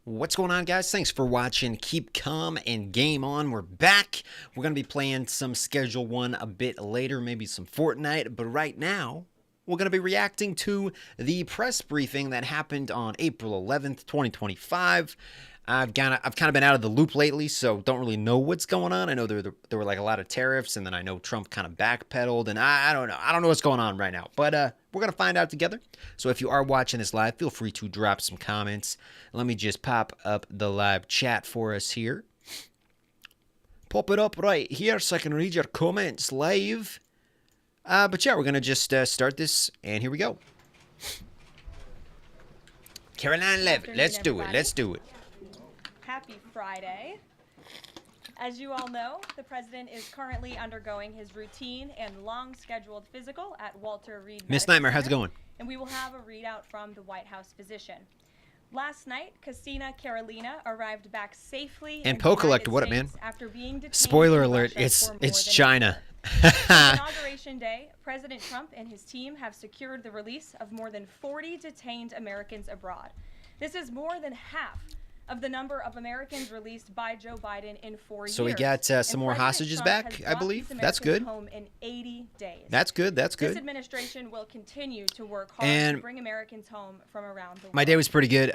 What's going on, guys? Thanks for watching. Keep calm and game on. We're back. We're going to be playing some Schedule 1 a bit later, maybe some Fortnite, but right now we're going to be reacting to the press briefing that happened on April 11th, 2025. I've kind of been out of the loop lately, so don't really know what's going on. I know there were like a lot of tariffs, and then I know Trump kind of backpedaled, and I don't know. I don't know what's going on right now, but we're going to find out together. So if you are watching this live, feel free to drop some comments. Let me just pop up the live chat for us here. Pop it up right here so I can read your comments live. But yeah, we're going to just start this, and here we go. Caroline Levitt, let's do it. Let's do it. Happy Friday. As you all know, the president is currently undergoing his routine and long-scheduled physical at Walter Reed Miss Medical Nightmare, how's it Center, going? and we will have a readout from the White House physician. Last night, Casina Carolina arrived back safely and in Poe the Collector, United what up, man? States after being detained Spoiler in alert, Russia for it's more than China. a week. Inauguration Day, President Trump and his team have secured the release of more than 40 detained Americans abroad. This is more than half of the number of Americans released by Joe Biden in 4 years. So we got some And more President hostages Trump back, has I brought believe. these That's Americans good. home in 80 days. That's good. That's This good. administration will continue to work hard And to bring Americans home from around the world. my day was pretty good.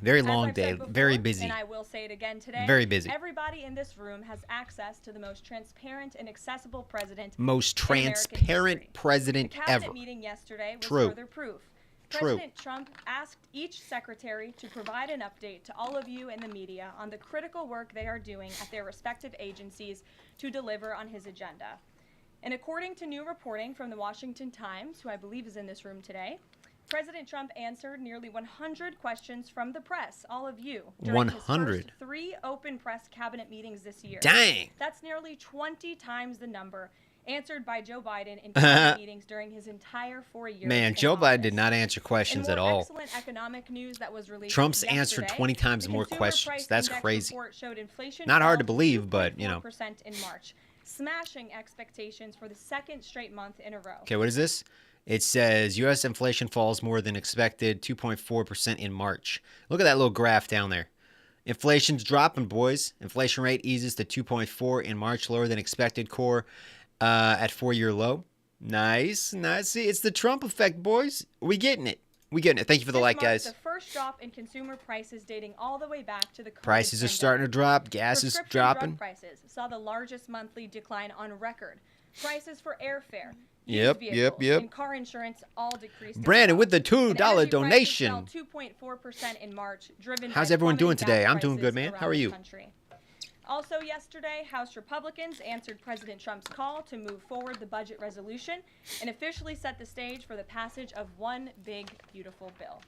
Very As long I've day. said before, Very busy. And I will say it again today. Very busy. Everybody in this room has access to the most transparent and accessible president. Most in American transparent history. president The cabinet ever. meeting yesterday was True. further proof. True. President Trump asked each secretary to provide an update to all of you in the media on the critical work they are doing at their respective agencies to deliver on his agenda. And according to new reporting from the Washington Times, who I believe is in this room today, President Trump answered nearly 100 questions from the press, all of you, during his 100? first 3 open press cabinet meetings this year. Dang. That's nearly 20 times the number answered by Joe Biden in cabinet meetings during his entire 4 years. Man, in Joe Biden office. did not answer questions In at more all. excellent economic news that was released Trump's yesterday, answered 20 times the more Consumer questions. Price That's Index crazy. report showed inflation Not hard to fell believe, but, you know. 2.4% in March, smashing expectations for the second straight month in a row. Okay, what is this? It says U.S. inflation falls more than expected, 2.4% in March. Look at that little graph down there. Inflation's dropping, boys. Inflation rate eases to 2.4 in March, lower than expected. Core at 4-year low. Nice, nice. See, it's the Trump effect, boys. We getting it. We getting it. Thank you for the This like, marks guys. the first drop in consumer prices dating all the way back to the COVID Prices are pandemic. starting to drop. Gas is Prescription dropping. drug prices saw the largest monthly decline on record. Prices for airfare, Yep, used yep, vehicles, yep. and car insurance all decreased. as Brandon well. with the And $2 energy donation. prices fell 2.4% in March, driven How's by everyone doing plummeting today? gas I'm doing good, prices man. How around are the you? country. Also yesterday, House Republicans answered President Trump's call to move forward the budget resolution and officially set the stage for the passage of one big, beautiful bill.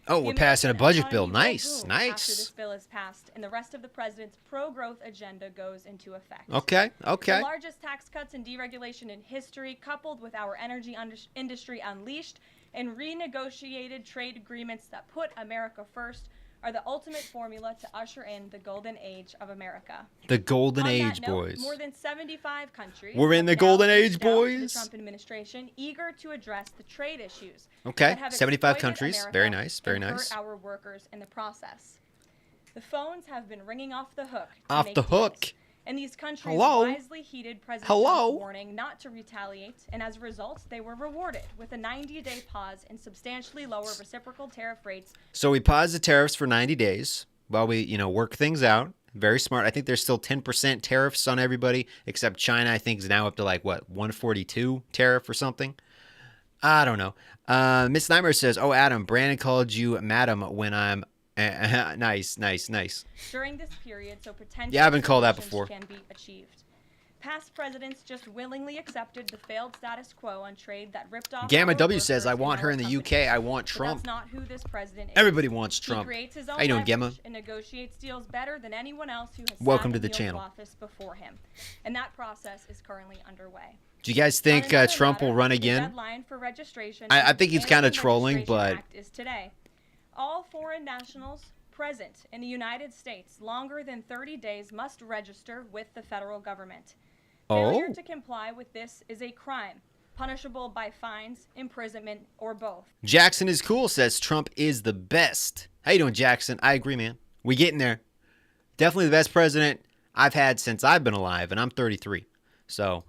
Oh, The we're passing a American budget bill. economy will Nice, boom After this nice. bill is passed and the rest of the president's pro-growth agenda goes into effect. Okay, okay. The largest tax cuts and deregulation in history, coupled with our energy industry unleashed and renegotiated trade agreements that put America first, are the ultimate formula to usher in the golden age of America. The golden On that age, note, boys. More than 75 countries We're in have the now golden age, reached out to boys. The Trump administration, eager to address the trade issues. Okay, that have 75 exploited countries. America Very nice, very and hurt nice. our workers in the process. The phones have been ringing off the hook. to Off make the deals. hook. And these countries Hello? wisely heeded President Hello? Trump's warning not to retaliate, and as a result, they were rewarded with a 90-day pause and substantially lower reciprocal tariff rates. So we paused the tariffs for 90 days while we, work things out. Very smart. I think there's still 10% tariffs on everybody except China. I think is now up to like what 142 tariff or something. I don't know. Miss Nightmare says, "Oh, Adam, Brandon called you madam when I'm." Nice, nice, nice. During this period, so potential Yeah, I've been called that solutions before. can be achieved. Past presidents just willingly accepted the failed status quo on trade that ripped off. Gamma our W says, workers "I want and her our in the companies." UK. I want But Trump." that's not who this president is. Everybody wants He Trump. creates his own How you doing, Gemma? leverage and negotiates deals better than anyone else who has Welcome sat to in the Oval channel. Office before him. And that process is currently underway. Do you guys think On another Trump will matter, run the again? deadline for registration I for think he's the kinda Alien trolling, Registration but- Act is today. All foreign nationals present in the United States longer than 30 days must register with the federal government. Failure Oh. to comply with this is a crime, punishable by fines, imprisonment, or both. Jackson is cool says Trump is the best. How you doing, Jackson? I agree, man. We getting there. Definitely the best president I've had since I've been alive, and I'm 33. So,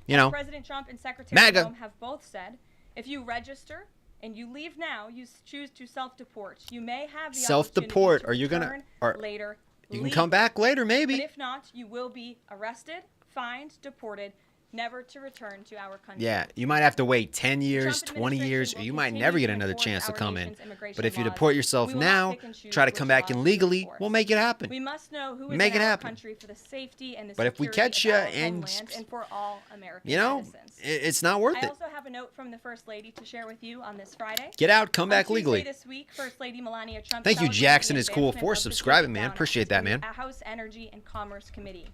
you know, President Trump and Secretary MAGA. Rome have both said, if you register and you leave now, you choose to self-deport. You may have the Self-deport. opportunity Are you to gonna? return Or later. you can come back later, But maybe. if not, you will be arrested, fined, deported, never to return to our country. Yeah, you might have to wait 10 The years, Trump 20 administration years, or will you might continue never get to another enforce chance to our come in. nation's immigration But if you laws. deport yourself We will not now, pick and choose try to which come back in laws we legally, enforce. we'll make it happen. We must know who is Make in it our happen. country for the safety and the But if we security catch of ya our and, homeland and for all American you know, citizens. it's not worth I it. also have a note from the First Lady to share with you on this Friday. Get out, come On back Tuesday legally. this week, First Lady Melania Trump Thank you, celebrated Jackson the is cool advancement for of the subscribing, Pacific man. Down Appreciate Act that, in man. the House Energy and Commerce Committee.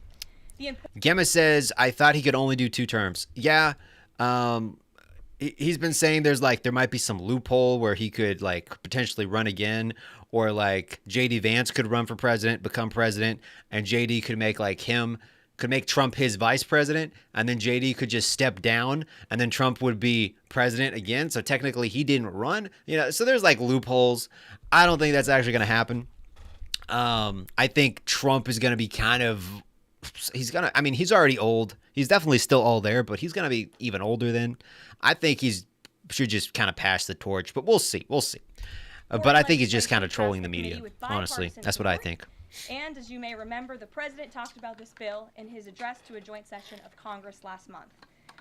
The Gemma says, I thought he could only do 2 terms. Yeah, he's been saying there might be some loophole where he could like potentially run again, or like JD Vance could run for president, become president, and JD could make Trump his vice president, and then JD could just step down, and then Trump would be president again. So technically he didn't run, so there's like loopholes. I don't think that's actually going to happen. I think Trump is going to be he's already old. He's definitely still all there, but he's going to be even older then. I think should just kind of pass the torch, but we'll see. But I think he's just kind of trolling the media. Honestly, that's what I think. And as you may remember, the president talked about this bill in his address to a joint session of Congress last month.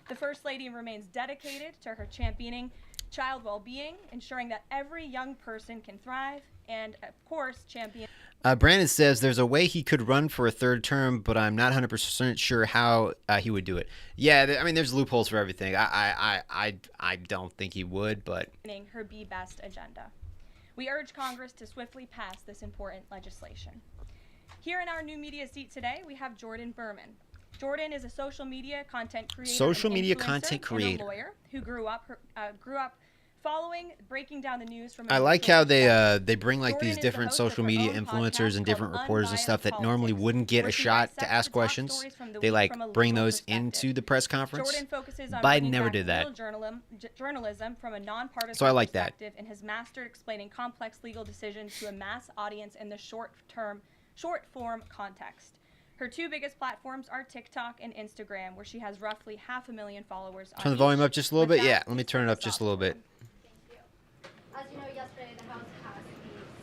The First Lady remains dedicated to her championing child well-being, ensuring that every young person can thrive, and of course, champion. Brandon says there's a way he could run for a 3rd term, but I'm not 100% sure how he would do it. Yeah, there's loopholes for everything. I don't think he would, but her Be Best agenda. We urge Congress to swiftly pass this important legislation. Here in our new media seat today, we have Jordan Berman. Jordan is a social media content creator, and a lawyer who grew up following breaking down the news from. I like how they bring like these different social media influencers and different reporters and stuff that normally wouldn't get a shot to ask questions. They like bring those into the press conference. Jordan focuses on Biden never did that. Journalism from a nonpartisan So I like that. perspective and has mastered explaining complex legal decisions to a mass audience in the short form context. Her 2 biggest platforms are TikTok and Instagram, where she has roughly 500,000 followers. Turn the volume up just a little bit. Yeah, let me turn it up just a little bit. As you know, yesterday the House passed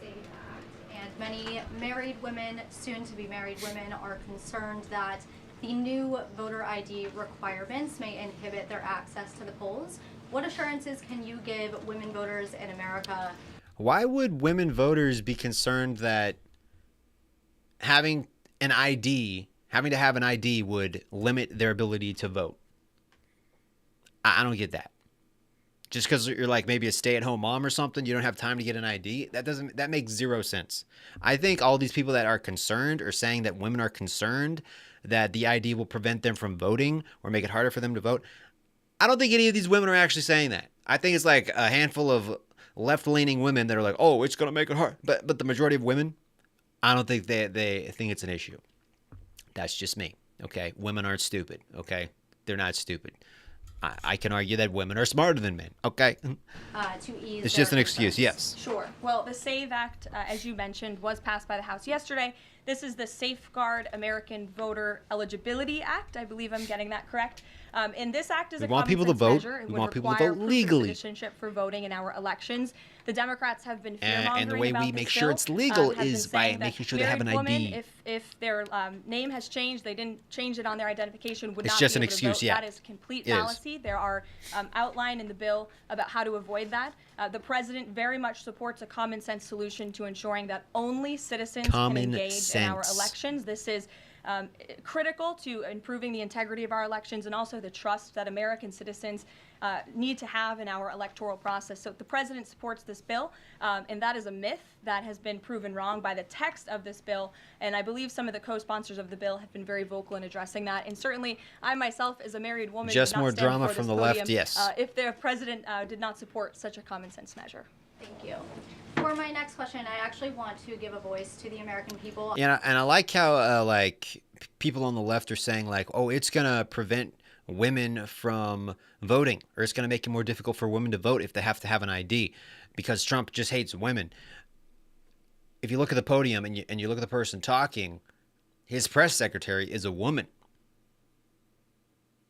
the SAVE Act, and many married women, soon-to-be married women, are concerned that the new voter ID requirements may inhibit their access to the polls. What assurances can you give women voters in America? Why would women voters be concerned that having to have an ID would limit their ability to vote? I don't get that. Just because you're like maybe a stay-at-home mom or something, you don't have time to get an ID. That makes 0 sense. I think all these people that are concerned or saying that women are concerned that the ID will prevent them from voting or make it harder for them to vote. I don't think any of these women are actually saying that. I think it's like a handful of left-leaning women that are like, oh, it's going to make it hard. But the majority of women, I don't think they think it's an issue. That's just me, okay? Women aren't stupid, okay? They're not stupid. I can argue that women are smarter than men, okay? To ease it's just an their excuse, concerns. yes. Sure. Well, the SAVE Act, as you mentioned, was passed by the House yesterday. This is the Safeguard American Voter Eligibility Act. I believe I'm getting that correct. And this act is We a want common people to sense vote. measure. It We would want people to require vote proof of legally. citizenship for voting in our elections. The Democrats have been fear-mongering And the way about we this make sure bill, it's legal have been is by saying that making sure they have an married ID. women, if their name has changed, they didn't change it on their identification, would It's not just be an able to excuse, vote. yeah. That is complete It is. fallacy. There are outlined in the bill about how to avoid that. The president very much supports a common sense solution to ensuring that only citizens can engage in our elections. This is critical to improving the integrity of our elections and also the trust that American citizens need to have in our electoral process. So the president supports this bill, and that is a myth that has been proven wrong by the text of this bill. And I believe some of the co-sponsors of the bill have been very vocal in addressing that. And certainly, I myself, as a married woman, Just would not more stand drama before from this the podium, left, yes. if the president did not support such a common sense measure. Thank you. For my next question, I actually want to give a voice to the American people. Yeah, and I like how people on the left are saying like, oh, it's gonna prevent women from voting, or it's gonna make it more difficult for women to vote if they have to have an ID, because Trump just hates women. if you look at the podium and you look at the person talking, his press secretary is a woman.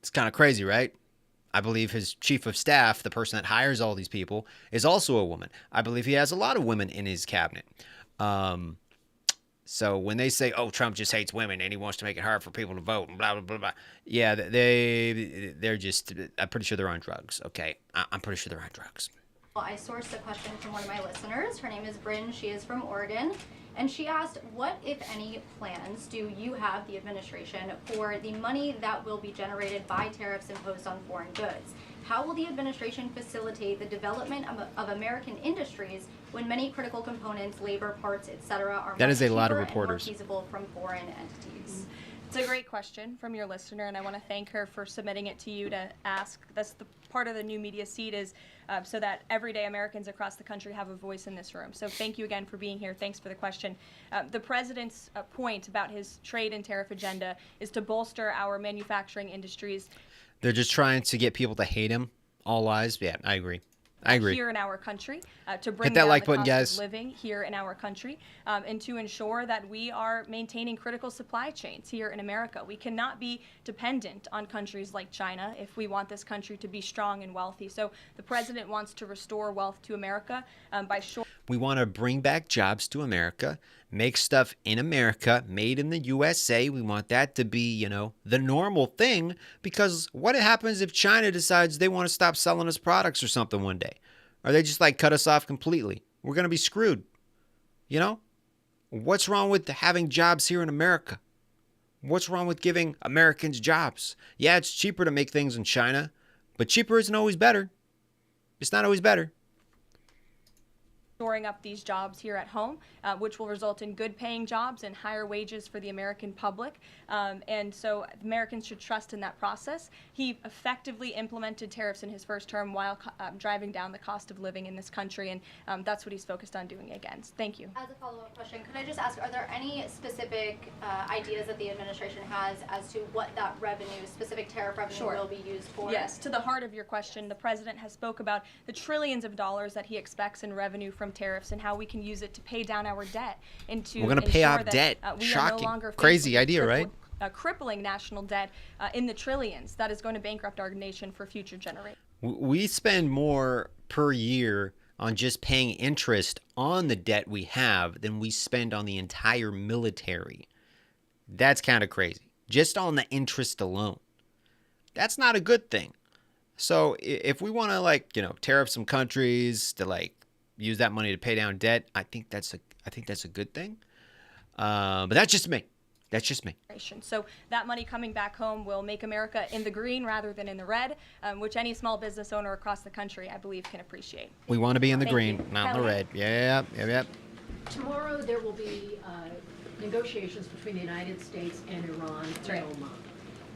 It's kind of crazy, right? I believe his chief of staff, the person that hires all these people, is also a woman. I believe he has a lot of women in his cabinet. So when they say, "Oh, Trump just hates women and he wants to make it hard for people to vote," and blah blah blah blah, yeah, they're just. I'm pretty sure they're on drugs. Okay, I'm pretty sure they're on drugs. Well, I sourced a question from one of my listeners. Her name is Bryn. She is from Oregon. And she asked, what, if any, plans do you have, the administration, for the money that will be generated by tariffs imposed on foreign goods? How will the administration facilitate the development of American industries when many critical components, labor, parts, etc., are That is a much lot of cheaper and more reporters. feasible from foreign entities? It's a great question from your listener, and I want to thank her for submitting it to you to ask. That's the part of the new media seat is so that everyday Americans across the country have a voice in this room. So thank you again for being here. Thanks for the question. The president's point about his trade and tariff agenda is to bolster our manufacturing industries. They're just trying to get people to hate him. All lies. Yeah, I agree. I agree. Here in our country, to bring Hit that down like the button, cost guys. of living here in our country, and to ensure that we are maintaining critical supply chains here in America. We cannot be dependent on countries like China if we want this country to be strong and wealthy. So the president wants to restore wealth to America by We want to bring back jobs to America, make stuff in America, made in the USA. We want that to be, you know, the normal thing, because what happens if China decides they want to stop selling us products or something one day? Or they just like cut us off completely? We're going to be screwed. You know? What's wrong with having jobs here in America? What's wrong with giving Americans jobs? Yeah, it's cheaper to make things in China, but cheaper isn't always better. It's not always better. Storing up these jobs here at home, which will result in good paying jobs and higher wages for the American public. And so Americans should trust in that process. He effectively implemented tariffs in his first term while driving down the cost of living in this country. And that's what he's focused on doing again. Thank you. As a follow-up question, could I just ask, are there any specific ideas that the administration has as to what that revenue, specific tariff revenue, Sure. will be used for? Yes, to the heart of your question, the president has spoke about the trillions of dollars that he expects in revenue from tariffs and how we can use it to pay down our debt and to We're gonna pay ensure off that, debt. we are Shocking. no longer faced Crazy with idea, right? Crippling national debt in the trillions that is going to bankrupt our nation for future generations. We spend more per year on just paying interest on the debt we have than we spend on the entire military. That's kind of crazy. Just on the interest alone. That's not a good thing. So if we want to, like, you know, tariff some countries to, like, use that money to pay down debt, I think that's a good thing. But that's just me. That's just me. So that money coming back home will make America in the green rather than in the red, which any small business owner across the country, I believe, can appreciate. We want to be in the Thank green, you. not in the Kelly? red. Yep. Tomorrow there will be negotiations between the United States and Iran in right. Oman.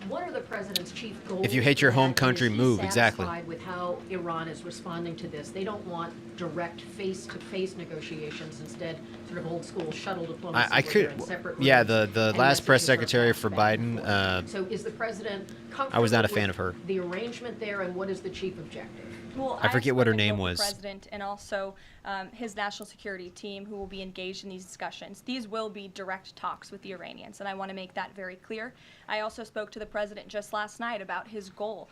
What are the president's chief goals? If you hate your for home that? country, Is he move, exactly. satisfied with how Iran is responding to this? They don't want direct face-to-face negotiations, instead sort of old school shuttle diplomacy. I where they're could, in separate yeah. rooms The and last press messages are secretary passed for back and Biden. forth. So is the president comfortable I was not a fan with of her. the arrangement there, and what is the chief objective? Well, I forget what her spoke name with was. the president and also his national security team who will be engaged in these discussions. These will be direct talks with the Iranians, and I want to make that very clear. I also spoke to the president just last night about his goal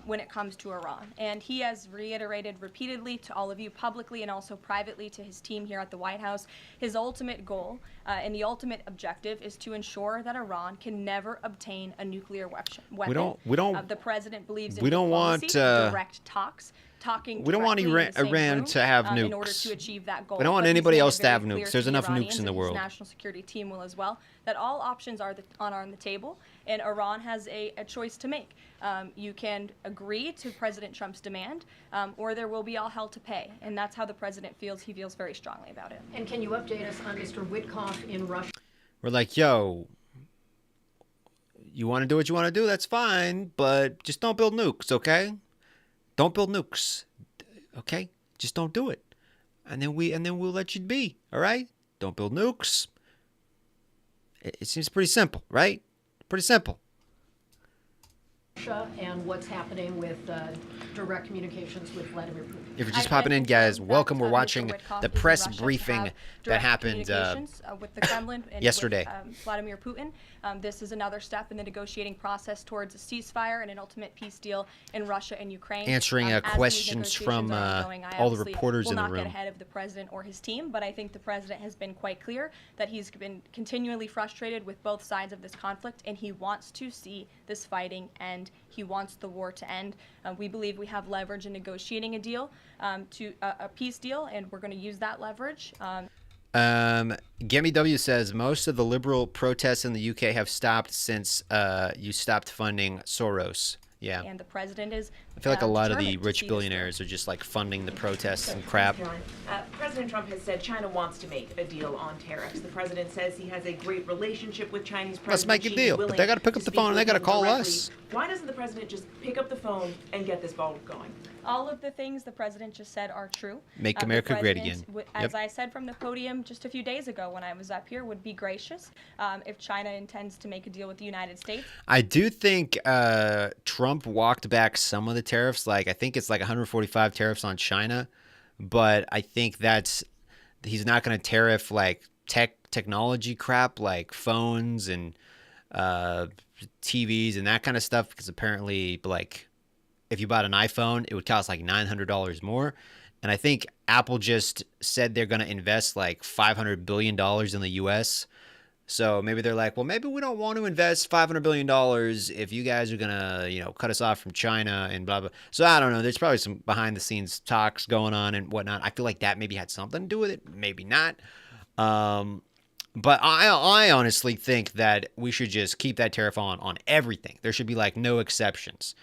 when it comes to Iran, and he has reiterated repeatedly to all of you publicly and also privately to his team here at the White House, his ultimate goal and the ultimate objective is to ensure that Iran can never obtain a nuclear weapon. We don't. The president believes in we don't want, diplomacy, direct talks. Talking we don't want directly in the same Iran room, to have in order nukes. to achieve that goal. We don't want But he's anybody made it else to very have clear nukes. to There's the enough Iranians nukes in the and world. His national security team will as well. That all options are on the table, and Iran has a choice to make. You can agree to President Trump's demand, or there will be all hell to pay, and that's how the president feels. He feels very strongly about it. And can you update us on Mr. Witkoff in Russia? We're like, yo, you want to do what you want to do? That's fine, but just don't build nukes, okay? Don't build nukes, okay? Just don't do it, and then we'll let you be, all right? Don't build nukes. It seems pretty simple, right? Pretty simple. Russia and what's happening with direct communications with Vladimir Putin. If you're just I popping can in, guys, confirm welcome. that, We're Mr. watching Witkoff the is in press Russia to briefing have that direct happened communications, with the Kremlin and yesterday. with, Vladimir Putin. This is another step in the negotiating process towards a ceasefire and an ultimate peace deal in Russia and Ukraine. Answering As these questions negotiations from are ongoing, I all the obviously reporters will in the not get room. ahead of the president or his team, but I think the president has been quite clear that he's been continually frustrated with both sides of this conflict, and he wants to see this fighting end. He wants the war to end. We believe we have leverage in negotiating a deal, to a peace deal, and we're going to use that leverage. Gemmy W says most of the liberal protests in the UK have stopped since you stopped funding Soros. Yeah. And the president is. I feel like a lot of the determined to rich see this billionaires are just like funding the protests and crap. Caroline. President Trump has said China wants to make a deal on tariffs. The president says he has a great relationship with Chinese President Let's make a Xi, deal, but willing they gotta pick up to the speak phone and they with gotta him call directly. us. Through. Why doesn't the president just pick up the phone and get this ball going? All of the things the president just said are true. Make The America great president, again. As Yep. I said from the podium just a few days ago when I was up here, would be gracious if China intends to make a deal with the United States. I do think Trump walked back some of the tariffs. Like I think it's like 145 tariffs on China, but I think he's not going to tariff like technology crap like phones and TVs and that kind of stuff because apparently like if you bought an iPhone, it would cost like $900 more. And I think Apple just said they're going to invest like $500 billion in the U.S. So maybe they're like, well, maybe we don't want to invest $500 billion if you guys are going to, cut us off from China and blah, blah. So I don't know. There's probably some behind the scenes talks going on and whatnot. I feel like that maybe had something to do with it. Maybe not. But I honestly think that we should just keep that tariff on everything. There should be like no exceptions.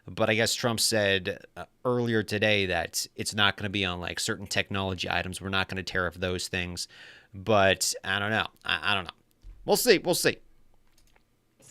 But I guess Trump said earlier today that it's not going to be on like certain technology items. We're not going to tariff those things. But I don't know. I don't know. We'll see. We'll see.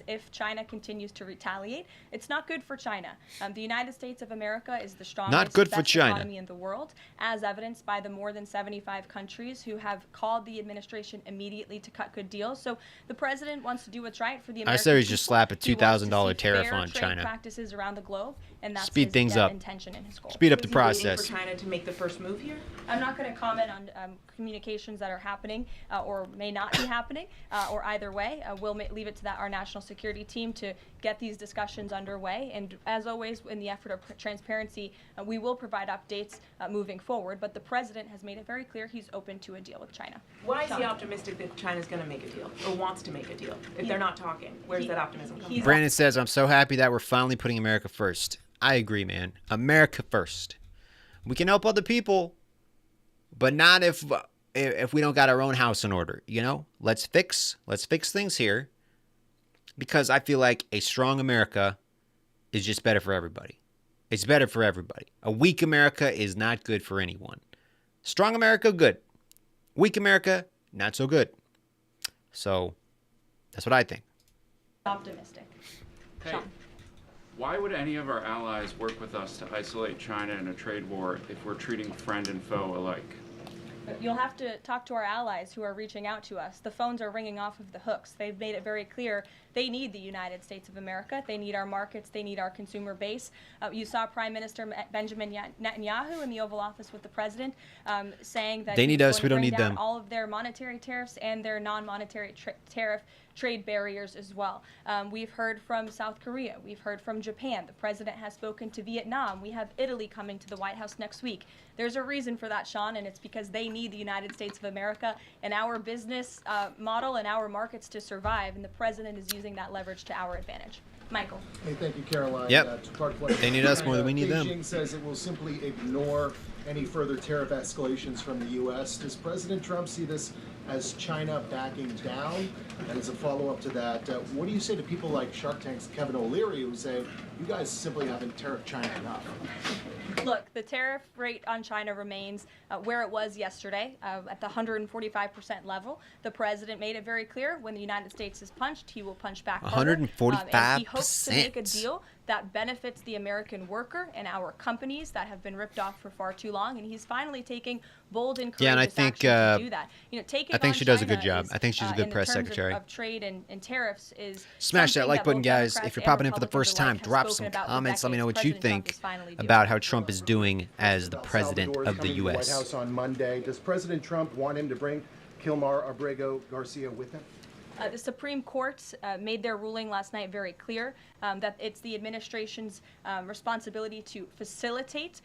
If China continues to retaliate, it's not good for China. The United States of America is the strongest, good for best China. economy in the world, as evidenced by the more than 75 countries who have called the administration immediately to cut good deals. So the president wants to do what's right for the American I say we just people. slap a He wants to $2,000 see tariff fair on trade China. practices around the globe, and that's Speed his things up. intention and his goal. Speed up the Is he waiting process. for China to make the first move here? I'm not going to comment on communications that are happening or may not be happening, or either way. We'll leave it to our national security team to get these discussions underway. And as always, in the effort of transparency, we will provide updates moving forward. But the president has made it very clear he's open to a deal with China. Why is he optimistic that China's going to make a deal or wants to make a deal if they're not talking? Where's that optimism come from? Brandon says, I'm so happy that we're finally putting America first. I agree, man. America first. We can help other people, but not if we don't got our own house in order, Let's fix things here because I feel like a strong America is just better for everybody. It's better for everybody. A weak America is not good for anyone. Strong America, good. Weak America, not so good. So that's what I think. Optimistic. Hey, Sean. why would any of our allies work with us to isolate China in a trade war if we're treating friend and foe alike? You'll have to talk to our allies who are reaching out to us. The phones are ringing off of the hooks. They've made it very clear they need the United States of America. They need our markets. They need our consumer base. You saw Prime Minister Benjamin Netanyahu in the Oval Office with the president saying that They need he's us, going we to don't bring need down them. all of their monetary tariffs and their non-monetary tariff trade barriers as well. We've heard from South Korea. We've heard from Japan. The president has spoken to Vietnam. We have Italy coming to the White House next week. There's a reason for that, Sean, and it's because they need the United States of America and our business model and our markets to survive, and the president is using that leverage to our advantage. Michael. Hey, thank you, Caroline. Yep. Two-part question. They need us more than we need them. Beijing says it will simply ignore any further tariff escalations from the U.S. Does President Trump see this as China backing down? And as a follow-up to that, what do you say to people like Shark Tank's Kevin O'Leary who say, you guys simply haven't tariffed China enough? Look, the tariff rate on China remains where it was yesterday, at the 145% level. The president made it very clear when the United States is punched, he will punch back harder. And he hopes to make a 145%. deal that benefits the American worker and our companies that have been ripped off for far too long. And he's finally taking bold and courageous Yeah, and I think, action to do that. You know, taking I think on she does a China good job. is, I think she's a good in the press terms secretary. Of trade and tariffs is Smash that something like button, both guys. Democrats If you're and popping in for the Republicans first alike time, have drop spoken some about for comments. Let me know decades. what you President Trump think is finally doing about it. how Trump is doing as the president Salvador is of the coming to the White U.S. House on Monday. Does President Trump want him to bring Kilmar Abrego Garcia with him? The Supreme Court made their ruling last night very clear that it's the administration's responsibility to facilitate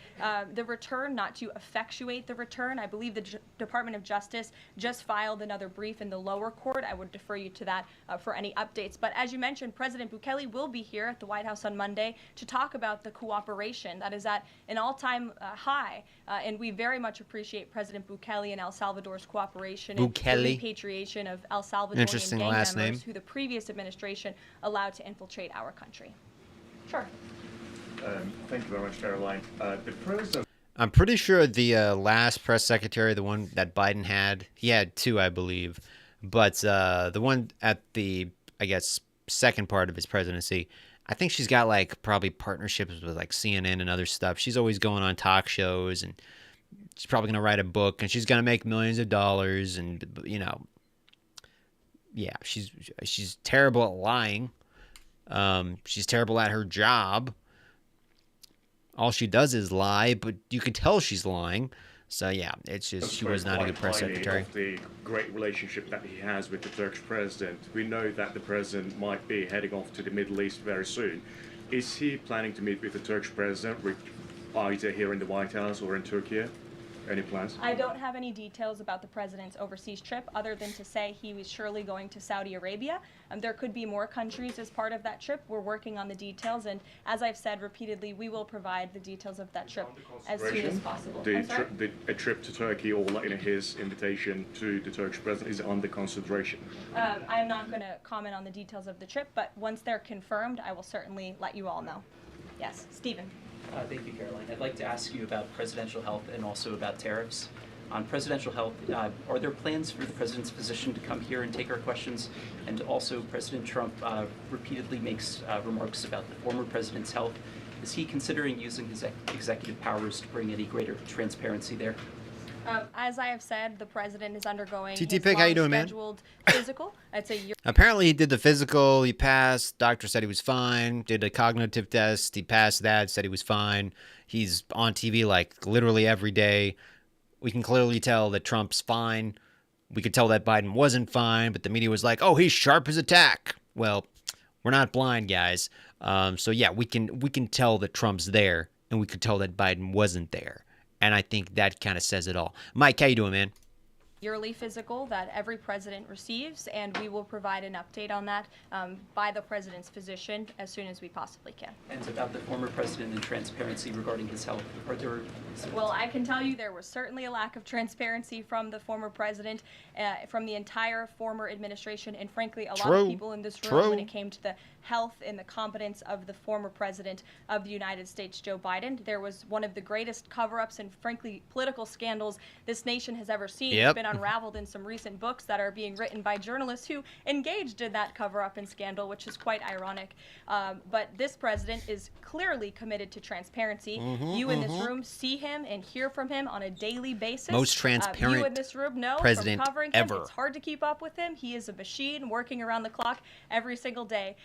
the return, not to effectuate the return. I believe the Department of Justice just filed another brief in the lower court. I would defer you to that for any updates. But as you mentioned, President Bukele will be here at the White House on Monday to talk about the cooperation that is at an all-time high. And we very much appreciate President Bukele and El Salvador's cooperation and the Bukele. repatriation of El Salvadorian Interesting gang last members name. who the previous administration allowed to infiltrate our country. Sure. Thank you very much, Caroline. The president I'm pretty sure the last press secretary, the one that Biden had, he had two, I believe. But the one at the, I guess, second part of his presidency, I think she's got like probably partnerships with like CNN and other stuff. She's always going on talk shows, and she's probably going to write a book, and she's going to make millions of dollars. And, you know, yeah, she's terrible at lying. She's terrible at her job. All she does is lie, but you can tell she's lying. So yeah, it's just she was not a good press secretary. Of the great relationship that he has with the Turkish president. We know that the president might be heading off to the Middle East very soon. Is he planning to meet with the Turkish president, either here in the White House or in Turkey? Any plans? I don't have any details about the president's overseas trip other than to say he was surely going to Saudi Arabia. There could be more countries as part of that trip. We're working on the details, and as I've said repeatedly, we will provide the details of that trip as soon as possible. A trip to Turkey, or his invitation to the Turkish president, is under consideration. I'm not going to comment on the details of the trip, but once they're confirmed, I will certainly let you all know. Yes, Stephen. Thank you, Caroline. I'd like to ask you about presidential health and also about tariffs. On presidential health, are there plans for the president's physician to come here and take our questions? And also, President Trump repeatedly makes remarks about the former president's health. Is he considering using his executive powers to bring any greater transparency there? As I have said, the president is undergoing TT his Pig, how you doing, man? scheduled physical. It's a year. Apparently he did the physical, he passed, doctor said he was fine, did a cognitive test, he passed that, said he was fine. He's on TV like literally every day. We can clearly tell that Trump's fine. We could tell that Biden wasn't fine, but the media was like, oh, he's sharp as a tack. Well, we're not blind, guys. So yeah, we can tell that Trump's there, and we could tell that Biden wasn't there. And I think that kind of says it all. Mike, how you doing, man? Yearly physical that every president receives, and we will provide an update on that by the president's physician as soon as we possibly can. And about the former president and transparency regarding his health, are there... Well, I can tell you there was certainly a lack of transparency from the former president, from the entire former administration, and frankly, a lot of people in this room when it came to the health and the competence of the former president of the United States, Joe Biden. There was one of the greatest cover-ups and frankly political scandals this nation has ever seen. Yep. It's been unraveled in some recent books that are being written by journalists who engaged in that cover-up and scandal, which is quite ironic. But this president is clearly committed to transparency. You in this room see him and hear from him on a daily basis. Most transparent you in this room know president from covering ever. him, it's hard to keep up with him. He is a machine working around the clock every single day.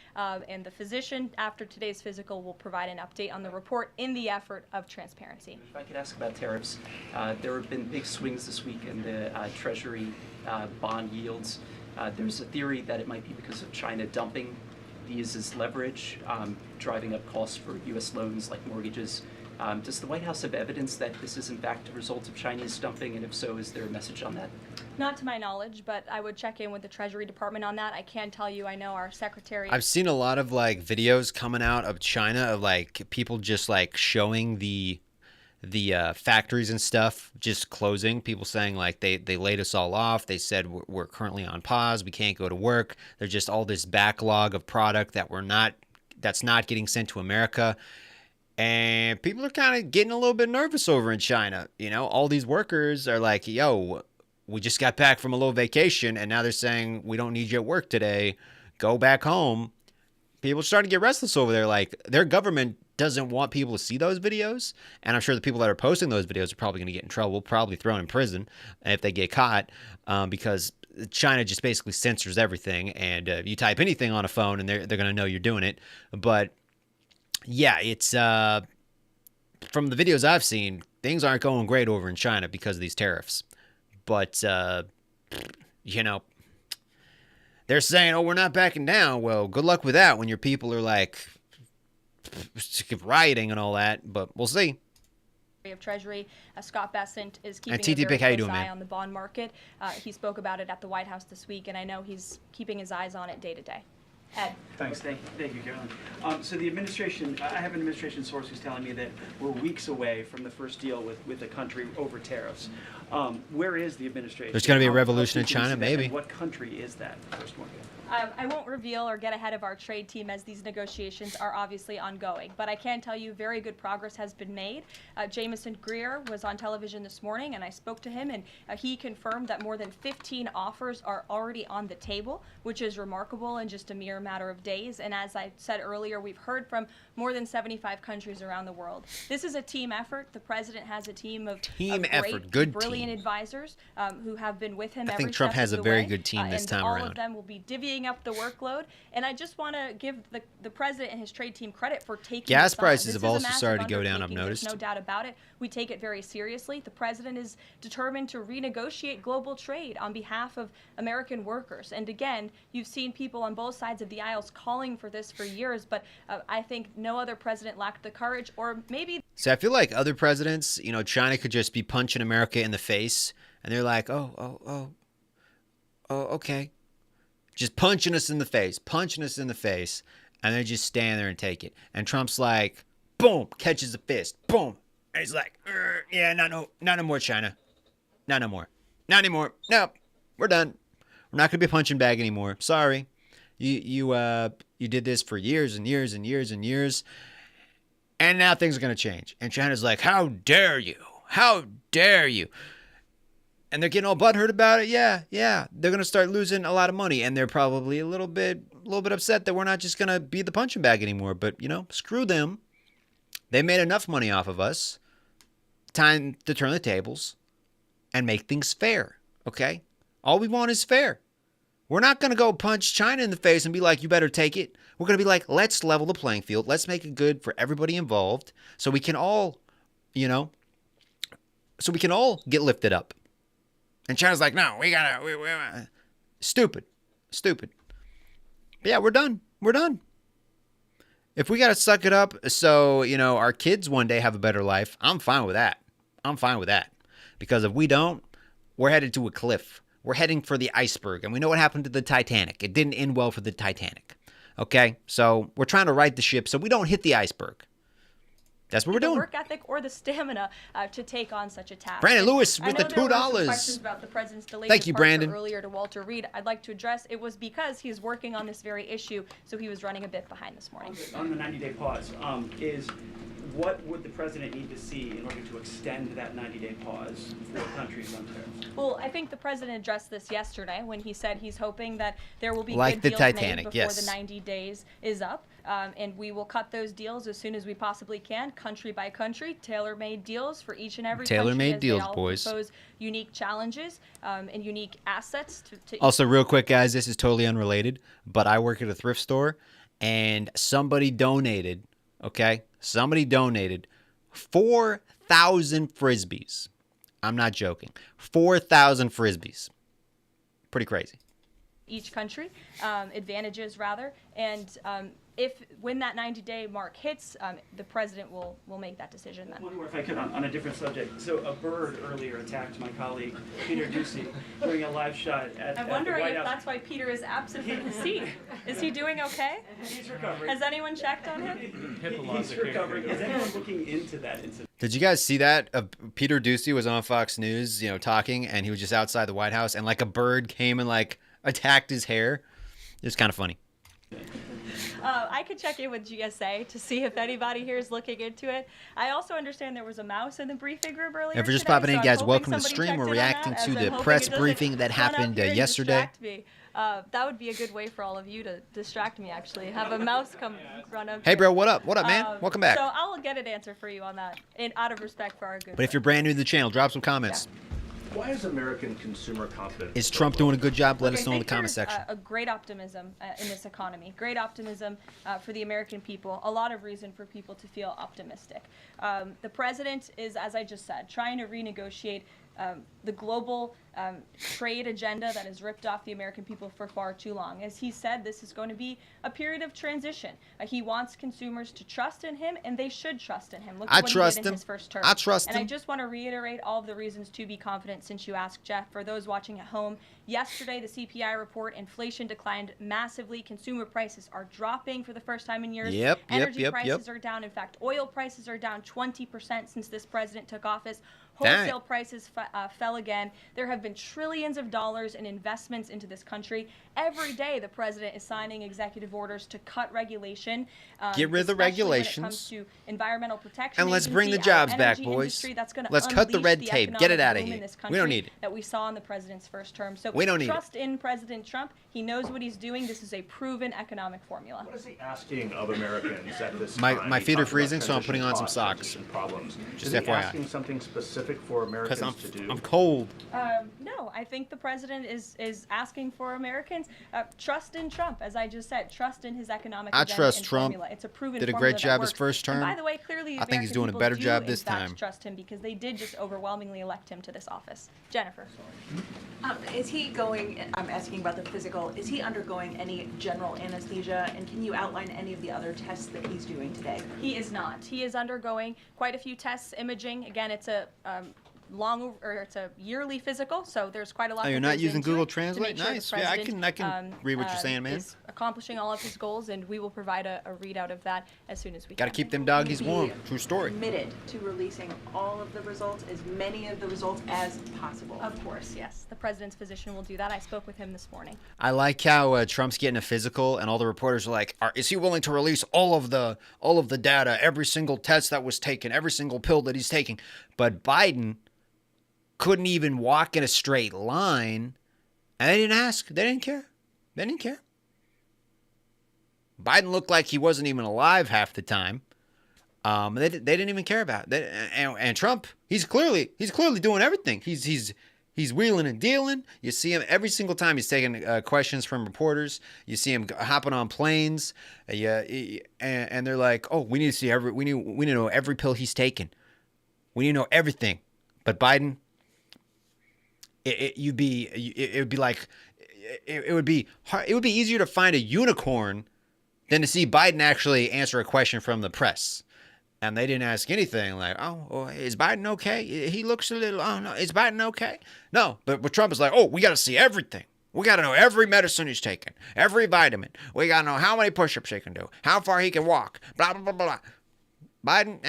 And the physician, after today's physical, will provide an update on the report in the effort of transparency. If I could ask about tariffs, there have been big swings this week in the Treasury bond yields. There's a theory that it might be because of China dumping these as leverage, driving up costs for U.S. loans like mortgages. Does the White House have evidence that this is in fact a result of Chinese dumping, and if so, is there a message on that? Not to my knowledge, but I would check in with the Treasury Department on that. I can tell you, I know our Secretary... I've seen a lot of like videos coming out of China of like people just like showing the factories and stuff just closing. People saying like they laid us all off. They said we're currently on pause. We can't go to work. There's just all this backlog of product that's not getting sent to America. And people are kind of getting a little bit nervous over in China. You know, all these workers are like, yo, we just got back from a little vacation, and now they're saying we don't need you at work today. Go back home. people are starting to get restless over there. Like, their government doesn't want people to see those videos. And I'm sure the people that are posting those videos are probably going to get in trouble, probably thrown in prison if they get caught, because China just basically censors everything. And you type anything on a phone and they're going to know you're doing it. But yeah, it's from the videos I've seen, things aren't going great over in China because of these tariffs. But, you know, they're saying, oh, we're not backing down. Well, good luck with that when your people are like rioting and all that. But we'll see. Of Treasury, Scott Bessent is keeping TT a very Pick, how you close doing, eye man? on the bond market. He spoke about it at the White House this week, and I know he's keeping his eyes on it day to day. Ed. Thanks. Thank you, Carolyn. So the administration, I have an administration source who's telling me that we're weeks away from the first deal with the country over tariffs. Where is the administration? There's going to be a How revolution in soon can we China, see that, maybe. and what country is that, the first one? I won't reveal or get ahead of our trade team as these negotiations are obviously ongoing, but I can tell you very good progress has been made. Jameson Greer was on television this morning, and I spoke to him, and he confirmed that more than 15 offers are already on the table, which is remarkable in just a mere matter of days. And as I said earlier, we've heard from more than 75 countries around the world. This is a team effort. The president has a team of great, good brilliant team. advisors who have been with him I every think Trump step has of a the very way, good team this and time all around. of them will be divvying up the workload. And I just want to give the president and his trade team credit for taking Gas this on. prices This have is a also massive started to go down, I've undertaking. There's noticed. no doubt about it. We take it very seriously. The president is determined to renegotiate global trade on behalf of American workers. And again, you've seen people on both sides of the aisles calling for this for years, but I think no other president lacked the courage, or maybe. So I feel like other presidents, you know, China could just be punching America in the face, and they're like, oh, okay. Just punching us in the face, and they just stand there and take it. And Trump's like, boom, catches the fist, boom. And he's like, yeah, not no more, China. Not no more. Not anymore. No, we're done. We're not going to be a punching bag anymore. Sorry. You did this for years and years and years and years. And now things are going to change. And China's like, how dare you? How dare you? And they're getting all butthurt about it. Yeah. They're going to start losing a lot of money. And they're probably a little bit upset that we're not just going to be the punching bag anymore. But, you know, screw them. They made enough money off of us. Time to turn the tables and make things fair. Okay? All we want is fair. We're not going to go punch China in the face and be like, you better take it. We're going to be like, let's level the playing field. Let's make it good for everybody involved so we can all, you know, get lifted up. And China's like, no, we stupid. But yeah, we're done. If we got to suck it up so, you know, our kids one day have a better life, I'm fine with that. Because if we don't, we're headed to a cliff. We're heading for the iceberg. And we know what happened to the Titanic. It didn't end well for the Titanic. Okay? So we're trying to right the ship so we don't hit the iceberg. That's what we're doing. The work ethic or the stamina to take on such a task. Brandon Lewis with the I know there were some $2. questions about the president's delayed Thank you, departure Brandon. earlier to Walter Reed. I'd like to address it was because he's working on this very issue, so he was running a bit behind this morning. On the 90-day pause, is what would the president need to see in order to extend that 90-day pause for countries on tariffs? Well, I think the president addressed this yesterday when he said he's hoping that there will be Like good the deals Titanic, made before yes. the 90 days is up. And we will cut those deals as soon as we possibly can, country by country, tailor-made deals for each and every Tailor-made country. deals, as they all boys. Pose unique challenges and unique assets to Also, real quick, guys, this is totally unrelated, but I work at a thrift store, and somebody donated, okay? 4,000 Frisbees. I'm not joking. 4,000 Frisbees. Pretty crazy. each country, advantages rather, and when that 90-day mark hits, the president will make that decision then. One more, if I could, on a different subject. So a bird earlier attacked my colleague Peter Doocy during a live shot at I'm the wondering White if House. that's why Peter is absent from the seat. Is he doing okay? He's recovering. Has anyone checked on him? He's recovering. Is anyone looking into that incident? Did you guys see that? Peter Doocy was on Fox News, talking, and he was just outside the White House, and like a bird came and like attacked his hair. It was kind of funny. I could check in with GSA to see if anybody here is looking into it. I also understand there was a mouse in the briefing room earlier. If you're just today, popping in, so guys, I'm welcome to hoping the stream. somebody We're checked in on reacting that, to as the I'm hoping press it doesn't briefing that run up happened here and yesterday. distract me. That would be a good way for all of you to distract me, actually. Have a mouse come run up. Hey, here. bro, what up? What up, man? Welcome back. So I'll get an answer for you on that, out of respect for our good. But if you're brand new to the channel, drop some comments. Why is American consumer confidence? Is Trump doing a good job? Let us know in the comment there's, section. A great optimism in this economy. Great optimism for the American people. A lot of reason for people to feel optimistic. The president is, as I just said, trying to renegotiate the global trade agenda that has ripped off the American people for far too long. As he said, this is going to be a period of transition. He wants consumers to trust in him, and they should trust in him. Look at what he did in his first term. I trust him. And I just want to reiterate all of the reasons to be confident since you asked, Jeff. For those watching at home, yesterday the CPI report, inflation declined massively. Consumer prices are dropping for the first time in years. Energy prices are down. In fact, oil prices are down 20% since this president took office. Wholesale prices fell again. There have been trillions of dollars in investments into this country. Every day, the president is signing executive orders to cut regulation. Get rid of the regulations. When it comes to environmental protection. And let's bring the jobs back, boys. Let's cut the red tape. Get it out of here. We don't need it. That we saw in the president's first term. So we don't need trust in President Trump. He knows what he's doing. This is a proven economic formula. What is he asking of Americans at this time? My feet are freezing, so I'm putting on some socks. Problems. Just is he FYI. asking something specific for Americans to do? I'm cold. No, I think the president is asking for Americans trust in Trump, as I just said, trust in his economic agenda trust and Trump. formula. It's a proven Did a formula great job that his works. first term. And by the way, clearly, I think he's doing a American better people job do, this in fact, time. Trust him because they did just overwhelmingly elect him to this office. Jennifer. Is he going, I'm asking about the physical, is he undergoing any general anesthesia, and can you outline any of the other tests that he's doing today? He is not. He is undergoing quite a few tests, imaging. Again, it's a it's a yearly physical, so there's quite a lot. Oh, you're that not goes using into Google it to Translate? make sure the Nice. Yeah, I president, can read what you're saying, man. Is accomplishing all of his goals, and we will provide a readout of that as soon as we Got to can. keep them doggies warm. True story. Committed to releasing all of the results, as many of the results as possible. Of course, yes. The president's physician will do that. I spoke with him this morning. I like how Trump's getting a physical, and all the reporters are like, "Is he willing to release all of the data, every single test that was taken, every single pill that he's taking?" But Biden couldn't even walk in a straight line, and they didn't ask. They didn't care. They didn't care. Biden looked like he wasn't even alive half the time. They didn't even care about it. And Trump, he's clearly doing everything. He's wheeling and dealing. You see him every single time he's taking questions from reporters. You see him hopping on planes. And they're like, "Oh, we need to see we need to know every pill he's taken. We need to know everything." But Biden, it would be easier to find a unicorn than to see Biden actually answer a question from the press. And they didn't ask anything like, "Oh, is Biden okay? He looks a little, oh no, is Biden okay?" No, but Trump is like, "Oh, we got to see everything. We got to know every medicine he's taking, every vitamin. We got to know how many push-ups he can do, how far he can walk, blah, blah, blah, blah." Biden,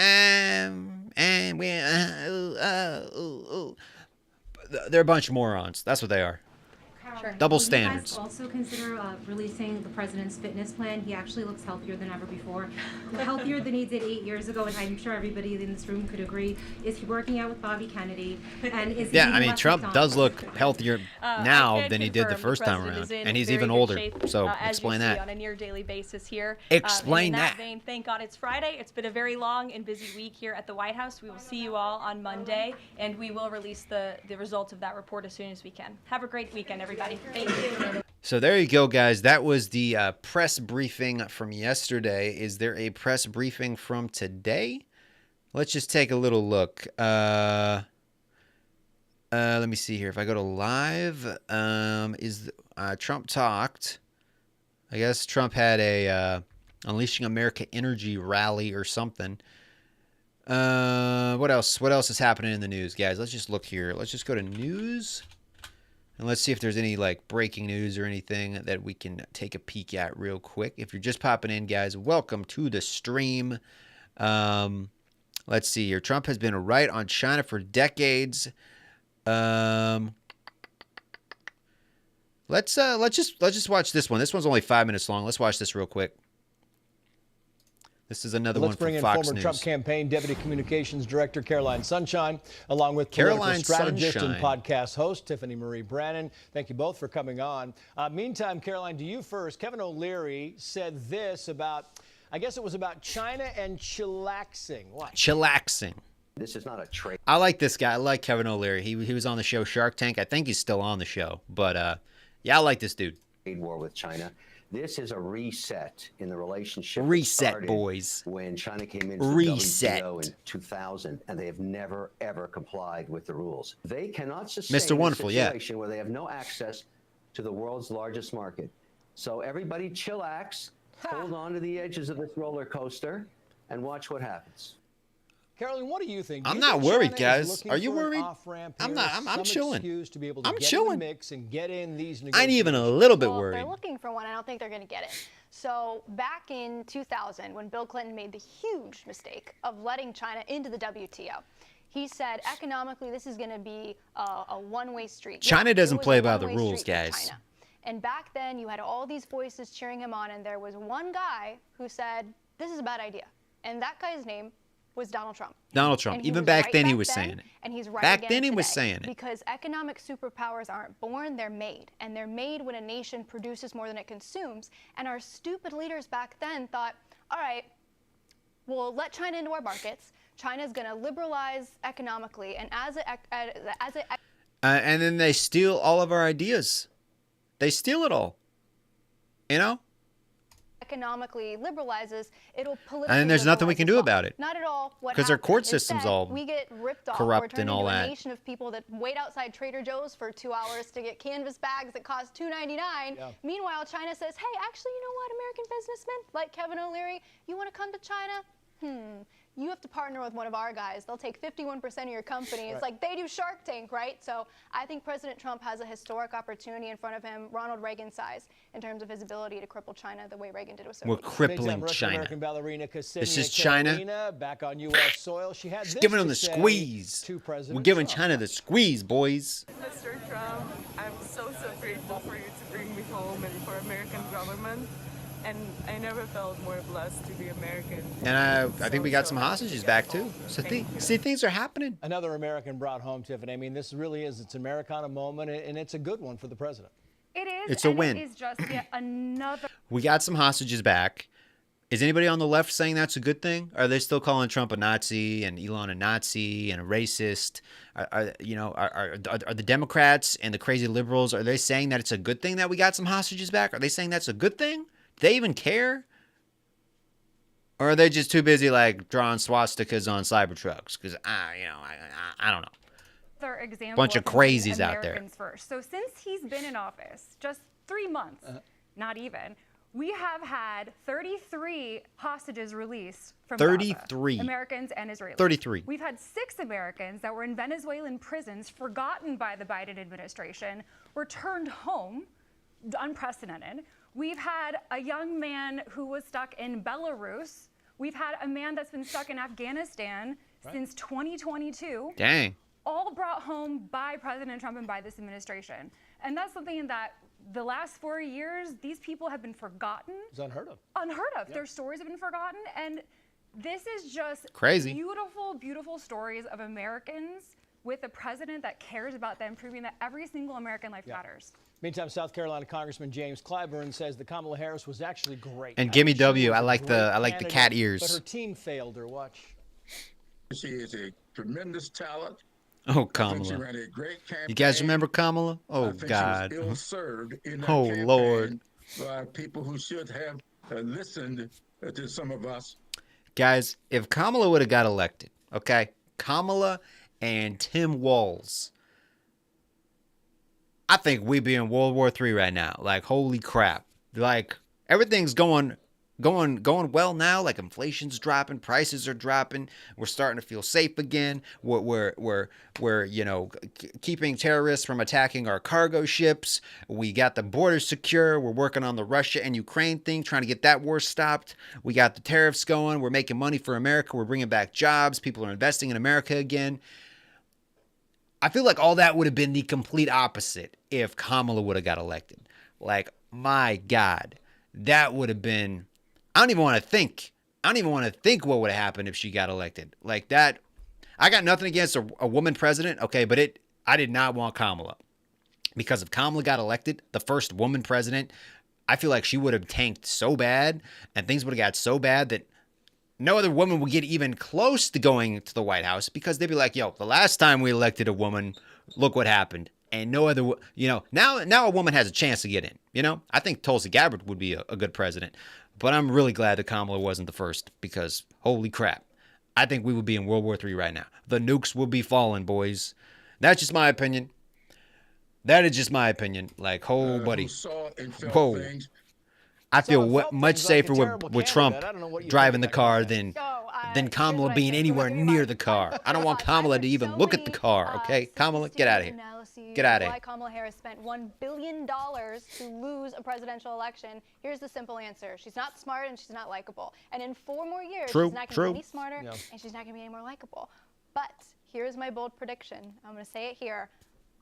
they're a bunch of morons. That's what they are. Sure. Double Will standards. You guys also consider releasing the president's fitness plan? He actually looks healthier than ever before. Healthier than he did 8 years ago, and I'm sure everybody in this room could agree. Is he working out with Bobby Kennedy? And is he eating less Trump does McDonald's? look healthier now than he did the confirm first time president is around. in And he's very even good older. shape, So as explain you see that. on a near daily basis here. Explain in that. Vein, thank God it's Friday. It's been a very long and busy week here at the White House. We will see you all on Monday, and we will release the results of that report as soon as we can. Have a great weekend, everybody. Thank you. So there you go, guys. That was the press briefing from yesterday. Is there a press briefing from today? Let's just take a little look. Let me see here. If I go to live, Trump talked. I guess Trump had a Unleashing America Energy rally or something. What else? What else is happening in the news, guys? Let's just look here. Let's just go to news. And let's see if there's any like breaking news or anything that we can take a peek at real quick. If you're just popping in, guys, welcome to the stream. Let's see here. Trump has been right on China for decades. Let's just watch this one. This one's only 5 minutes long. Let's watch this real quick. This is another one Let's from bring in Fox former News. Trump campaign deputy communications director Caroline Sunshine, along with Caroline political strategist Sunshine. and podcast host Tiffany Marie Brannon. Thank you both for coming on. Meantime, Caroline, to you first. Kevin O'Leary said this about, I guess it was about China and chillaxing. What? Chillaxing. This is not a trade. I like this guy. I like Kevin O'Leary. He was on the show Shark Tank. I think he's still on the show. But yeah, I like this dude. Trade war with China. This is a reset in the relationship. Reset, boys. When China came into Reset. the WTO in 2000, and they have never ever complied with the rules. They cannot sustain Mr. Wonderful, a yeah. situation where they have no access to the world's largest market. So everybody chillax, hold on to the edges of this roller coaster, and watch what happens. Caroline, what do you think? I'm Do you not think worried, China is guys. looking Are you for an worried? off-ramp I'm here, not. I'm some chilling. excuse to be able to I'm get chilling. in the mix and get in these I ain't even a little bit Well, worried. they're looking for one. I don't think they're going to get it. So back in 2000, when Bill Clinton made the huge mistake of letting China into the WTO, he said economically this is going to be a one-way street. China Yeah, it doesn't was play a by the one-way rules, street for guys. China. And back then you had all these voices cheering him on, and there was one guy who said, this is a bad idea. And that guy's name was Donald Trump. Donald Trump. And he Even was back right then, he back was then, saying it. And he's right Back again then, he was today, saying it. because economic superpowers aren't born, they're made. And they're made when a nation produces more than it consumes. And our stupid leaders back then thought, all right, we'll let China into our markets. China's going to liberalize economically. And as it And then they steal all of our ideas. They steal it all. You know? economically liberalizes, it'll politically And then there's nothing we liberalize can as do well. about it. Not at all what 'Cause our court happened. system's Instead, all we get ripped off. corrupt We're turned and all into that. a nation of people that wait outside Trader Joe's for 2 hours to get canvas bags that cost $2.99. Yeah. Meanwhile, China says, hey, actually, you know what, American businessmen like Kevin O'Leary, you want to come to China? You have to partner with one of our guys. They'll take 51% of your company. It's Right. like they do Shark Tank, right? So I think President Trump has a historic opportunity in front of him, Ronald Reagan size, in terms of his ability to cripple China the way Reagan did with We're Soviet. crippling Meantime, China. Russian-American ballerina Ksenia This is China. Karelina back on U.S. soil. She had Just this giving to them the say squeeze. to President We're giving Trump. China the squeeze, boys. Mr. Trump, I'm so grateful for you to bring me home and for American government. And I never felt more blessed to be American. And I think we got some hostages back too. So see, things are happening. Another American brought home, Tiffany. I mean, this really is, it's an Americana moment, and it's a good one for the president. It is. It's a and win. It is just yet another. We got some hostages back. Is anybody on the left saying that's a good thing? Are they still calling Trump a Nazi and Elon a Nazi and a racist? Are the Democrats and the crazy liberals, are they saying that it's a good thing that we got some hostages back? Are they saying that's a good thing? Do they even care? Or are they just too busy like drawing swastikas on Cybertrucks? Because I don't know. Another example Bunch of him crazies putting out there. Americans first. So since he's been in office, just 3 months, not even, we have had 33 hostages released from 33. Gaza, Americans and Israelis. 33. We've had 6 Americans that were in Venezuelan prisons, forgotten by the Biden administration, returned home, unprecedented. We've had a young man who was stuck in Belarus. We've had a man that's been stuck in Afghanistan since 2022. Dang. All brought home by President Trump and by this administration. And that's something that the last 4 years, these people have been forgotten. It's unheard of. Unheard of. Their stories have been forgotten. And this is just Crazy. beautiful, beautiful stories of Americans with a president that cares about them, proving that every single American life matters. Meantime, South Carolina Congressman James Clyburn says that Kamala Harris was actually great. And I Gimme think she W, was I a like great the candidate, cat But ears. her team failed her. Watch. She is a tremendous talent. Oh, I think she Kamala. ran a great campaign. You guys remember Kamala? Oh, I think God. She was ill-served in that Oh, campaign Lord. by people who should have listened to some of us. Guys, if Kamala would have got elected, okay? Kamala and Tim Walz, I think we'd be in World War III right now. Like, holy crap. Like, everything's going well now. Like, inflation's dropping, prices are dropping. We're starting to feel safe again. We're keeping terrorists from attacking our cargo ships. We got the border secure. We're working on the Russia and Ukraine thing, trying to get that war stopped. We got the tariffs going. We're making money for America. We're bringing back jobs. People are investing in America again. I feel like all that would have been the complete opposite if Kamala would have got elected. Like, my God, that would have been, I don't even want to think I don't even want to think what would have happened if she got elected. Like that, I got nothing against a woman president, okay, but I did not want Kamala. Because if Kamala got elected, the first woman president, I feel like she would have tanked so bad and things would have got so bad that no other woman would get even close to going to the White House because they'd be like, yo, the last time we elected a woman, look what happened. And no other, now a woman has a chance to get in, I think Tulsi Gabbard would be a good president. But I'm really glad that Kamala wasn't the first because holy crap. I think we would be in World War III right now. The nukes will be falling, boys. That's just my opinion. That is just my opinion. Like, buddy. Whoa. I feel much safer with Trump driving the car than Kamala being anywhere near the car. I don't want Kamala to even look at the car, okay? Kamala, get out of here. Get out of here. Why Kamala Harris spent $1 billion to lose a presidential election. Here's the simple answer. She's not smart and she's not likable. And in 4 more years, she's not going to be any smarter and she's not going to be any more likable. But here's my bold prediction. I'm going to say it here.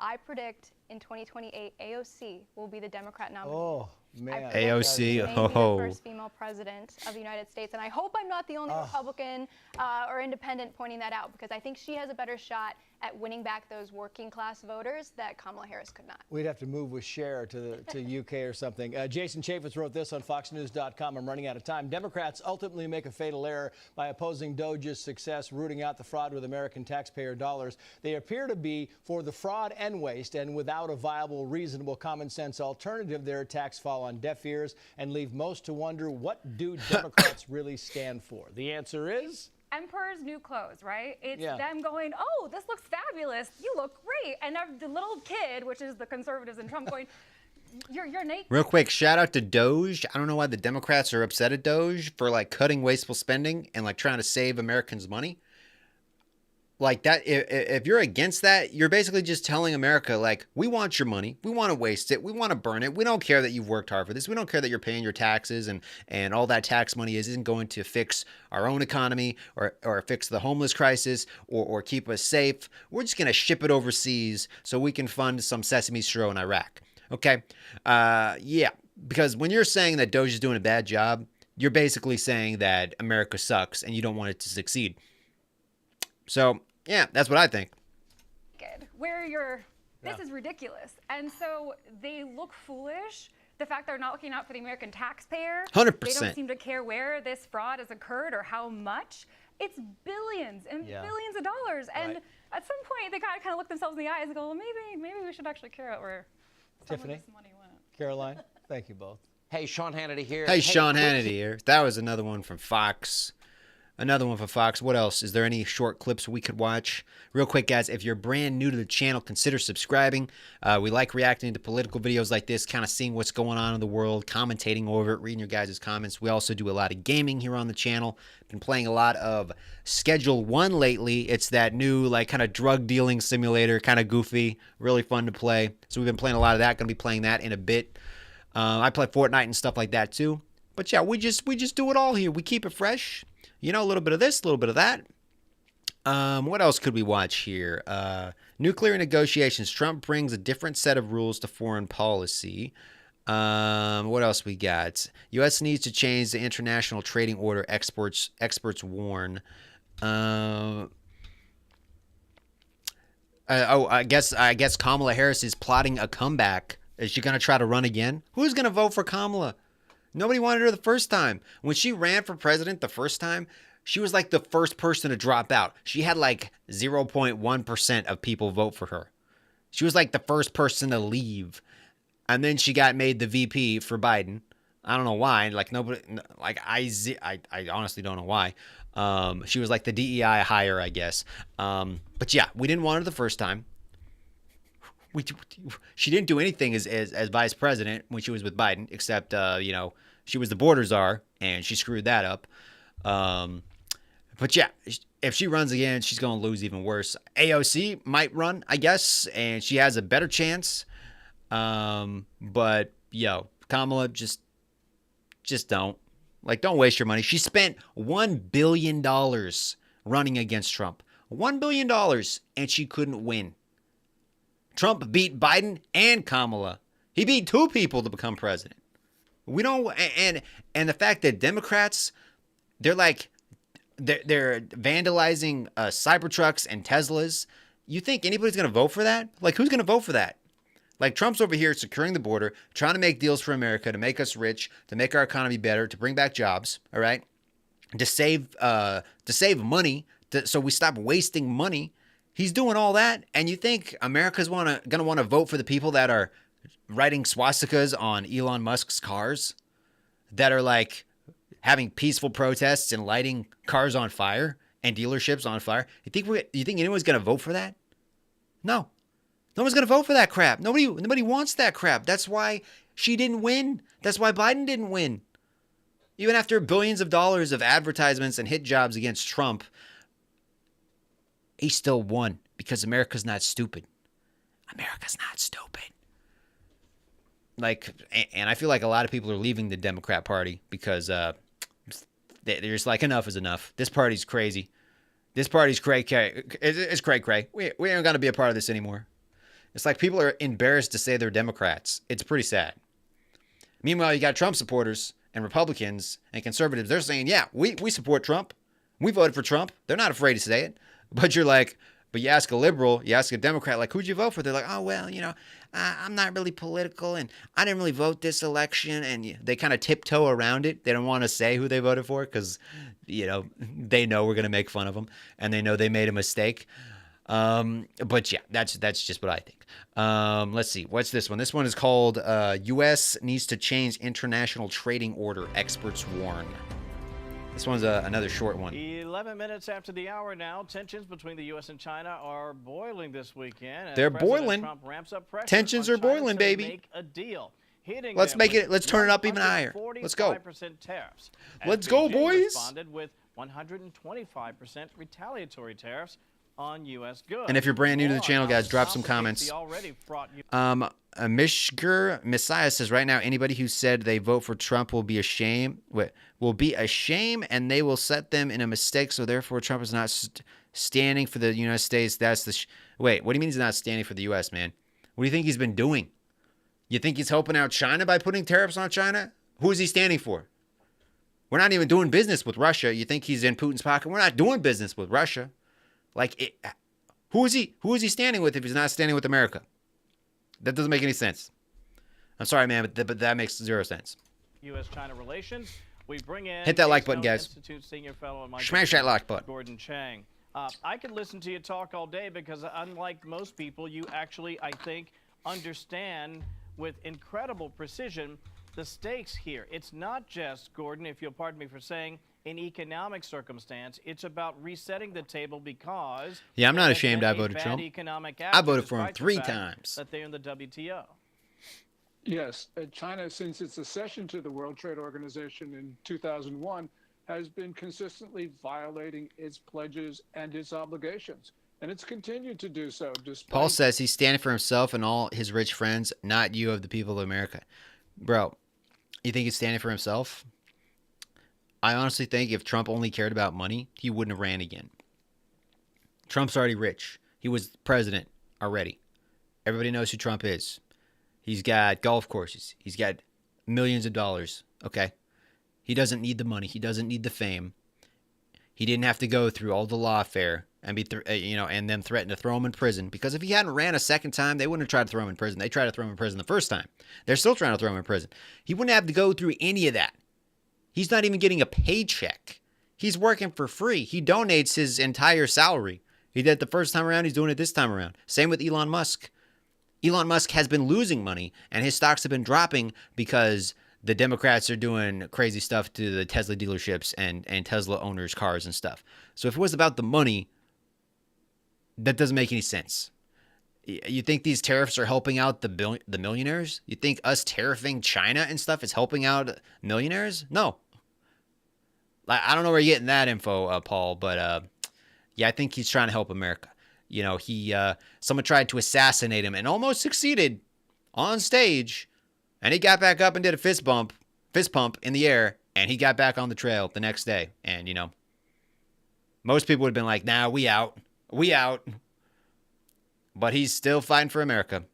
I predict in 2028, AOC will be the Democrat nominee. Oh, man. AOC, Be the first female president of the United States. And I hope I'm not the only Republican or independent pointing that out because I think she has a better shot at winning back those working class voters that Kamala Harris could not. We'd have to move with Cher to UK or something. Jason Chaffetz wrote this on FoxNews.com. I'm running out of time. Democrats ultimately make a fatal error by opposing Doge's success, rooting out the fraud with American taxpayer dollars. They appear to be for the fraud and waste, and without a viable, reasonable, common sense alternative, their attacks fall on deaf ears and leave most to wonder, what do Democrats really stand for? The answer is Emperor's new clothes, right? It's them going, oh, this looks fabulous. You look great. And the little kid, which is the conservatives and Trump, going, you're naked. Real quick, shout out to Doge. I don't know why the Democrats are upset at Doge for like cutting wasteful spending and like trying to save Americans money. Like that, if you're against that, you're basically just telling America, like, we want your money. We want to waste it. We want to burn it. We don't care that you've worked hard for this. We don't care that you're paying your taxes and all that tax money isn't going to fix our own economy or fix the homeless crisis or keep us safe. We're just going to ship it overseas so we can fund some Sesame Street in Iraq. Okay? Yeah, because when you're saying that Doge is doing a bad job, you're basically saying that America sucks and you don't want it to succeed. So, yeah, that's what I think. Where this is ridiculous. And so they look foolish. The fact they're not looking out for the American taxpayer. 100%. They don't seem to care where this fraud has occurred or how much. It's billions and billions of dollars. And at some point, they gotta kind of look themselves in the eyes and go, well, maybe we should actually care about where some of this money went. Caroline, thank you both. Hey, Sean Hannity here. Hey, Sean Hannity here. That was another one from Fox. Another one for Fox. What else? Is there any short clips we could watch? Real quick, guys, if you're brand new to the channel, consider subscribing. We like reacting to political videos like this, kind of seeing what's going on in the world, commentating over it, reading your guys' comments. We also do a lot of gaming here on the channel. Been playing a lot of Schedule 1 lately. It's that new, like, kind of drug dealing simulator, kind of goofy, really fun to play. So we've been playing a lot of that. Going to be playing that in a bit. I play Fortnite and stuff like that too. But yeah, we just do it all here. We keep it fresh. You know, a little bit of this, a little bit of that. What else could we watch here? Nuclear negotiations. Trump brings a different set of rules to foreign policy. What else we got? U.S. needs to change the international trading order. Experts warn. I guess Kamala Harris is plotting a comeback. Is she going to try to run again? Who's going to vote for Kamala? Nobody wanted her the first time. When she ran for president the first time, she was like the first person to drop out. She had like 0.1% of people vote for her. She was like the first person to leave. And then she got made the VP for Biden. I don't know why. Like nobody, like I honestly don't know why. She was like the DEI hire, I guess. But yeah, we didn't want her the first time. She didn't do anything as vice president when she was with Biden, except, you know, she was the border czar, and she screwed that up. But yeah, if she runs again, she's going to lose even worse. AOC might run, I guess, and she has a better chance. But, yo, Kamala, just don't. Like, don't waste your money. She spent $1 billion running against Trump. $1 billion, and she couldn't win. Trump beat Biden and Kamala. He beat 2 people to become president. We don't, and the fact that Democrats They're like, they're vandalizing Cybertrucks and Teslas. You think anybody's going to vote for that? Like, who's going to vote for that? Like, Trump's over here securing the border, trying to make deals for America, to make us rich, to make our economy better, to bring back jobs, all right? To save money, so we stop wasting money. He's doing all that, and you think America's going to want to vote for the people that are writing swastikas on Elon Musk's cars, that are like having peaceful protests and lighting cars on fire and dealerships on fire? You think anyone's going to vote for that? No. No one's going to vote for that crap. Nobody wants that crap. That's why she didn't win. That's why Biden didn't win. Even after billions of dollars of advertisements and hit jobs against Trump, he still won because America's not stupid. America's not stupid. Like, and I feel like a lot of people are leaving the Democrat Party because they're just like, enough is enough. This party's crazy. This party's cray-cray. It's cray-cray. We ain't gonna be a part of this anymore. It's like people are embarrassed to say they're Democrats. It's pretty sad. Meanwhile, you got Trump supporters and Republicans and conservatives. They're saying, yeah, we support Trump. We voted for Trump. They're not afraid to say it. But you're like, but you ask a liberal, you ask a Democrat, like, who'd you vote for? They're like, oh, well, I'm not really political, and I didn't really vote this election. And they kind of tiptoe around it. They don't want to say who they voted for because, they know we're going to make fun of them, and they know they made a mistake. But yeah, that's just what I think. Let's see. What's this one? This one is called U.S. needs to change international trading order, experts warn. This one's another short one. 11 minutes after the hour now, tensions between the U.S. and China are boiling this weekend. They're President boiling. Trump ramps up pressure Tensions on are China boiling, to baby. make a deal, hitting Let's them make it. with Let's turn it up even higher. Let's go. 145% tariffs. Let's As go, Beijing boys. Responded with 125% retaliatory tariffs on U.S. goods. And if you're brand new to the channel, guys, drop some comments. Mishger Messiah says right now, anybody who said they vote for Trump will be ashamed. Will be a shame, and they will set them in a mistake. So therefore, Trump is not standing for the United States. That's the wait. What do you mean he's not standing for the U.S., man? What do you think he's been doing? You think he's helping out China by putting tariffs on China? Who is he standing for? We're not even doing business with Russia. You think he's in Putin's pocket? We're not doing business with Russia. Like, who is he standing with if he's not standing with America? That doesn't make any sense. I'm sorry, man, but that makes zero sense. U.S.-China relations. We bring in hit that like button, guys. Institute senior fellow Smash that like button. Gordon Chang. I could listen to you talk all day because unlike most people, you actually, I think, understand with incredible precision the stakes here. It's not just, Gordon, if you'll pardon me for saying, an economic circumstance. It's about resetting the table because yeah, I'm not ashamed I voted Trump. I voted for him 3 times. That they're in the WTO. Yes, China, since its accession to the World Trade Organization in 2001, has been consistently violating its pledges and its obligations. And it's continued to do so. Paul says he's standing for himself and all his rich friends, not you of the people of America. Bro, you think he's standing for himself? I honestly think if Trump only cared about money, he wouldn't have ran again. Trump's already rich. He was president already. Everybody knows who Trump is. He's got golf courses. He's got millions of dollars. Okay. He doesn't need the money. He doesn't need the fame. He didn't have to go through all the lawfare and be, and then threaten to throw him in prison. Because if he hadn't ran a second time, they wouldn't have tried to throw him in prison. They tried to throw him in prison the first time. They're still trying to throw him in prison. He wouldn't have to go through any of that. He's not even getting a paycheck. He's working for free. He donates his entire salary. He did it the first time around. He's doing it this time around. Same with Elon Musk. Elon Musk has been losing money, and his stocks have been dropping because the Democrats are doing crazy stuff to the Tesla dealerships and Tesla owners' cars and stuff. So if it was about the money, that doesn't make any sense. You think these tariffs are helping out the millionaires? You think us tariffing China and stuff is helping out millionaires? No. I don't know where you're getting that info, Paul, but yeah, I think he's trying to help America. Someone tried to assassinate him and almost succeeded on stage, and he got back up and did a fist pump in the air, and he got back on the trail the next day. And most people would have been like, "Nah, we out. But he's still fighting for America,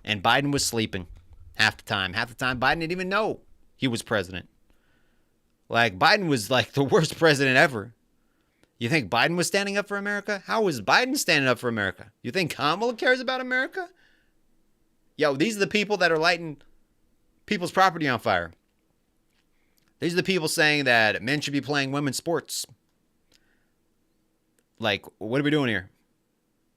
And Biden was sleeping half the time. Half the time, Biden didn't even know he was president. Like, Biden was like the worst president ever. You think Biden was standing up for America? How was Biden standing up for America? You think Kamala cares about America? Yo, these are the people that are lighting people's property on fire. These are the people saying that men should be playing women's sports. Like, what are we doing here?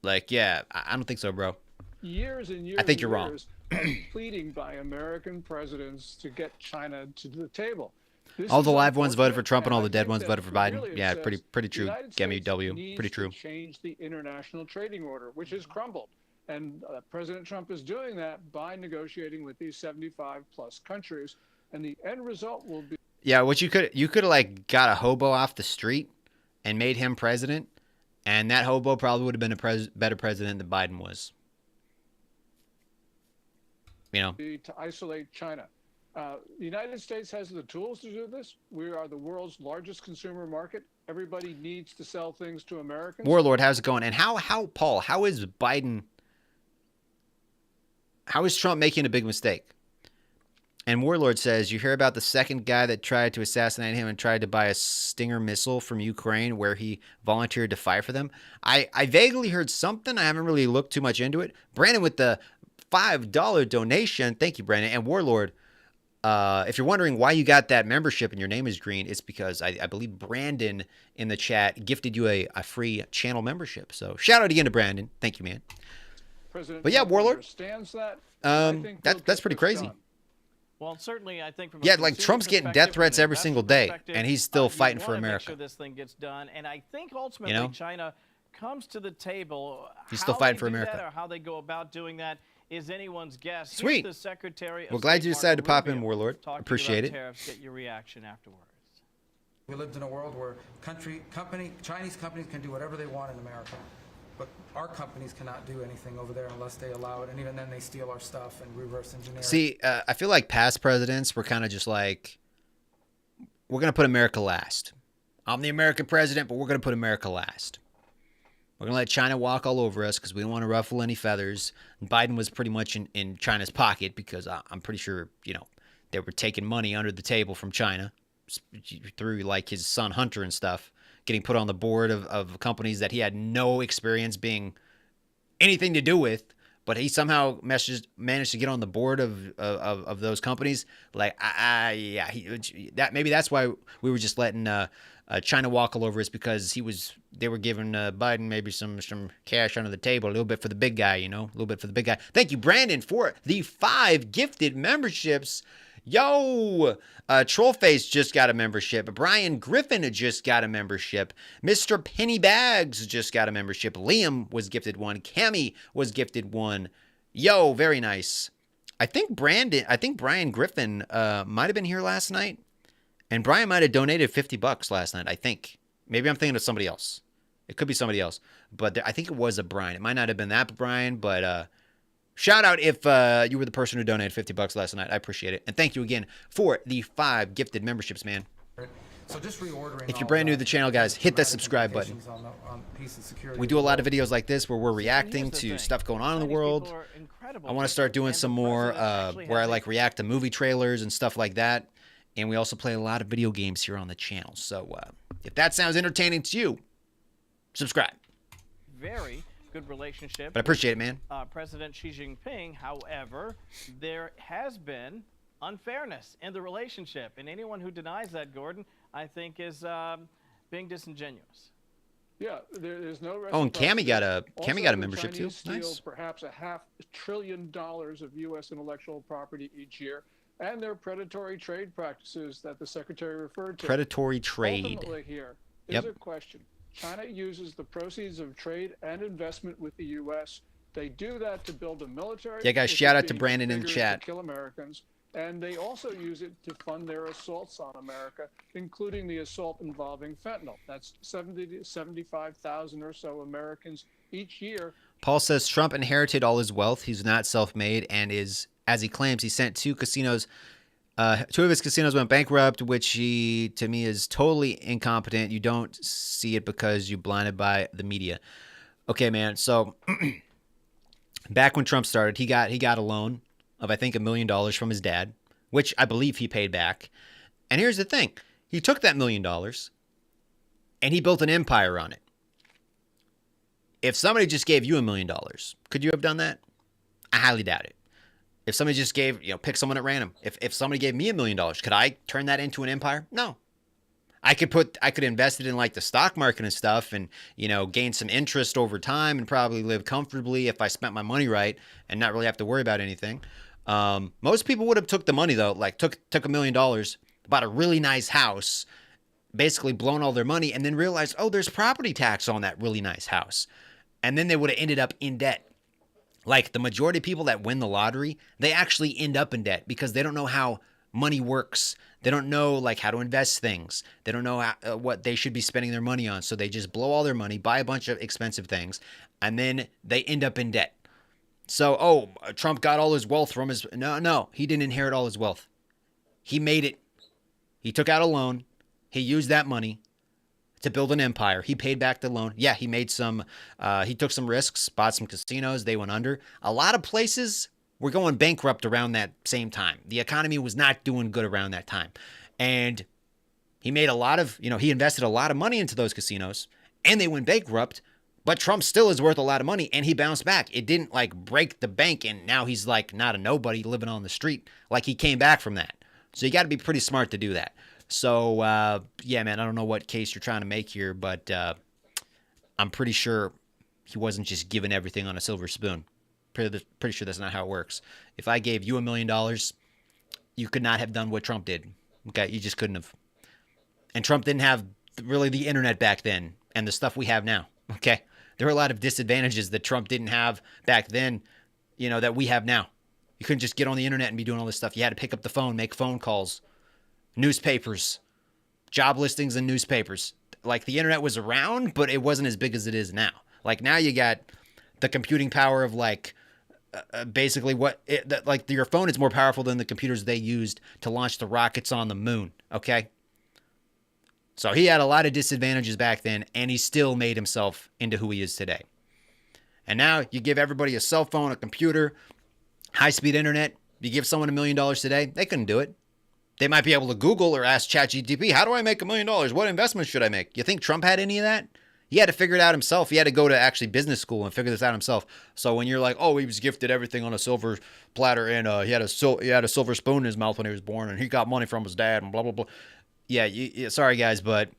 Like, yeah, I don't think so, bro. Years and years I think you're wrong. of pleading by American presidents to get China to the table. This All the is live ones voted for unfortunate, Trump and all the I dead think ones that voted for really Biden. it Yeah, says pretty the true. United Get me States W. needs Pretty to true. change the international trading order, which has crumbled. And President Trump is doing that by negotiating with these 75 plus countries. And the end result will be. Yeah, what you could have like got a hobo off the street and made him president, and that hobo probably would have been a better president than Biden was. You know, To isolate China. The United States has the tools to do this. We are the world's largest consumer market. Everybody needs to sell things to Americans. Warlord, how's it going? And how Paul, how is Trump making a big mistake? And Warlord says, you hear about the second guy that tried to assassinate him and tried to buy a Stinger missile from Ukraine where he volunteered to fight for them? I vaguely heard something. I haven't really looked too much into it. Brandon with the $5 donation. Thank you, Brandon. And Warlord, if you're wondering why you got that membership and your name is green, it's because I believe Brandon in the chat gifted you a free channel membership. So shout out again to Brandon. Thank you, man. President But yeah, Trump Warlord, understands that. I think he'll that's pretty get this crazy. done. Well, certainly, I think from Yeah, a like consumer Trump's getting perspective, death threats from an every single investor day, perspective, and he's still you fighting for wanna make America. sure this thing gets done, and I think ultimately You know? China comes to the table. He's still How fighting they for do America. That or how they go about doing that is anyone's guess. Here's Sweet. the Secretary of Well, glad State, you decided to Marco pop in, Rubio, Warlord. talking Appreciate about it. Tariffs. Get your reaction afterwards. We lived in a world where Chinese companies can do whatever they want in America, but our companies cannot do anything over there unless they allow it, and even then they steal our stuff and reverse engineer it. See, I feel like past presidents were kind of just like, we're going to put America last. I'm the American president, but we're going to put America last. We're going to let China walk all over us because we don't want to ruffle any feathers. And Biden was pretty much in China's pocket because I'm pretty sure, they were taking money under the table from China through like his son Hunter and stuff, getting put on the board of companies that he had no experience being anything to do with. But he somehow managed to get on the board of those companies. Like, maybe that's why we were just letting China walk all over us, because they were giving Biden maybe some cash under the table, a little bit for the big guy, a little bit for the big guy. Thank you, Brandon, for the 5 gifted memberships. Yo, Trollface just got a membership. Brian Griffin just got a membership. Mr. Pennybags just got a membership. Liam was gifted one. Cammy was gifted one. Yo, very nice. I think Brian Griffin might have been here last night, and Brian might have donated $50 last night. I think. Maybe I'm thinking of somebody else. It could be somebody else, but I think it was a Brian. It might not have been that Brian, but shout out if you were the person who donated $50 last night. I appreciate it. And thank you again for the 5 gifted memberships, man. So just reordering. If you're brand new to the channel, guys, hit that subscribe button. We do a lot of videos like this where we're reacting to stuff going on in the world. I want to start doing some more where I like react to movie trailers and stuff like that. And we also play a lot of video games here on the channel. So if that sounds entertaining to you, subscribe. Very good relationship. But I appreciate it, man. President Xi Jinping, however, there has been unfairness in the relationship, and anyone who denies that, Gordon, I think is being disingenuous. Yeah, there's no. Oh, and Cammy got a Also, membership the too. Chinese steal Nice. perhaps $500 billion of U.S. intellectual property each year, and their predatory trade practices that the Secretary referred to. Predatory trade. Ultimately, here is Yep. a question. China uses the proceeds of trade and investment with the U.S. They do that to build a military. Yeah, guys, which shout is out to being Brandon in the configured to chat. kill Americans, and they also use it to fund their assaults on America, including the assault involving fentanyl. That's 70 to 75,000 or so Americans each year. Paul says Trump inherited all his wealth. He's not self-made and is, as he claims, he sent 2 casinos. 2 of his casinos went bankrupt, which he, to me, is totally incompetent. You don't see it because you're blinded by the media. Okay, man. So back when Trump started, he got a loan of, I think, $1 million from his dad, which I believe he paid back. And here's the thing. He took that $1 million and he built an empire on it. If somebody just gave you $1 million, could you have done that? I highly doubt it. If somebody just gave, pick someone at random. If somebody gave me $1 million, could I turn that into an empire? No. I could invest it in like the stock market and stuff and, gain some interest over time and probably live comfortably if I spent my money right and not really have to worry about anything. Most people would have took the money though, like took $1 million, bought a really nice house, basically blown all their money and then realized, oh, there's property tax on that really nice house. And then they would have ended up in debt. Like the majority of people that win the lottery, they actually end up in debt because they don't know how money works. They don't know like how to invest things. They don't know what they should be spending their money on. So they just blow all their money, buy a bunch of expensive things, and then they end up in debt. So, Trump got all his wealth from his... No, he didn't inherit all his wealth. He made it. He took out a loan. He used that money to build an empire. He paid back the loan. Yeah, he made he took some risks, bought some casinos. They went under. A lot of places were going bankrupt around that same time. The economy was not doing good around that time. And he made he invested a lot of money into those casinos and they went bankrupt, but Trump still is worth a lot of money and he bounced back. It didn't like break the bank and now he's like not a nobody living on the street. Like he came back from that. So you got to be pretty smart to do that. So, yeah, man, I don't know what case you're trying to make here, but I'm pretty sure he wasn't just given everything on a silver spoon. Pretty sure that's not how it works. If I gave you $1 million, you could not have done what Trump did. Okay, you just couldn't have. And Trump didn't have really the internet back then and the stuff we have now. Okay, there were a lot of disadvantages that Trump didn't have back then, that we have now. You couldn't just get on the internet and be doing all this stuff. You had to pick up the phone, make phone calls. Newspapers, job listings and newspapers. Like the internet was around, but it wasn't as big as it is now. Like now you got the computing power of basically your phone is more powerful than the computers they used to launch the rockets on the moon. Okay. So he had a lot of disadvantages back then and he still made himself into who he is today. And now you give everybody a cell phone, a computer, high-speed internet. You give someone $1 million today, they couldn't do it. They might be able to Google or ask ChatGPT, how do I make $1 million? What investment should I make? You think Trump had any of that? He had to figure it out himself. He had to go to actually business school and figure this out himself. So when you're like, oh, he was gifted everything on a silver platter and he had a silver spoon in his mouth when he was born and he got money from his dad and blah, blah, blah. Yeah, sorry, guys, but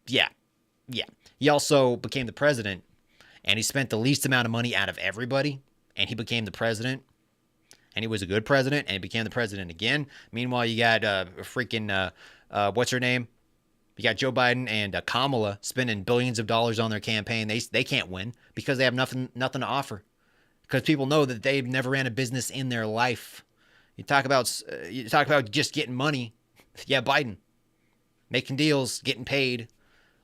yeah. He also became the president and he spent the least amount of money out of everybody and he became the president. And he was a good president, and he became the president again. Meanwhile, you got what's her name? You got Joe Biden and Kamala spending billions of dollars on their campaign. They can't win because they have nothing to offer. Because people know that they've never ran a business in their life. You talk about just getting money. Yeah, Biden making deals, getting paid.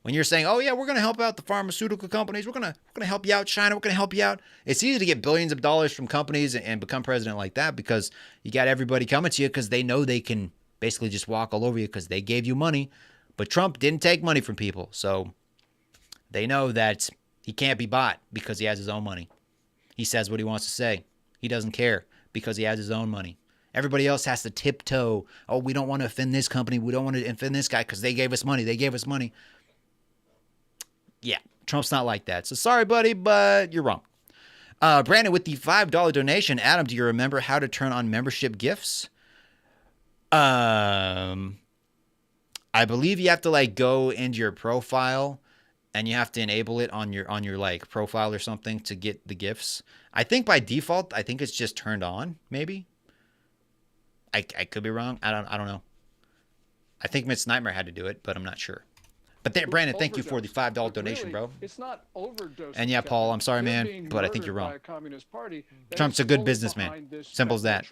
When you're saying, oh, yeah, we're going to help out the pharmaceutical companies. We're going to help you out, China. We're going to help you out. It's easy to get billions of dollars from companies and become president like that because you got everybody coming to you because they know they can basically just walk all over you because they gave you money. But Trump didn't take money from people. So they know that he can't be bought because he has his own money. He says what he wants to say. He doesn't care because he has his own money. Everybody else has to tiptoe. Oh, we don't want to offend this company. We don't want to offend this guy because they gave us money. They gave us money. Yeah, Trump's not like that. So sorry, buddy, but you're wrong. Brandon, with the $5 donation, Adam, do you remember how to turn on membership gifts? I believe you have to go into your profile and you have to enable it on your profile or something to get the gifts. I think by default, I think it's just turned on, maybe. I could be wrong. I don't know. I think Miss Nightmare had to do it, but I'm not sure. But there, Brandon, thank you for the $5 donation, bro. It's not overdose. And yeah, Paul, I'm sorry, man, but I think you're wrong. Trump's a good businessman. Simple as that.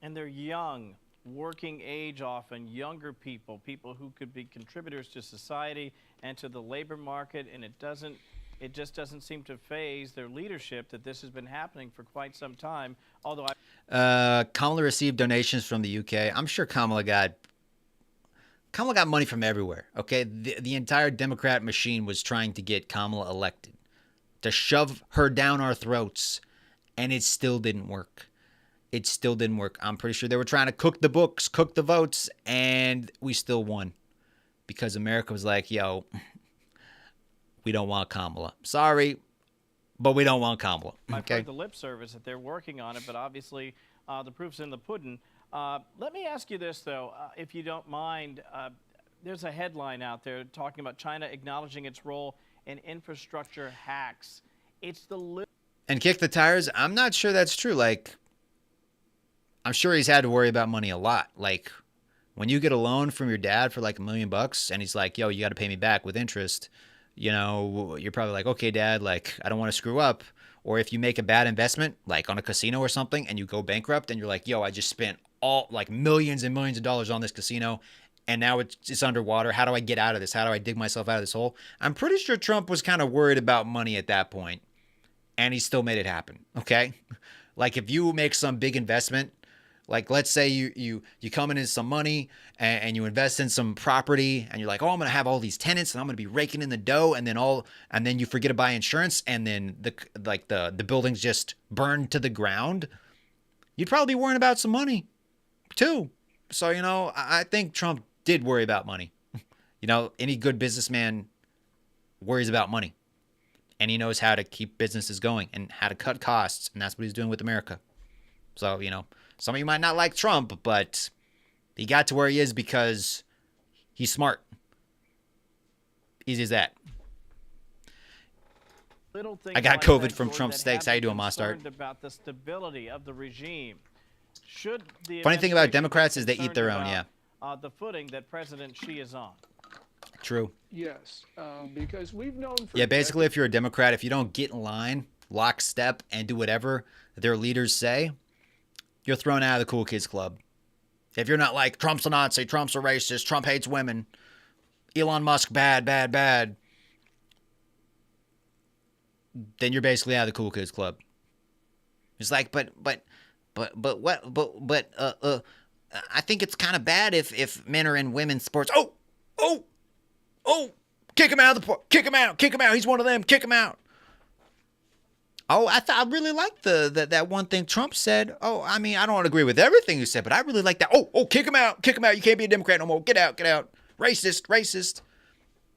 And they're young, working age often, younger people who could be contributors to society and to the labor market, and it just doesn't seem to phase their leadership that this has been happening for quite some time. Although Kamala received donations from the UK. I'm sure Kamala got money from everywhere, okay? The entire Democrat machine was trying to get Kamala elected, to shove her down our throats, and it still didn't work. it still didn't work. I'm pretty sure they were trying to cook the books, cook the votes, and we still won. Because America was like, yo, we don't want Kamala. Sorry, but we don't want Kamala. I've heard the lip service that they're working on it, but obviously the proof's in the pudding. Let me ask you this, though, if you don't mind. There's a headline out there talking about China acknowledging its role in infrastructure hacks. It's the and kick the tires. I'm not sure that's true. Like, I'm sure he's had to worry about money a lot. Like, when you get a loan from your dad for like $1 million and he's like, yo, you got to pay me back with interest, you know, you're probably like, okay, dad, like, I don't want to screw up. Or if you make a bad investment, like on a casino or something, and you go bankrupt and you're like, yo, I just spent all like millions and millions of dollars on this casino and now it's underwater. How do I get out of this? How do I dig myself out of this hole? I'm pretty sure Trump was kind of worried about money at that point, and he still made it happen. Okay. Like if you make some big investment, like let's say you come in some money and you invest in some property and you're like, oh, I'm going to have all these tenants and I'm going to be raking in the dough, and then you forget to buy insurance and then the buildings just burn to the ground. You'd probably be worrying about some money too. So, you know, I think Trump did worry about money. You know, any good businessman worries about money, and he knows how to keep businesses going and how to cut costs. And that's what he's doing with America. So, you know, some of you might not like Trump, but he got to where he is because he's smart. Easy as that. I got COVID from Trump steaks. How you doing, Mostard? About the stability of the regime. Should the funny thing about Democrats is they eat their own, yeah. The footing that President Xi is on. True. Yes, because we've known for yeah, basically, if you're a Democrat, if you don't get in line, lockstep, and do whatever their leaders say, you're thrown out of the cool kids club. If you're not like, Trump's a Nazi, Trump's a racist, Trump hates women, Elon Musk, bad, bad, bad, then you're basically out of the cool kids club. It's like, but I think it's kind of bad if men are in women's sports. Oh, kick him out of the port. Kick him out. He's one of them. Kick him out. Oh, I really like that one thing Trump said. Oh, I mean, I don't agree with everything he said, but I really like that. Oh, kick him out. You can't be a Democrat no more. Get out. Racist.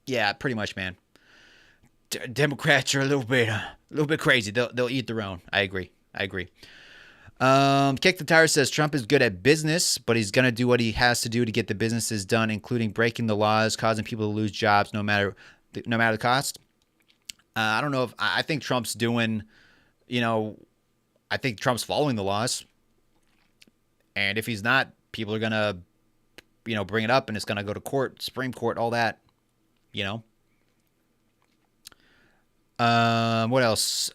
Yeah, pretty much, man. Democrats are a little bit crazy. They'll eat their own. I agree. Kick the Tire says Trump is good at business, but he's going to do what he has to do to get the businesses done, including breaking the laws, causing people to lose jobs no matter the cost. I don't know if I think Trump's doing, you know, I think Trump's following the laws. And if he's not, people are going to, you know, bring it up and it's going to go to court, Supreme Court, all that, you know. What else?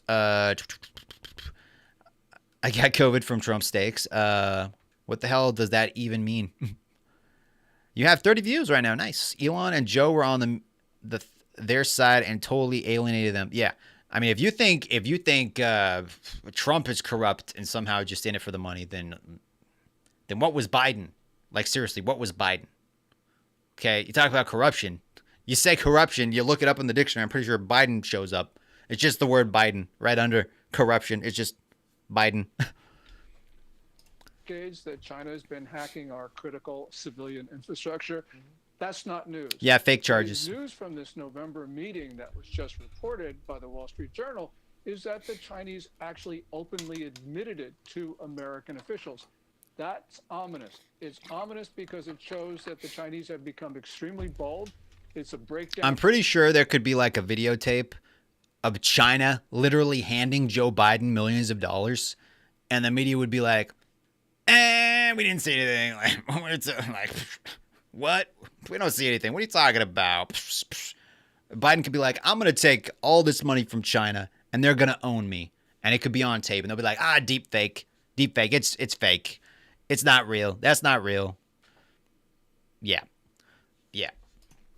I got COVID from Trump steaks. What the hell does that even mean? You have 30 views right now. Nice. Elon and Joe were on their side and totally alienated them. Yeah. I mean, if you think Trump is corrupt and somehow just in it for the money, then what was Biden? Like, seriously, what was Biden? Okay, you talk about corruption. You say corruption, you look it up in the dictionary. I'm pretty sure Biden shows up. It's just the word Biden right under corruption. It's just Biden. Decades that China has been hacking our critical civilian infrastructure. That's not news. Yeah, fake charges. The news from this November meeting that was just reported by the Wall Street Journal is that the Chinese actually openly admitted it to American officials. That's ominous. It's ominous because it shows that the Chinese have become extremely bold. It's a breakdown. I'm pretty sure there could be like a videotape of China literally handing Joe Biden millions of dollars, and the media would be like, we didn't see anything. Like, what? We don't see anything. What are you talking about? Biden could be like, I'm going to take all this money from China, and they're going to own me. And it could be on tape, and they'll be like, deep fake. It's fake. It's not real. That's not real. Yeah.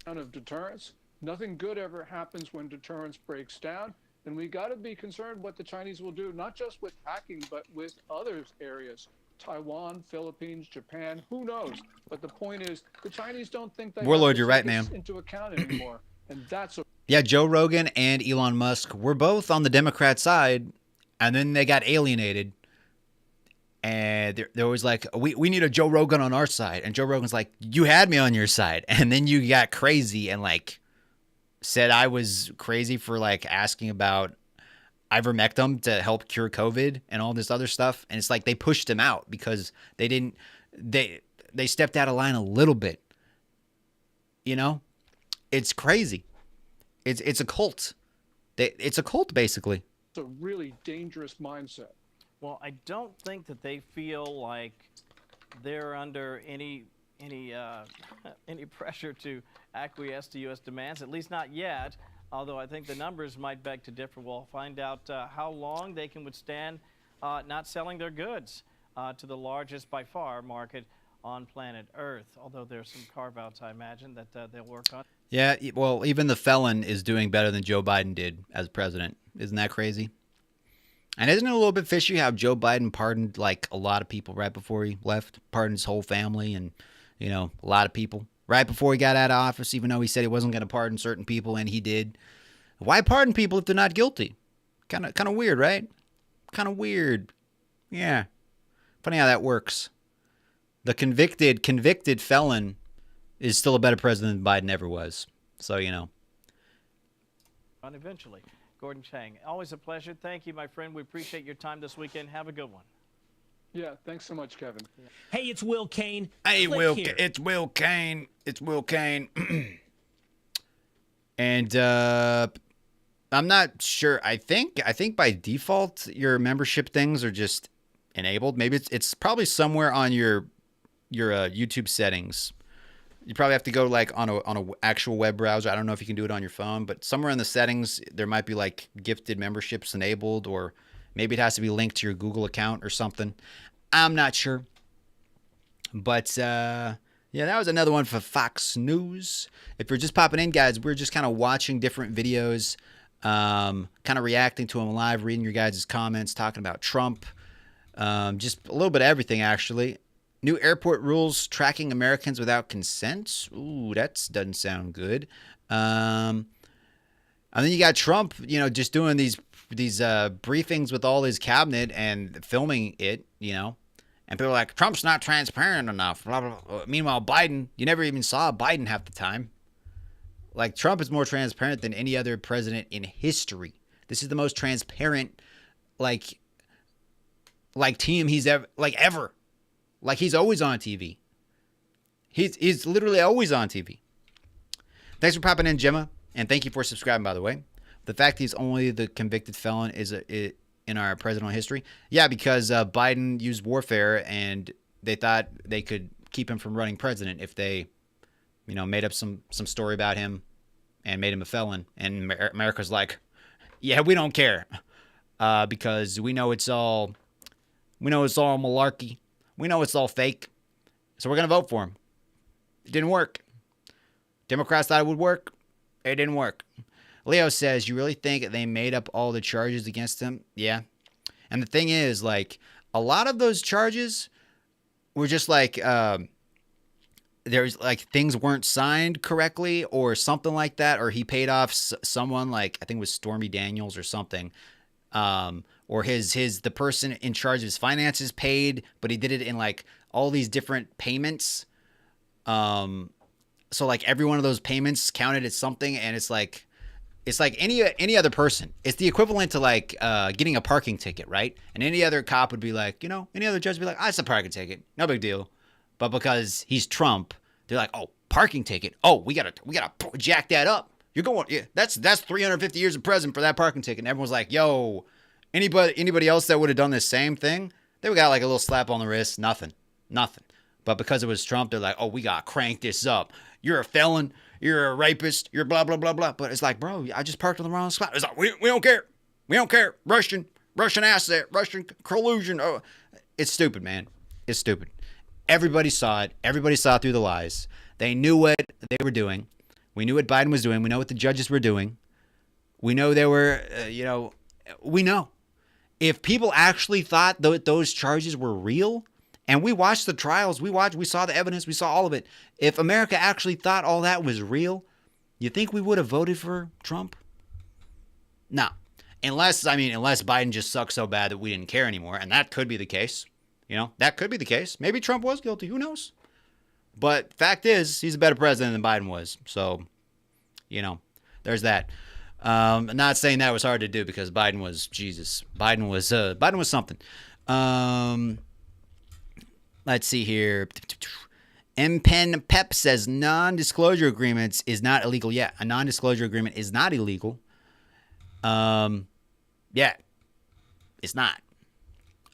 Of deterrence. Nothing good ever happens when deterrence breaks down. And we got to be concerned what the Chinese will do, not just with hacking, but with other areas. Taiwan, Philippines, Japan, who knows? But the point is, the Chinese don't think they Warlord, have you're to right, take this ma'am. into account anymore. And that's Yeah, Joe Rogan and Elon Musk were both on the Democrat side, and then they got alienated. And they're always like, we need a Joe Rogan on our side. And Joe Rogan's like, you had me on your side. And then you got crazy and like said I was crazy for like asking about ivermectin to help cure COVID and all this other stuff. And it's like they pushed him out because they stepped out of line a little bit. You know, it's crazy. It's a cult. It's a cult, basically. It's a really dangerous mindset. Well, I don't think that they feel like they're under any pressure to acquiesce to U.S. demands, at least not yet, although I think the numbers might beg to differ. We'll find out how long they can withstand not selling their goods to the largest, by far, market on planet Earth, although there's some carve-outs, I imagine, that they'll work on. Yeah, well, even the felon is doing better than Joe Biden did as president. Isn't that crazy? And isn't it a little bit fishy how Joe Biden pardoned like a lot of people right before he left? Pardoned his whole family and, you know, a lot of people right before he got out of office, even though he said he wasn't going to pardon certain people, and he did. Why pardon people if they're not guilty? Kind of weird, right? Kind of weird. Yeah. Funny how that works. The convicted felon is still a better president than Biden ever was. So, you know. On eventually. Gordon Chang, always a pleasure. Thank you, my friend. We appreciate your time this weekend. Have a good one. Yeah, thanks so much, Kevin. Hey, it's Will Kane. Hey, Click here. It's Will Kane. It's Will Kane. And I'm not sure. I think by default your membership things are just enabled. Maybe it's probably somewhere on your YouTube settings. You probably have to go like on a actual web browser. I don't know if you can do it on your phone, but somewhere in the settings there might be like gifted memberships enabled, or maybe it has to be linked to your Google account or something. I'm not sure. But yeah, that was another one for Fox News. If you're just popping in, guys, we're just kind of watching different videos, kind of reacting to them live, reading your guys' comments, talking about Trump, just a little bit of everything actually. New airport rules tracking Americans without consent. Ooh, that doesn't sound good. And then you got Trump, you know, just doing these briefings with all his cabinet and filming it, you know. And people are like, Trump's not transparent enough. Blah, blah, blah. Meanwhile, Biden, you never even saw Biden half the time. Like, Trump is more transparent than any other president in history. This is the most transparent, like team he's ever. Like, he's always on TV. He's literally always on TV. Thanks for popping in, Gemma. And thank you for subscribing, by the way. The fact he's only the convicted felon is in our presidential history. Yeah, because Biden used warfare, and they thought they could keep him from running president if they, you know, made up some story about him and made him a felon. And America's like, yeah, we don't care. Because we know it's all malarkey. We know it's all fake, so we're going to vote for him. It didn't work. Democrats thought it would work. It didn't work. Leo says, you really think they made up all the charges against him? Yeah. And the thing is, like, a lot of those charges were just like, there's like things weren't signed correctly or something like that, or he paid off someone, like, I think it was Stormy Daniels or something. Or the person in charge of his finances paid, but he did it in like all these different payments. So like every one of those payments counted as something, and it's like any other person. It's the equivalent to like getting a parking ticket, right? And any other cop would be like, you know, any other judge would be like, it's a parking ticket, no big deal. But because he's Trump, they're like, oh, parking ticket. Oh, we gotta jack that up. You're going, yeah, that's 350 years of prison for that parking ticket. And everyone's like, yo, anybody else that would have done the same thing, they would got like a little slap on the wrist, nothing. But because it was Trump, they're like, oh, we got to crank this up. You're a felon. You're a rapist. You're blah, blah, blah, blah. But it's like, bro, I just parked on the wrong spot. It's like, we don't care. We don't care. Russian asset, Russian collusion. Oh, it's stupid, man. It's stupid. Everybody saw it. Everybody saw through the lies. They knew what they were doing. We knew what Biden was doing. We know what the judges were doing. We know they were, we know. If people actually thought that those charges were real, and we watched the trials, we saw the evidence, we saw all of it. If America actually thought all that was real, you think we would have voted for Trump? No. Unless Biden just sucks so bad that we didn't care anymore, and that could be the case. You know, that could be the case. Maybe Trump was guilty. Who knows? But fact is, he's a better president than Biden was. So, you know, there's that. Not saying that was hard to do because Biden was Jesus. Biden was something. Let's see here. MPen Pep says non-disclosure agreements is not illegal. Yeah, a non-disclosure agreement is not illegal. Yeah, it's not.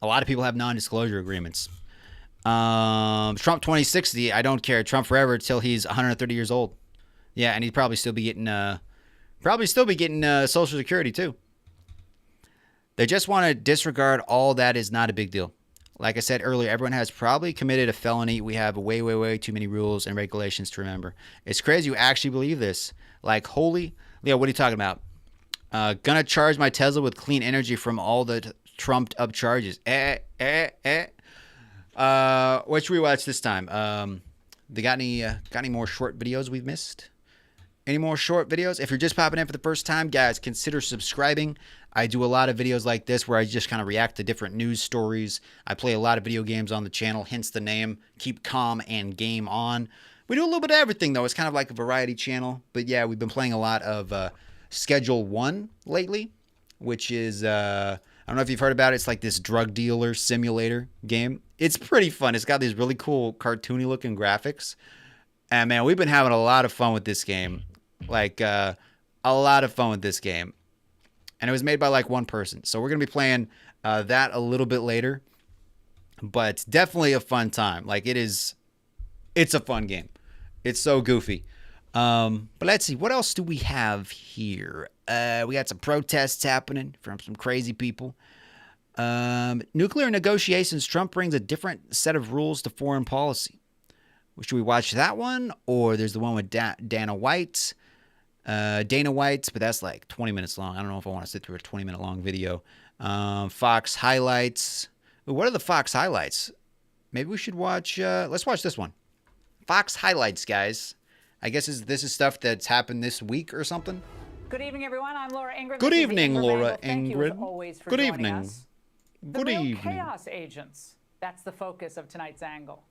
A lot of people have non-disclosure agreements. Trump 2060, I don't care. Trump forever till he's 130 years old. Yeah, and he'd probably still be getting Social Security too. They just want to disregard all that is not a big deal. Like I said earlier, everyone has probably committed a felony. We have way, way, way too many rules and regulations to remember. It's crazy you actually believe this. Like, holy, Leo, what are you talking about? Gonna charge my Tesla with clean energy from all the trumped up charges. What should we watch this time? They got any more short videos we've missed? Any more short videos? If you're just popping in for the first time, guys, consider subscribing. I do a lot of videos like this where I just kind of react to different news stories. I play a lot of video games on the channel, hence the name, Keep Calm and Game On. We do a little bit of everything, though. It's kind of like a variety channel. But yeah, we've been playing a lot of Schedule 1 lately, which is, I don't know if you've heard about it. It's like this drug dealer simulator game. It's pretty fun. It's got these really cool cartoony looking graphics. And man, we've been having a lot of fun with this game. Like, a lot of fun with this game. And it was made by like one person. So we're going to be playing that a little bit later. But definitely a fun time. Like, it's a fun game. It's so goofy. But let's see. What else do we have here? We got some protests happening from some crazy people. Nuclear negotiations. Trump brings a different set of rules to foreign policy. Should we watch that one? Or there's the one with Dana White. Dana White, but that's like 20 minutes long. I don't know if I want to sit through a 20-minute long video. Fox highlights. Ooh, what are the Fox highlights? Maybe we should watch, let's watch this one. Fox highlights, guys. I guess this is stuff that's happened this week or something. Good evening, everyone. I'm Laura Ingrid. Good evening, Laura Ingrid. Thank you, as always, for Good joining evening. us. Good the real evening. chaos agents. That's the focus of tonight's angle.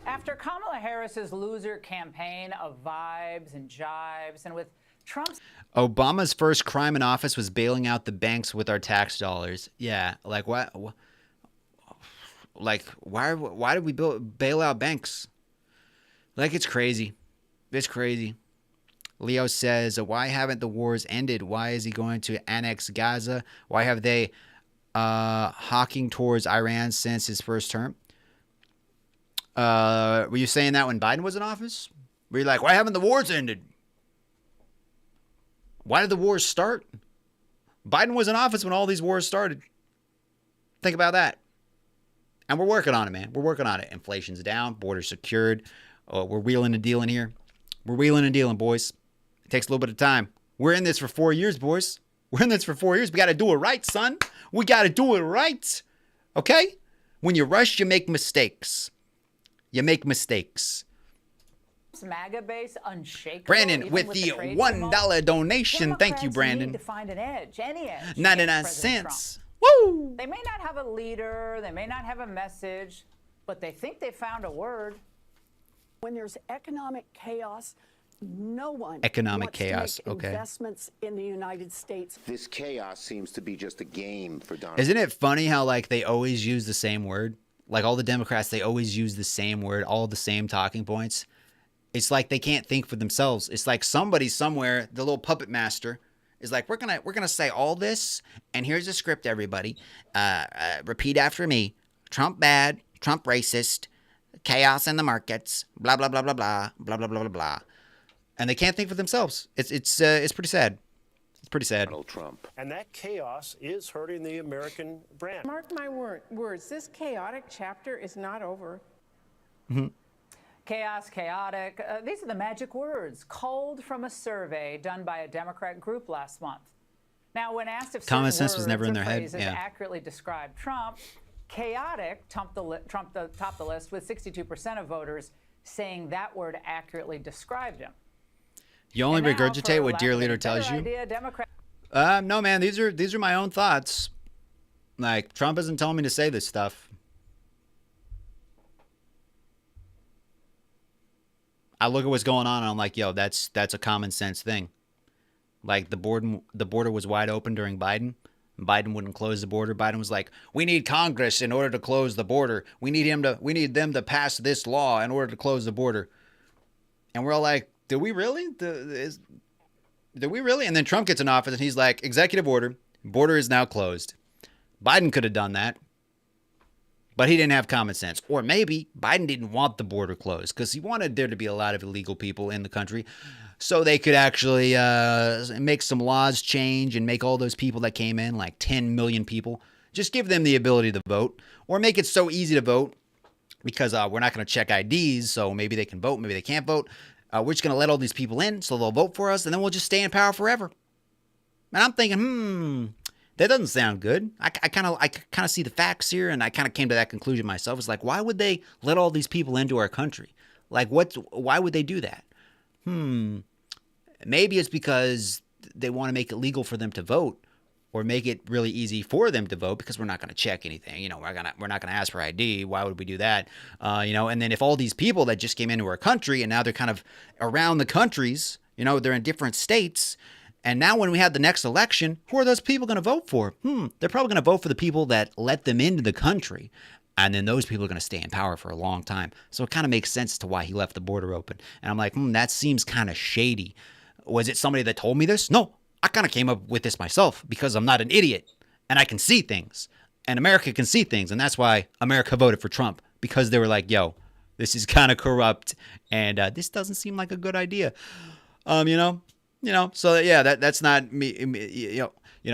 After Kamala Harris's loser campaign of vibes and jibes, and with Trump's... Obama's first crime in office was bailing out the banks with our tax dollars. Yeah, like what? Like why did we bail out banks? Like, it's crazy. It's crazy. Leo says, why haven't the wars ended? Why is he going to annex Gaza? Why have they hawking towards Iran since his first term? Were you saying that when Biden was in office? Were you like, why haven't the wars ended? Why did the wars start? Biden was in office when all these wars started. Think about that. And we're working on it, man. We're working on it. Inflation's down. Borders secured. We're wheeling and dealing here. We're wheeling and dealing, boys. It takes a little bit of time. We're in this for 4 years, boys. We're in this for 4 years. We got to do it right, son. We got to do it right. Okay? When you rush, you make mistakes. You make mistakes. MAGA base unshakable. Brandon even with with the $1 donation. Thank you, Democrats Brandon. Need to find an edge, any edge. 99 against President cents. Trump. Woo! They may not have a leader, they may not have a message, but they think they found a word. When there's economic chaos, no one Economic wants chaos, to make okay. investments in the United States. This chaos seems to be just a game for Donald. Isn't it funny how, like, they always use the same word? Like, all the Democrats, they always use the same word, all the same talking points. It's like they can't think for themselves. It's like somebody somewhere, the little puppet master, is like, we're gonna say all this, and here's a script, everybody. Repeat after me. Trump bad, Trump racist, chaos in the markets, blah, blah, blah, blah, blah, blah, blah, blah, blah, blah. And they can't think for themselves. It's pretty sad. It's pretty sad. Donald Trump. And that chaos is hurting the American brand. Mark my words, this chaotic chapter is not over. Mm-hmm. Chaos, chaotic. These are the magic words culled from a survey done by a Democrat group last month. Now, when asked if Common certain sense was words never in or their head, phrases yeah. accurately describe Trump, chaotic topped the list with 62% of voters saying that word accurately described him. You only And now, regurgitate for what lack Dear of a Leader better tells you. idea, Democrat No, man, these are my own thoughts. Like, Trump isn't telling me to say this stuff. I look at what's going on and I'm like, yo, that's a common sense thing. Like, the border was wide open during Biden. Biden wouldn't close the border. Biden was like, we need Congress in order to close the border. We need them to pass this law in order to close the border. And we're all like, do we really? Do we really? And then Trump gets in office and he's like, executive order, border is now closed. Biden could have done that, but he didn't have common sense. Or maybe Biden didn't want the border closed because he wanted there to be a lot of illegal people in the country so they could actually make some laws change and make all those people that came in, like 10 million people, just give them the ability to vote, or make it so easy to vote because we're not going to check IDs, so maybe they can vote, maybe they can't vote. We're just going to let all these people in so they'll vote for us, and then we'll just stay in power forever. And I'm thinking, that doesn't sound good. I kind of see the facts here, and I kind of came to that conclusion myself. It's like, why would they let all these people into our country? Like, why would they do that? Maybe it's because they want to make it legal for them to vote, or make it really easy for them to vote because we're not going to check anything. We're not going to ask for ID. Why would we do that? And then if all these people that just came into our country and now they're kind of around the countries, they're in different states. And now when we have the next election, who are those people going to vote for? They're probably going to vote for the people that let them into the country. And then those people are going to stay in power for a long time. So it kind of makes sense to why he left the border open. And I'm like, that seems kind of shady. Was it somebody that told me this? No, I kind of came up with this myself because I'm not an idiot and I can see things, and America can see things. And that's why America voted for Trump, because they were like, yo, this is kind of corrupt and this doesn't seem like a good idea. So yeah, that's not me,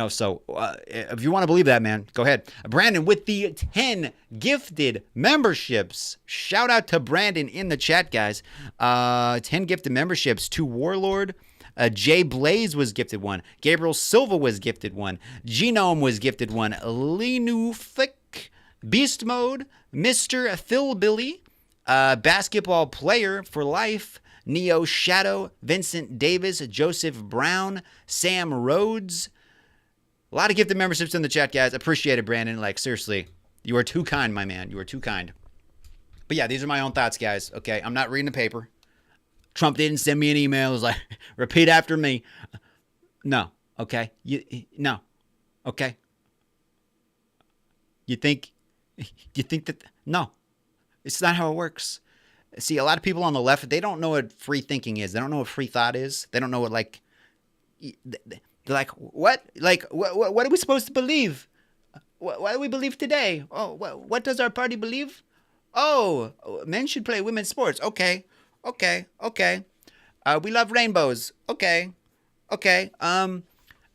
so if you want to believe that, man, go ahead. Brandon with the 10 gifted memberships. Shout out to Brandon in the chat, guys. 10 gifted memberships to Warlord. Jay Blaze was gifted one. Gabriel Silva was gifted one. Genome was gifted one. Linufik, Beast Mode, Mr. Philbilly, Basketball Player for Life, Neo Shadow, Vincent Davis, Joseph Brown, Sam Rhodes. A lot of gifted memberships in the chat, guys. Appreciate it, Brandon. Like, seriously, you are too kind, my man. You are too kind. But yeah, these are my own thoughts, guys. Okay, I'm not reading the paper. Trump didn't send me an email. It was like, repeat after me. No. Okay. No. Okay. You think that, no, it's not how it works. See, a lot of people on the left, they don't know what free thinking is. They don't know what free thought is. They don't know what, like, they're like, what? Like, what are we supposed to believe? What do we believe today? Oh, what does our party believe? Oh, men should play women's sports. Okay. We love rainbows. Okay. Yeah.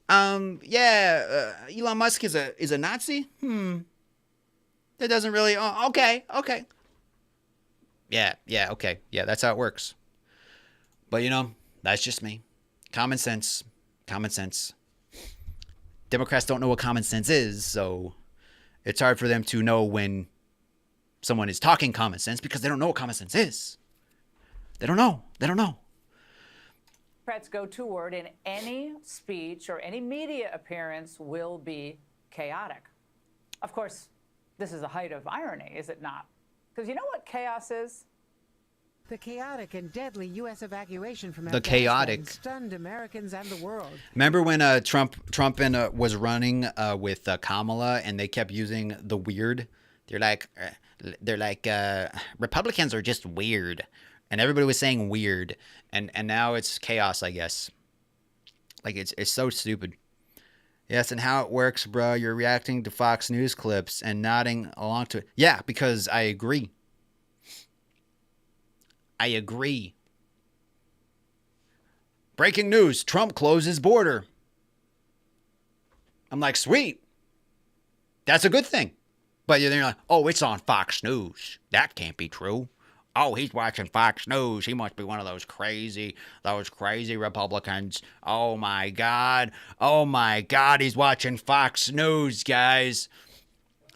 Elon Musk is a Nazi. That doesn't really. Oh, okay. Yeah. Okay. Yeah, that's how it works. But that's just me. Common sense. Democrats don't know what common sense is, so it's hard for them to know when someone is talking common sense because they don't know what common sense is. They don't know. Democrats' go-to word in any speech or any media appearance will be chaotic. Of course, this is the height of irony, is it not? Because you know what chaos is? The chaotic and deadly U.S. evacuation from Afghanistan stunned Americans and the world. Remember when Trump was running with Kamala, and they kept using the weird? They're like Republicans are just weird, and everybody was saying weird, and now it's chaos, I guess. Like it's so stupid. Yes, and how it works, bro. You're reacting to Fox News clips and nodding along to it. Yeah, because I agree. Breaking news. Trump closes border. I'm like, sweet. That's a good thing. But you're like, oh, it's on Fox News. That can't be true. Oh, he's watching Fox News. He must be one of those crazy Republicans. Oh, my God. He's watching Fox News, guys.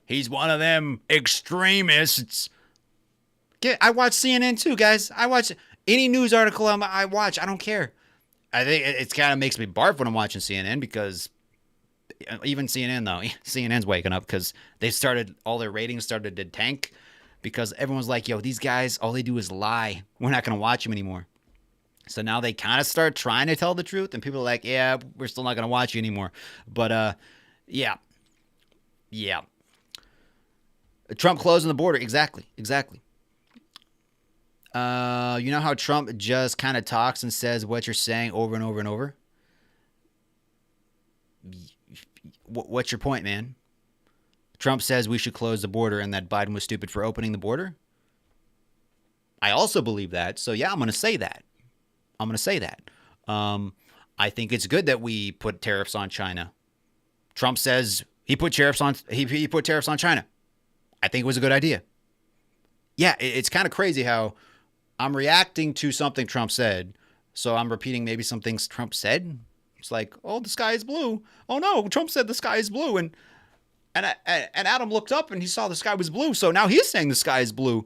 He's one of them extremists. I watch CNN too, guys. I watch any news article I watch. I don't care. I think it kind of makes me barf when I'm watching CNN because even CNN though. CNN's waking up because all their ratings started to tank because everyone's like, yo, these guys, all they do is lie. We're not going to watch them anymore. So now they kind of start trying to tell the truth, and people are like, yeah, we're still not going to watch you anymore. But, yeah. Trump closing the border. Exactly. You know how Trump just kind of talks and says what you're saying over and over and over? What's your point, man? Trump says we should close the border and that Biden was stupid for opening the border. I also believe that. So, yeah, I'm going to say that. I think it's good that we put tariffs on China. Trump says he put tariffs on China. I think it was a good idea. Yeah, it's kind of crazy how I'm reacting to something Trump said, so I'm repeating maybe some things Trump said. It's like, oh, the sky is blue. Oh no, Trump said the sky is blue, and Adam looked up and he saw the sky was blue, so now he's saying the sky is blue.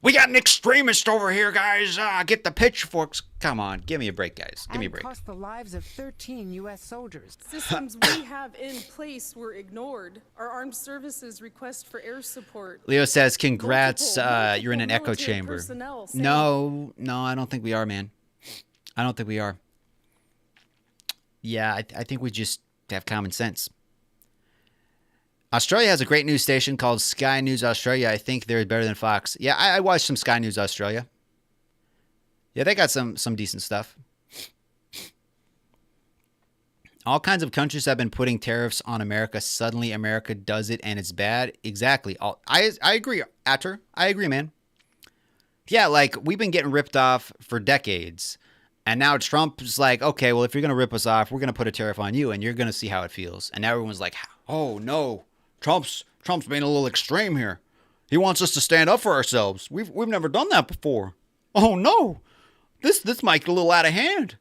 We got an extremist over here, guys. Get the pitchforks. Come on, give me a break, guys. Give me a break. Cost the lives of 13 U.S. soldiers. Systems we have in place were ignored. Our armed services request for air support. Leo says, congrats, you're in an echo military chamber. personnel saying- No, I don't think we are, man. I don't think we are. Yeah, I think we just have common sense. Australia has a great news station called Sky News Australia. I think they're better than Fox. Yeah, I watched some Sky News Australia. Yeah, they got some decent stuff. All kinds of countries have been putting tariffs on America. Suddenly, America does it, and it's bad. Exactly. I agree, Atter. I agree, man. Yeah, like, we've been getting ripped off for decades. And now Trump's like, okay, well, if you're going to rip us off, we're going to put a tariff on you, and you're going to see how it feels. And now everyone's like, oh, no. Trump's being a little extreme here. He wants us to stand up for ourselves. We've never done that before. Oh no, this might get a little out of hand.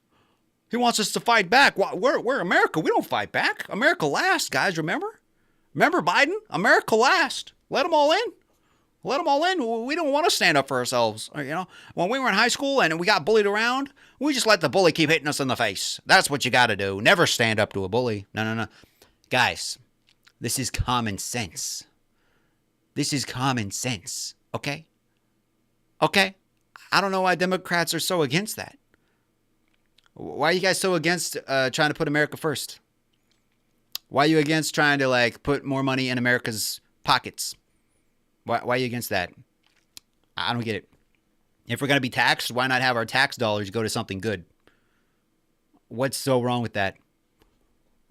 He wants us to fight back. We're America. We don't fight back. America last, guys. Remember Biden? America last. Let them all in. We don't want to stand up for ourselves. You know, when we were in high school and we got bullied around, we just let the bully keep hitting us in the face. That's what you got to do. Never stand up to a bully. No, guys. This is common sense. Okay? I don't know why Democrats are so against that. Why are you guys so against trying to put America first? Why are you against trying to, like, put more money in America's pockets? Why are you against that? I don't get it. If we're going to be taxed, why not have our tax dollars go to something good? What's so wrong with that?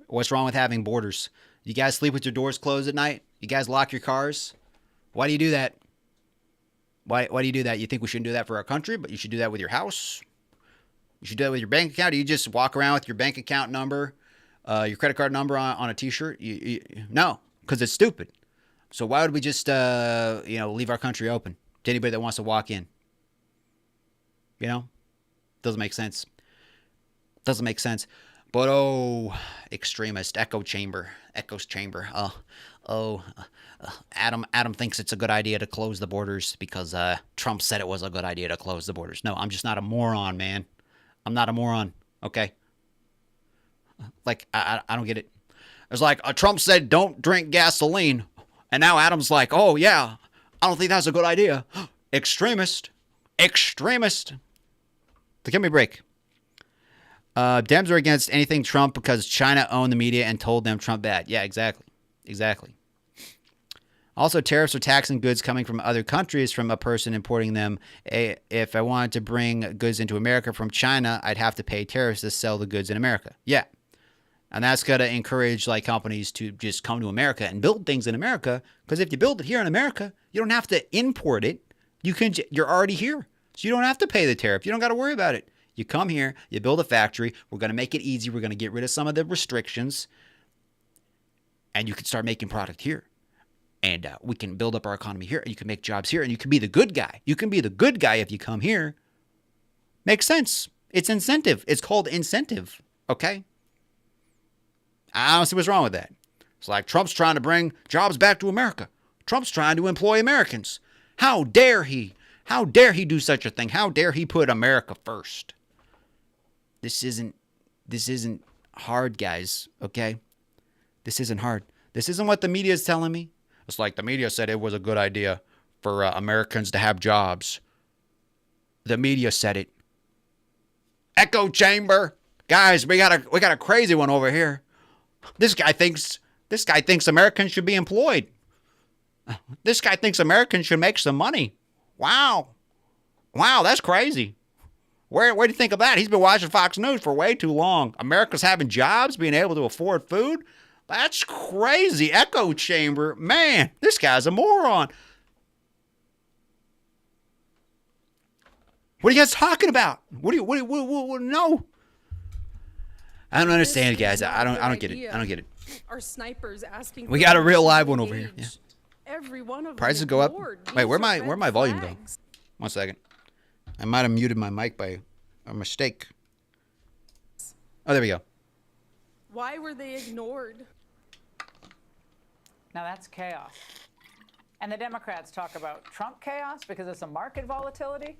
What's wrong with having borders? You guys sleep with your doors closed at night? You guys lock your cars? Why do you do that? Why do you do that? You think we shouldn't do that for our country, but you should do that with your house? You should do that with your bank account? Do you just walk around with your bank account number, your credit card number on a T-shirt? No, because it's stupid. So why would we just, leave our country open to anybody that wants to walk in? You know? Doesn't make sense. But, extremist, echoes chamber. Adam thinks it's a good idea to close the borders because Trump said it was a good idea to close the borders. No, I'm just not a moron, man. I'm not a moron, okay? Like, I don't get it. It's like, Trump said don't drink gasoline, and now Adam's like, oh, yeah, I don't think that's a good idea. Extremist. So give me a break. Dems are against anything Trump because China owned the media and told them Trump bad. Yeah, exactly. Also, tariffs are taxing goods coming from other countries from a person importing them. If I wanted to bring goods into America from China, I'd have to pay tariffs to sell the goods in America. Yeah. And that's going to encourage like companies to just come to America and build things in America. Because if you build it here in America, you don't have to import it. You're already here. So you don't have to pay the tariff. You don't got to worry about it. You come here, you build a factory. We're going to make it easy. We're going to get rid of some of the restrictions. And you can start making product here. And we can build up our economy here. And you can make jobs here. And you can be the good guy. You can be the good guy if you come here. Makes sense. It's incentive. It's called incentive. Okay? I don't see what's wrong with that. It's like Trump's trying to bring jobs back to America. Trump's trying to employ Americans. How dare he? How dare he do such a thing? How dare he put America first? This isn't hard, guys, okay? This isn't hard. This isn't what the media is telling me. It's like the media said it was a good idea for Americans to have jobs. The media said it. Echo chamber. Guys, we got a crazy one over here. This guy thinks Americans should be employed. This guy thinks Americans should make some money. Wow. Wow, that's crazy. Where do you think of that? He's been watching Fox News for way too long. America's having jobs, being able to afford food. That's crazy. Echo chamber. Man, this guy's a moron. What are you guys talking about? What no. I don't understand, guys. I don't get it. I don't get it. Our snipers asking. We got a real live one over here. Yeah. Every one of Prices go up. Wait, where my volume go? 1 second. I might have muted my mic by a mistake. Oh, there we go. Why were they ignored? Now that's chaos. And the Democrats talk about Trump chaos because of some market volatility.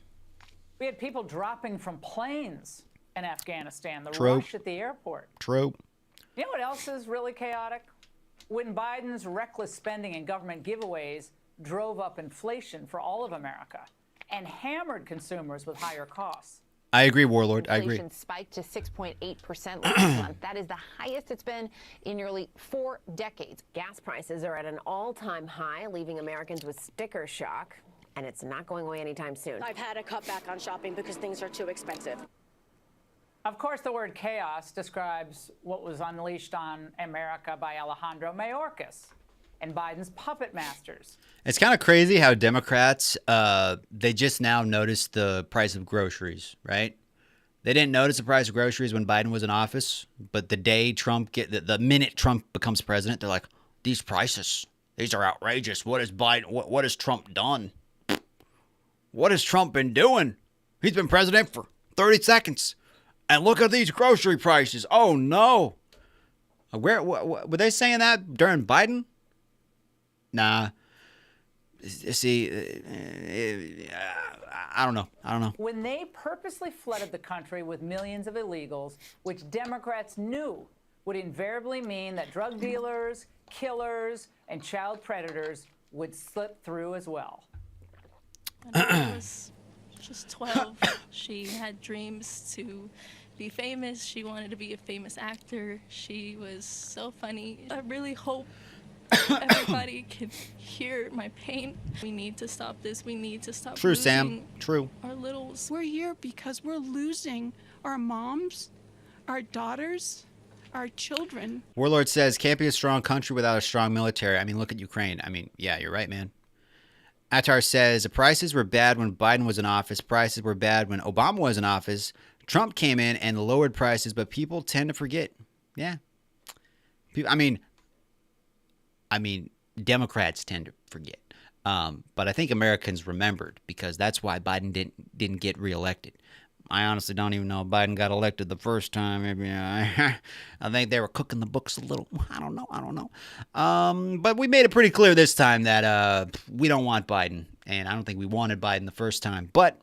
We had people dropping from planes in Afghanistan, the True. rush at the airport. True. You know what else is really chaotic? When Biden's reckless spending and government giveaways drove up inflation for all of America and hammered consumers with higher costs. I agree, Warlord. I agree. Inflation spiked to 6.8% last month. That is the highest it's been in nearly 4 decades. Gas prices are at an all-time high, leaving Americans with sticker shock, and it's not going away anytime soon. I've had to cut back on shopping because things are too expensive. Of course, the word chaos describes what was unleashed on America by Alejandro Mayorkas and Biden's puppet masters. It's kind of crazy how Democrats, they just now noticed the price of groceries, right? They didn't notice the price of groceries when Biden was in office, but the minute Trump becomes president, they're like, these prices, these are outrageous. What has what has Trump done? What has Trump been doing? He's been president for 30 seconds. And look at these grocery prices. Oh, no. Were they saying that during Biden? Nah. See, I don't know. When they purposely flooded the country with millions of illegals, which Democrats knew would invariably mean that drug dealers, killers, and child predators would slip through as well. When I was just 12, she had dreams to be famous. She wanted to be a famous actor. She was so funny. I really hope everybody can hear my pain. We need to stop this. We need to stop True, losing Sam. True. our littles. We're here because we're losing our moms, our daughters, our children. Warlord says, can't be a strong country without a strong military. I mean, look at Ukraine. I mean, yeah, you're right, man. Attar says, the prices were bad when Biden was in office. Prices were bad when Obama was in office. Trump came in and lowered prices, but people tend to forget. Yeah. I mean, Democrats tend to forget. But I think Americans remembered because that's why Biden didn't get reelected. I honestly don't even know if Biden got elected the first time. Maybe I think they were cooking the books a little. I don't know. But we made it pretty clear this time that we don't want Biden, and I don't think we wanted Biden the first time. But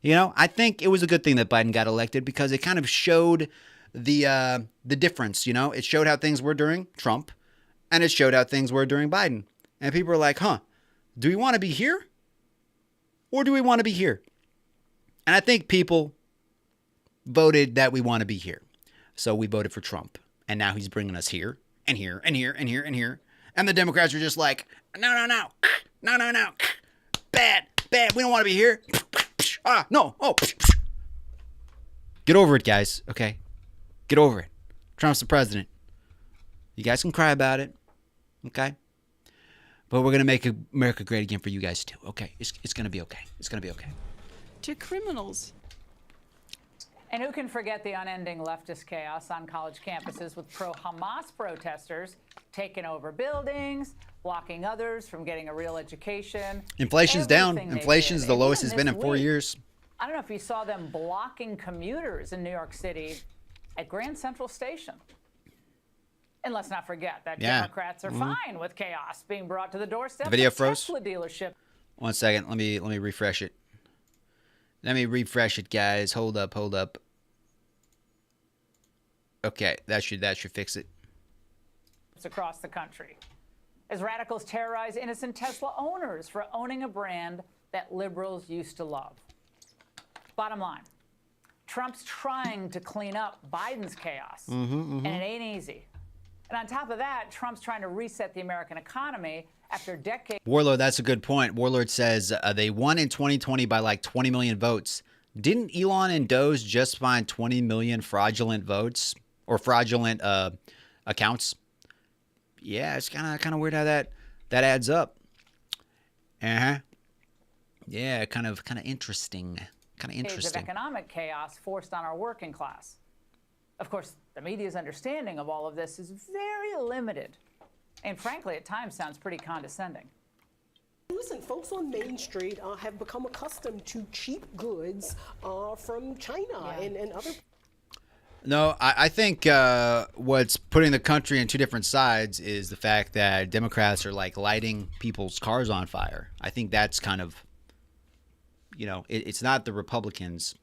I think it was a good thing that Biden got elected because it kind of showed the difference. It showed how things were during Trump, and it showed how things were during Biden. And people were like, "Huh, do we want to be here, or do we want to be here?" And I think people voted that we want to be here. So we voted for Trump. And now he's bringing us here and here and here and here and here. And the Democrats are just like, no. Bad. We don't want to be here. No. Oh. Get over it, guys. Okay? Get over it. Trump's the president. You guys can cry about it. Okay? But we're going to make America great again for you guys too. Okay? It's going to be okay. It's going to be okay. To criminals. And who can forget the unending leftist chaos on college campuses with pro-Hamas protesters taking over buildings, blocking others from getting a real education. Inflation's down. Inflation's the lowest it's been in 4 years. I don't know if you saw them blocking commuters in New York City at Grand Central Station. And let's not forget that Democrats are fine with chaos being brought to the doorstep. The video of froze. Tesla dealership. 1 second. Let me refresh it. Let me refresh it, guys. Hold up. Okay, that should fix it. dealerships across the country, as radicals terrorize innocent Tesla owners for owning a brand that liberals used to love. Bottom line, Trump's trying to clean up Biden's chaos, and it ain't easy. And on top of that, Trump's trying to reset the American economy after decades. Warlord, that's a good point. Warlord says they won in 2020 by like 20 million votes. Didn't Elon and Doge just find 20 million fraudulent votes or fraudulent accounts? Yeah, it's kind of weird how that adds up. Yeah, kind of interesting. Kind of interesting. Of economic chaos forced on our working class. Of course, the media's understanding of all of this is very limited, and frankly, at times sounds pretty condescending. Listen, folks on Main Street have become accustomed to cheap goods from China and other. No, I think what's putting the country in two different sides is the fact that Democrats are like lighting people's cars on fire. I think that's kind of, it's not the Republicans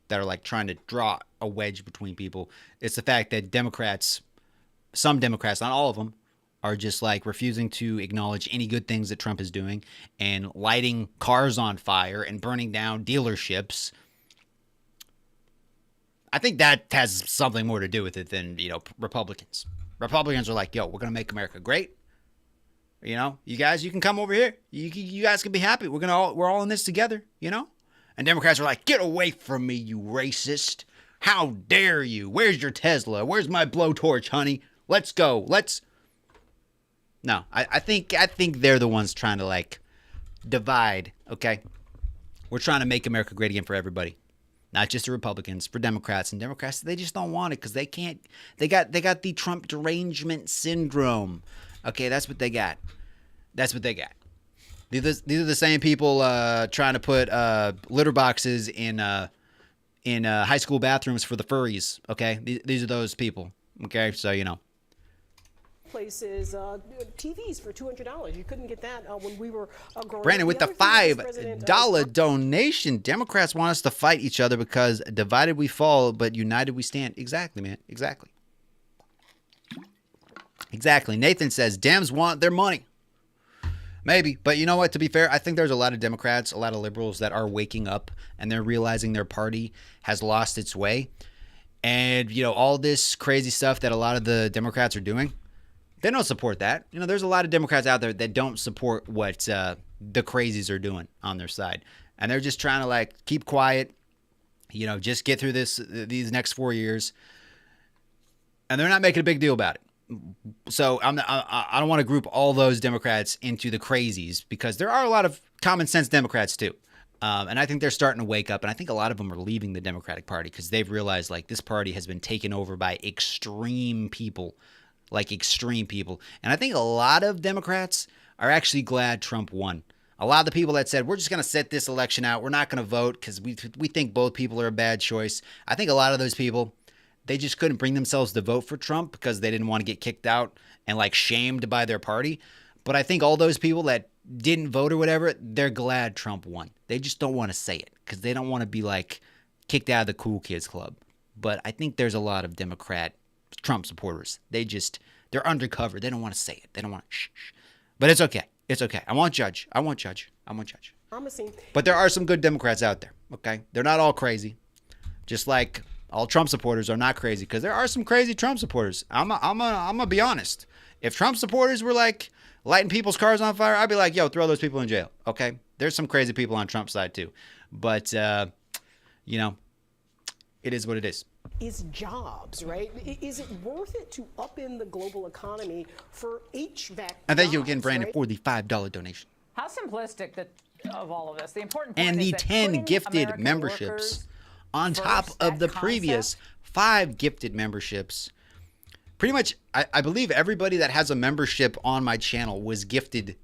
that are like trying to draw a wedge between people. It's the fact that Democrats, some Democrats, not all of them, are just like refusing to acknowledge any good things that Trump is doing and lighting cars on fire and burning down dealerships. I think that has something more to do with it than, Republicans. Republicans are like, yo, we're going to make America great. You guys, you can come over here. You guys can be happy. We're all in this together, And Democrats are like, get away from me, you racist. How dare you? Where's your Tesla? Where's my blowtorch, honey? Let's go. No, I think they're the ones trying to like divide, okay? We're trying to make America great again for everybody. Not just the Republicans, for Democrats. And Democrats, they just don't want it because they can't. They got the Trump derangement syndrome. Okay, that's what they got. These are the same people trying to put litter boxes in high school bathrooms for the furries. Okay, these are those people. Okay, so places TVs for $200. You couldn't get that when we were growing Brandon, up. with the $5 donation, Democrats want us to fight each other because divided we fall, but united we stand. Exactly, man. Exactly. Nathan says Dems want their money. Maybe, but you know what? To be fair, I think there's a lot of Democrats, a lot of liberals that are waking up and they're realizing their party has lost its way. And, all this crazy stuff that a lot of the Democrats are doing, they don't support that. There's a lot of Democrats out there that don't support what the crazies are doing on their side. And they're just trying to like keep quiet, just get through these next 4 years. And they're not making a big deal about it. So I don't want to group all those Democrats into the crazies because there are a lot of common sense Democrats too. And I think they're starting to wake up. And I think a lot of them are leaving the Democratic Party because they've realized like this party has been taken over by extreme people. And I think a lot of Democrats are actually glad Trump won. A lot of the people that said, we're just going to sit this election out. We're not going to vote because we think both people are a bad choice. I think a lot of those people, they just couldn't bring themselves to vote for Trump because they didn't want to get kicked out and like shamed by their party. But I think all those people that didn't vote or whatever, they're glad Trump won. They just don't want to say it because they don't want to be like kicked out of the cool kids club. But I think there's a lot of Democrat Trump supporters. They're undercover. They don't want to say it. They don't want to shh. But it's okay. I won't judge. Promising. But there are some good Democrats out there, okay? They're not all crazy. Just like all Trump supporters are not crazy because there are some crazy Trump supporters. I'm gonna be honest. If Trump supporters were like lighting people's cars on fire, I'd be like, yo, throw those people in jail, okay? There's some crazy people on Trump's side too. But, it is what it is. Is jobs, right? Is it worth it to upend the global economy for HVAC And thank you again, jobs, Brandon, right? for the $5 donation. How simplistic of all of this. The important point And is the that 10 putting gifted American memberships workers on top first, of the that previous 5 gifted memberships. Pretty much, I believe everybody that has a membership on my channel was gifted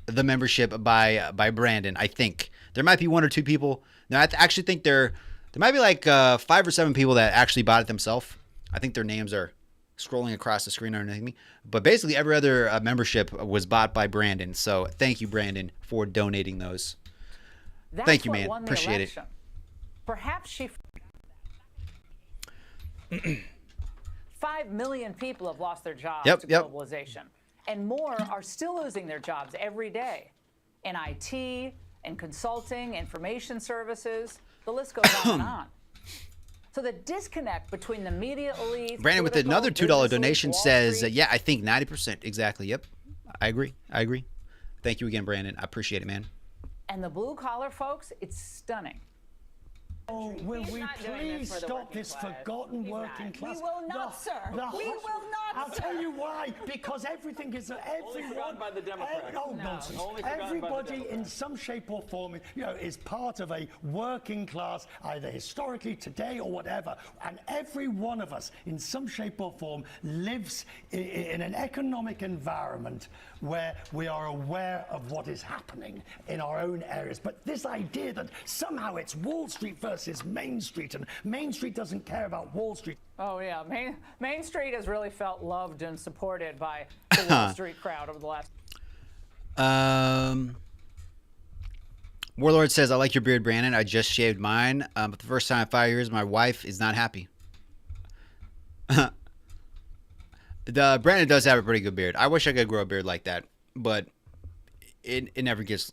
the membership by Brandon, I think. There might be 1 or 2 people. No, I actually think there might be like 5 or 7 people that actually bought it themselves. I think their names are scrolling across the screen underneath me. But basically every other membership was bought by Brandon. So thank you, Brandon, for donating those. Thank you, man. Appreciate it. Perhaps she... 5 million people have lost their jobs Yep, to yep. globalization. And more are still losing their jobs every day in IT, in consulting, information services. The list goes on and on. So the disconnect between the media elite, Brandon with political, another $2 business donation elites, Wall says, Street, yeah, I think 90%. Exactly. Yep. I agree. I agree. Thank you again, Brandon. I appreciate it, man. and the blue collar folks, it's stunning. Oh, will He's we not doing this please for the stop working this class. forgotten He's working not. class? We will not, sir. We will not, I'll sir. tell you why. Because everything is everyone by the Democrats. Oh, No. nonsense. Only forgotten by the Everybody in Democrats. some shape or form, is part of a working class, either historically, today, or whatever. And every one of us, in some shape or form, lives in an economic environment where we are aware of what is happening in our own areas. But this idea that somehow it's Wall Street versus Main Street, and Main Street doesn't care about Wall Street. Oh, yeah. Main Street has really felt loved and supported by the Wall Street crowd over the last. Warlord says, I like your beard, Brandon. I just shaved mine. But the first time in 5 years, my wife is not happy. Brandon does have a pretty good beard. I wish I could grow a beard like that, but it never gets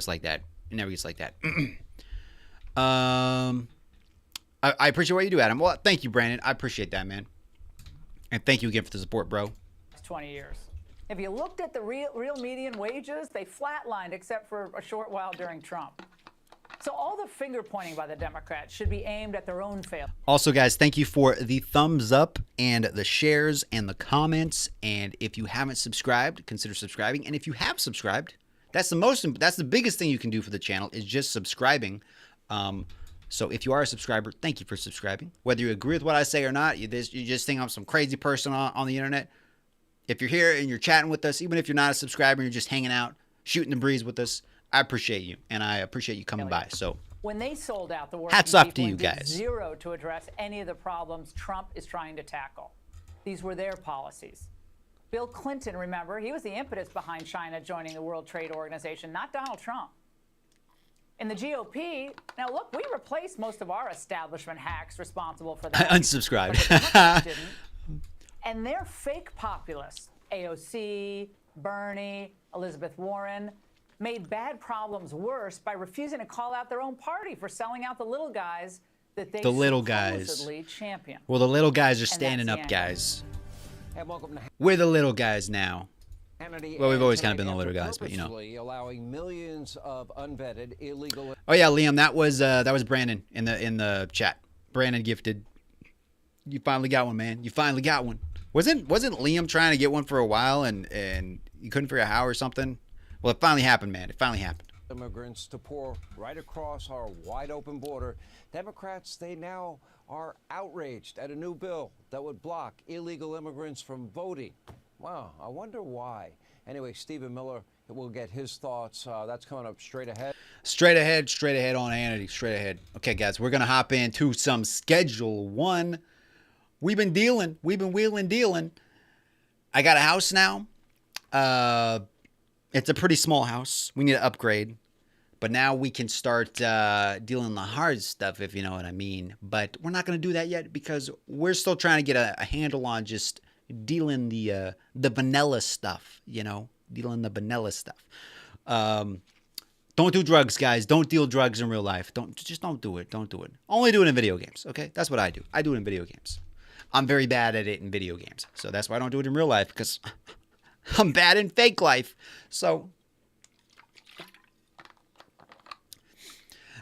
like that. It never gets like that. I appreciate what you do, Adam. Well, thank you, Brandon. I appreciate that, man. And thank you again for the support, bro. 20 years. If you looked at the real median wages, they flatlined except for a short while during Trump. So all the finger pointing by the Democrats should be aimed at their own failure. Also, guys, thank you for the thumbs up and the shares and the comments. And if you haven't subscribed, consider subscribing. And if you have subscribed, that's the biggest thing you can do for the channel is just subscribing. So if you are a subscriber, thank you for subscribing. Whether you agree with what I say or not, you just think I'm some crazy person on the internet. If you're here and you're chatting with us, even if you're not a subscriber and you're just hanging out, shooting the breeze with us, I appreciate you, and I appreciate you coming by. So When they sold out the working hats off to people you and did guys. zero to address any of the problems Trump is trying to tackle. These were their policies. Bill Clinton, remember, he was the impetus behind China joining the World Trade Organization, not Donald Trump. In the GOP, now look, we replaced most of our establishment hacks responsible for that. Unsubscribed. But the Democrats didn't. And their fake populists, AOC, Bernie, Elizabeth Warren, made bad problems worse by refusing to call out their own party for selling out the little guys that they supposedly champion. Well, the little guys are And standing that's up, the angle. guys. And welcome to We're the little guys now. Hannity. Well, we've and always kind of tonight been the little after guys, but you know. purposefully allowing millions of unvetted illegal. Oh yeah, Liam, that was Brandon in the chat. Brandon gifted. You finally got one, man. You finally got one. Wasn't Liam trying to get one for a while and you couldn't figure out how or something? Well, it finally happened, man. It finally happened. Immigrants to pour right across our wide open border. Democrats, they now are outraged at a new bill that would block illegal immigrants from voting. Wow, I wonder why. Anyway, Stephen Miller will get his thoughts. That's coming up straight ahead. Straight ahead on Hannity. Straight ahead. Okay, guys, we're gonna hop into some Schedule 1. We've been wheeling dealing. I got a house now. It's a pretty small house. We need to upgrade. But now we can start dealing the hard stuff, if you know what I mean. But we're not going to do that yet because we're still trying to get a handle on just dealing the vanilla stuff, you know, dealing the vanilla stuff. Don't do drugs, guys. Don't deal drugs in real life. Just don't do it. Don't do it. Only do it in video games, okay? That's what I do. I do it in video games. I'm very bad at it in video games. So that's why I don't do it in real life because I'm bad in fake life. So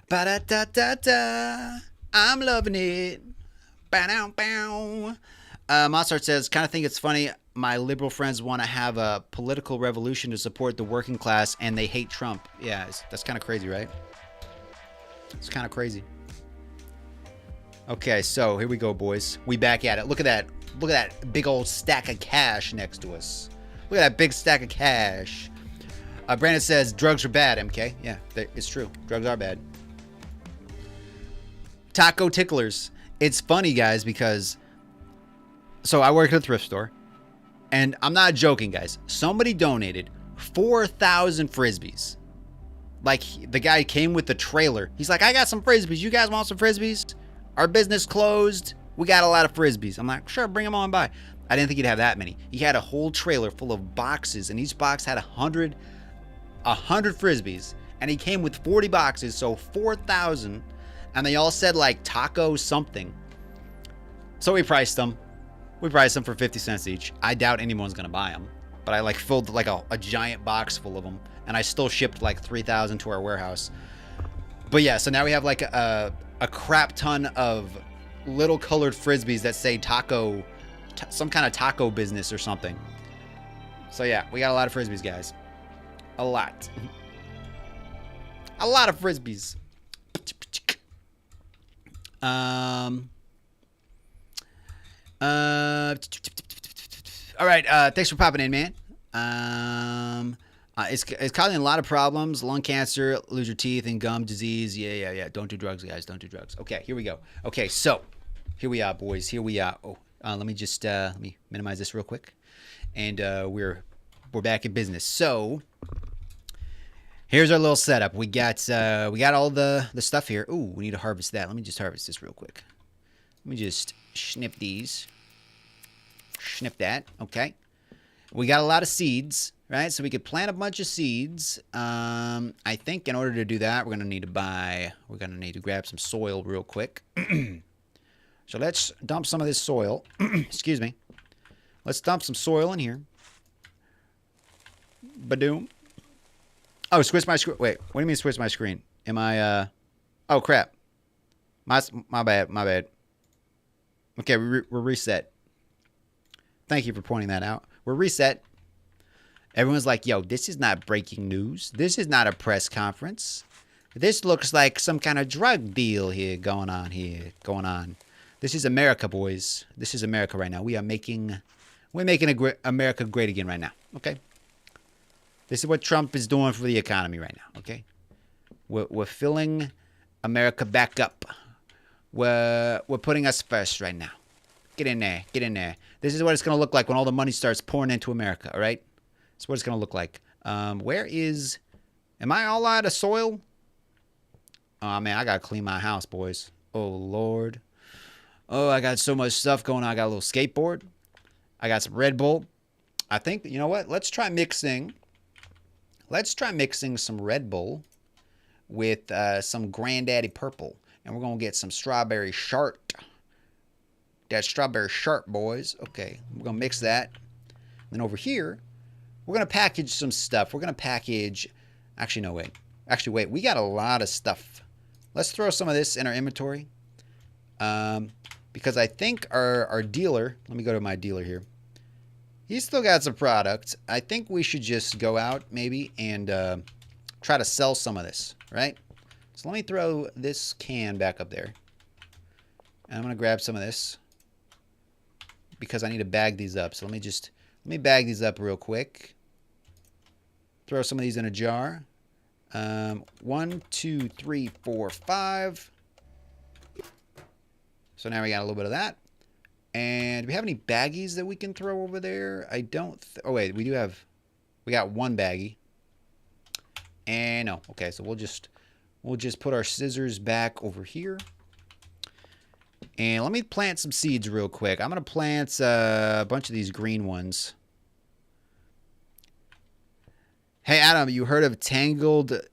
ba-da-da-da-da. I'm loving it. Ba-dow-bow. Mozart says, kind of think it's funny. My liberal friends want to have a political revolution to support the working class, and they hate Trump. Yeah, that's kind of crazy, right? It's kind of crazy. Okay, so here we go, boys. We back at it. Look at that. Look at that big old stack of cash next to us. Look at that big stack of cash. Brandon says, drugs are bad, MK. Yeah, it's true. Drugs are bad. Taco ticklers. It's funny, guys, because... So I work at a thrift store. And I'm not joking, guys. Somebody donated 4,000 Frisbees. Like, the guy came with the trailer. He's like, I got some Frisbees. You guys want some Frisbees? Our business closed. we got a lot of Frisbees. I'm like, sure, bring them on by. I didn't think he'd have that many. He had a whole trailer full of boxes, and each box had 100 Frisbees. And he came with 40 boxes, so 4,000. And they all said like taco something. So we priced them. We priced them for 50 cents each. I doubt anyone's going to buy them. But I like filled like a giant box full of them. And I still shipped like 3,000 to our warehouse. But yeah, so now we have like a crap ton of little colored Frisbees that say taco, some kind of taco business or something. So yeah, we got a lot of Frisbees, guys. A lot. A lot of Frisbees. All right, thanks for popping in, man. It's causing a lot of problems. Lung cancer, lose your teeth, and gum disease. Yeah. Don't do drugs, guys. Don't do drugs. Okay, here we go. Okay, so here we are, boys. Here we are. Oh, let me just let me minimize this real quick, and we're back in business. So here's our little setup. We got all the stuff here. Ooh, we need to harvest that. Let me just harvest this real quick. Let me just snip these. Snip that. Okay. We got a lot of seeds, right? So we could plant a bunch of seeds. I think in order to do that, we're gonna need to grab some soil real quick. So let's dump some of this soil. Excuse me. Let's dump some soil in here. Badoom. Oh, switch my screen. Wait, what do you mean switch my screen? Am I, oh, crap. My bad. Okay, we're reset. Thank you for pointing that out. We're reset. Everyone's like, yo, this is not breaking news. This is not a press conference. This looks like some kind of drug deal here going on. This is America, boys. This is America right now. We're making America great again right now. Okay. This is what Trump is doing for the economy right now, okay? We're filling America back up. We're putting us first right now. Get in there. This is what it's going to look like when all the money starts pouring into America, all right? That's what it's going to look like. Am I all out of soil? Oh, man, I got to clean my house, boys. Oh, Lord. Oh, I got so much stuff going on. I got a little skateboard. I got some Red Bull. I think, you know what? Let's try mixing some Red Bull with some Granddaddy Purple. And we're going to get some Strawberry Sharp. That Strawberry Sharp, boys. Okay, we're going to mix that. Then over here, we're going to package some stuff. We're going to package... Actually, no, wait. Wait. We got a lot of stuff. Let's throw some of this in our inventory. Because I think our dealer... Let me go to my dealer here. He's still got some product. I think we should just go out, maybe, and try to sell some of this, right? So let me throw this can back up there. And I'm going to grab some of this. Because I need to bag these up. So let me bag these up real quick. Throw some of these in a jar. 1, 2, 3, 4, 5. So now we got a little bit of that. And do we have any baggies that we can throw over there? I don't. Oh, wait. We got one baggie. And no. Okay, so we'll just put our scissors back over here. And let me plant some seeds real quick. I'm going to plant a bunch of these green ones. Hey, Adam, you heard of Tainted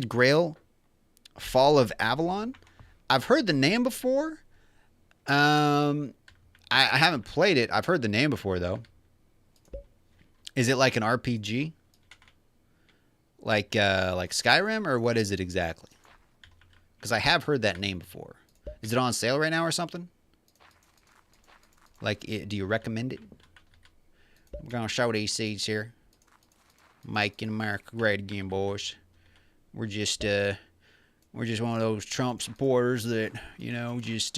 Grail? Fall of Avalon? I've heard the name before. I haven't played it. I've heard the name before, though. Is it like an RPG? Like Skyrim, or what is it exactly? Because I have heard that name before. Is it on sale right now or something? Like, do you recommend it? We're going to show these seeds here. Making America great again, boys. We're just one of those Trump supporters that, you know, just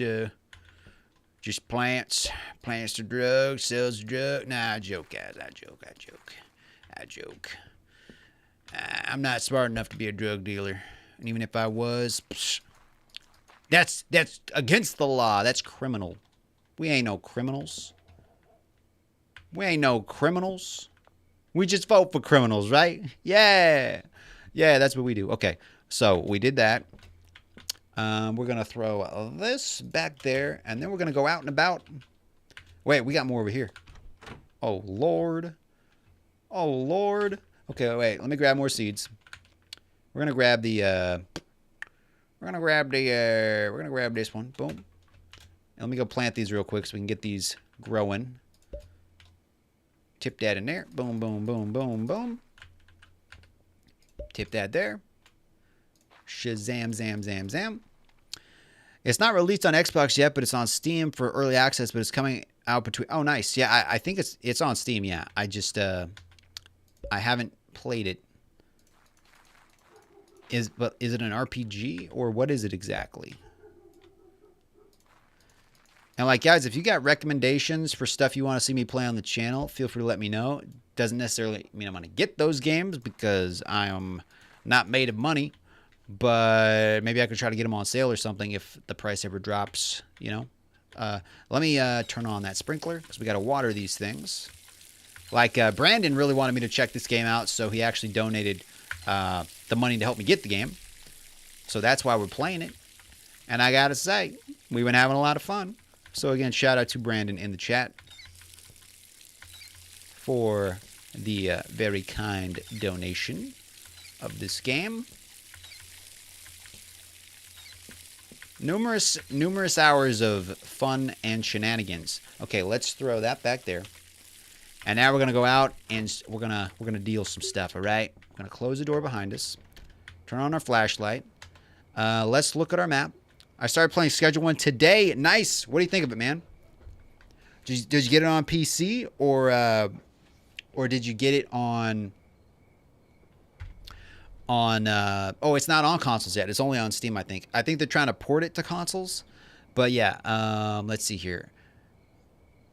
plants the drugs, sells the drug. Nah, I joke, guys. I joke. I'm not smart enough to be a drug dealer. And even if I was, that's against the law. That's criminal. We ain't no criminals. We just vote for criminals, right? Yeah, that's what we do. Okay, so we did that. We're going to throw this back there, and then we're going to go out and about. Wait, we got more over here. Oh, Lord. Oh, Lord. Okay, wait. Let me grab more seeds. We're going to grab the, we're going to grab this one. Boom. And let me go plant these real quick so we can get these growing. Tip that in there. Boom, boom, boom, boom, boom. Tip that there. Shazam, zam, zam, zam. It's not released on Xbox yet, but it's on Steam for early access, but it's coming out between... Oh, nice. Yeah, I think it's on Steam, yeah. I just, I haven't played it. But is it an RPG, or what is it exactly? And, like, guys, if you got recommendations for stuff you want to see me play on the channel, feel free to let me know. Doesn't necessarily mean I'm going to get those games, because I am not made of money. But maybe I could try to get them on sale or something if the price ever drops, you know. Let me turn on that sprinkler, because we got to water these things. Like, Brandon really wanted me to check this game out, so he actually donated the money to help me get the game. So that's why we're playing it. And I got to say, we've been having a lot of fun. So again, shout out to Brandon in the chat for the very kind donation of this game. Numerous hours of fun and shenanigans. Okay, let's throw that back there. And now we're gonna go out and we're gonna deal some stuff. All right, we're gonna close the door behind us. Turn on our flashlight. Let's look at our map. I started playing Schedule 1 today. Nice. What do you think of it, man? Did you get it on PC or did you get it on? Oh, it's not on consoles yet. It's only on Steam, I think. I think they're trying to port it to consoles. But yeah, let's see here.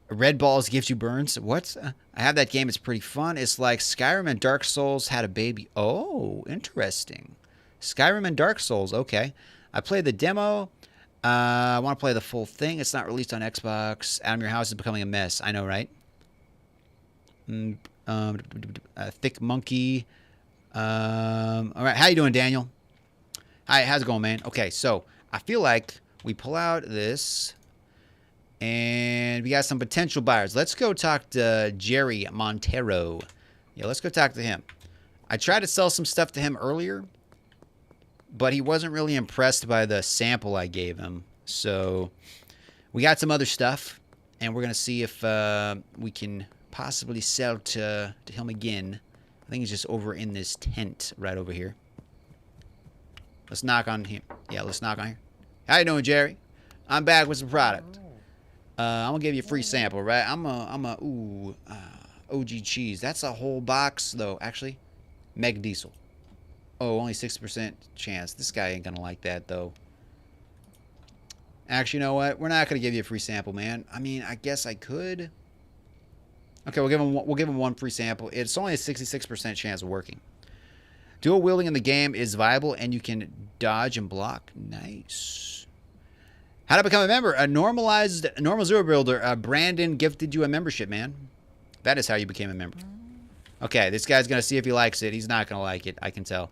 Red Balls gives you burns. What? I have that game. It's pretty fun. It's like Skyrim and Dark Souls had a baby. Oh, interesting. Skyrim and Dark Souls. Okay. I played the demo. I want to play the full thing. It's not released on Xbox. Adam, your house is becoming a mess. I know, right? Thick Monkey. All right. How you doing, Daniel? Hi. How's it going, man? Okay. So I feel like we pull out this and we got some potential buyers. Let's go talk to Jerry Montero. Yeah, let's go talk to him. I tried to sell some stuff to him earlier, but he wasn't really impressed by the sample I gave him. So we got some other stuff, and we're going to see if we can possibly sell to him again. I think he's just over in this tent right over here. Let's knock on him. Yeah, let's knock on here. How you doing, Jerry? I'm back with some product. I'm going to give you a free sample, right? OG cheese. That's a whole box, though. Actually, Meg Diesel. Oh, only 60% chance. This guy ain't going to like that, though. Actually, you know what? We're not going to give you a free sample, man. I mean, I guess I could. Okay, we'll give him one free sample. It's only a 66% chance of working. Dual wielding in the game is viable, and you can dodge and block. Nice. How to become a member? A normal zero builder. Brandon gifted you a membership, man. That is how you became a member. Okay, this guy's going to see if he likes it. He's not going to like it. I can tell.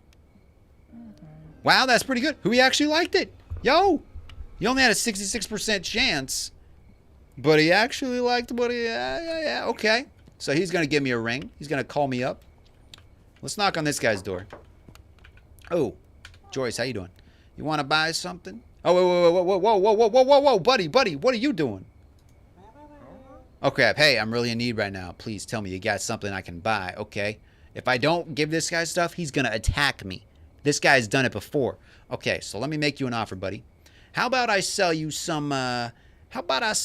Wow, that's pretty good. Who he actually liked it? Yo! He only had a 66% chance. But he actually liked what he... Yeah, okay. So he's going to give me a ring. He's going to call me up. Let's knock on this guy's door. Oh, Joyce, how you doing? You want to buy something? Oh, whoa, buddy, what are you doing? Oh, crap. Hey, I'm really in need right now. Please tell me you got something I can buy, okay? If I don't give this guy stuff, he's going to attack me. This guy's done it before. Okay, so let me make you an offer, buddy. How about I sell you some, how about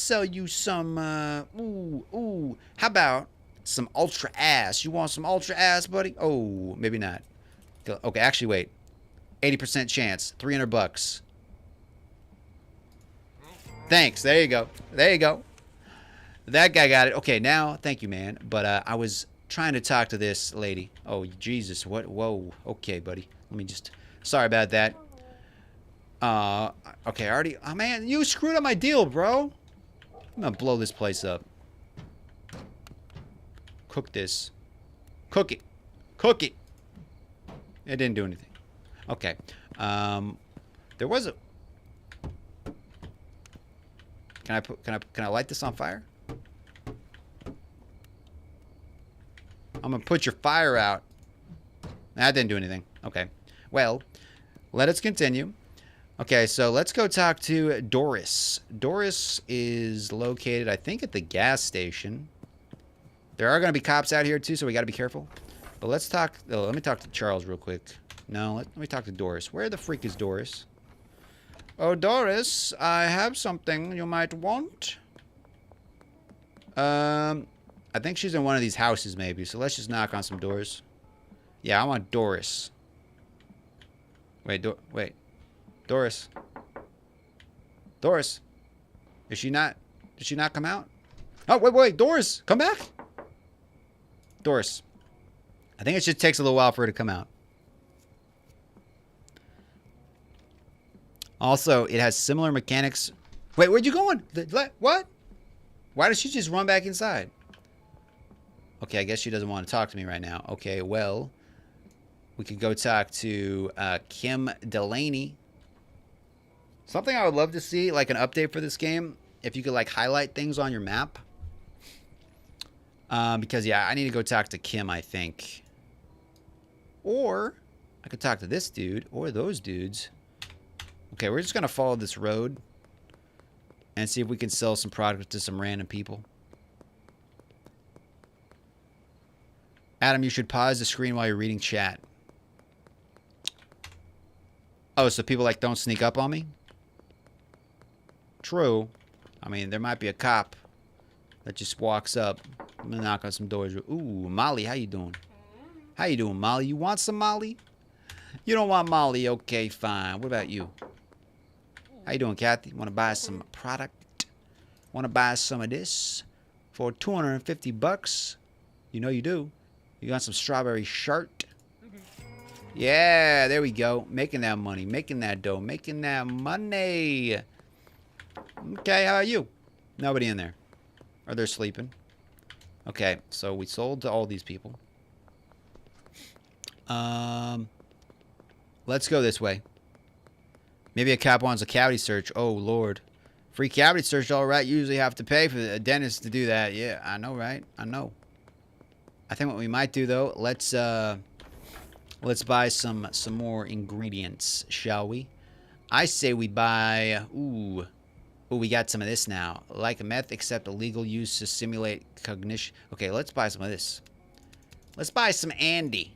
some ultra ass? You want some ultra ass, buddy? Oh, maybe not. Okay, actually, wait. 80% chance. $300. Thanks. There you go. There you go. That guy got it. Okay, now, thank you, man. But I was trying to talk to this lady. Oh, Jesus. What? Whoa. Okay, buddy. Let me just... Sorry about that. Okay, I already... Oh, man, you screwed up my deal, bro. I'm gonna blow this place up. Cook this. Cook it. Cook it. It didn't do anything. Okay. There was a... Can I light this on fire? I'm gonna put your fire out. That didn't do anything. Okay. Well, let us continue. Okay, so let's go talk to Doris. Doris is located, I think, at the gas station. There are going to be cops out here, too, so we got to be careful. But let's talk... Oh, let me talk to Charles real quick. No, let me talk to Doris. Where the freak is Doris? Oh, Doris, I have something you might want. I think she's in one of these houses, maybe. So let's just knock on some doors. Yeah, I want Doris. Wait. Doris. Doris. Did she not come out? Oh, wait. Doris, come back. Doris. I think it just takes a little while for her to come out. Also, it has similar mechanics. Wait, where'd you going? What? Why did she just run back inside? Okay, I guess she doesn't want to talk to me right now. Okay, well, we could go talk to Kim Delaney. Something I would love to see, like an update for this game, if you could like highlight things on your map. Because yeah, I need to go talk to Kim, I think. Or I could talk to this dude or those dudes. Okay, we're just gonna follow this road and see if we can sell some product to some random people. Adam, you should pause the screen while you're reading chat. Oh, so people like don't sneak up on me? True. I mean, there might be a cop that just walks up. I'm gonna knock on some doors. Ooh, Molly, how you doing? How you doing, Molly? You want some Molly? You don't want Molly? Okay, fine. What about you? How you doing, Kathy? Want to buy some product? Want to buy some of this for 250 bucks? You know you do. You got some strawberry shirt? Yeah, there we go. Making that money, making that dough, making that money. Okay, how are you? Nobody in there. Or they're sleeping. Okay, so we sold to all these people. Let's go this way. Maybe a cop wants a cavity search. Oh, Lord. Free cavity search, all right. You usually have to pay for a dentist to do that. Yeah, I know, right? I know. I think what we might do, though, let's buy some more ingredients, shall we? I say we buy... Ooh, we got some of this now. Like meth, except illegal use to simulate cognition. Okay, let's buy some of this. Let's buy some Andy.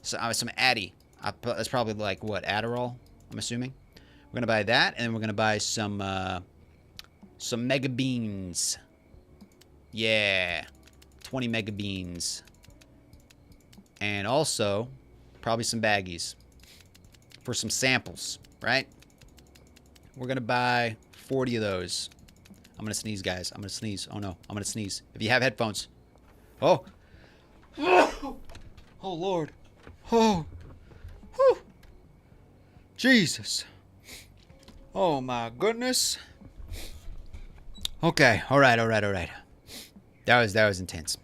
Some Addy. That's probably like, what, Adderall? I'm assuming. We're going to buy that, and then we're going to buy some mega beans. Yeah. 20 mega beans. And also, probably some baggies. For some samples, right? We're going to buy 40 of those. I'm going to sneeze, guys. I'm going to sneeze. Oh, no. I'm going to sneeze. If you have headphones. Oh. Oh, Lord. Oh. Whew. Jesus. Oh, my goodness. Okay. All right. That was intense.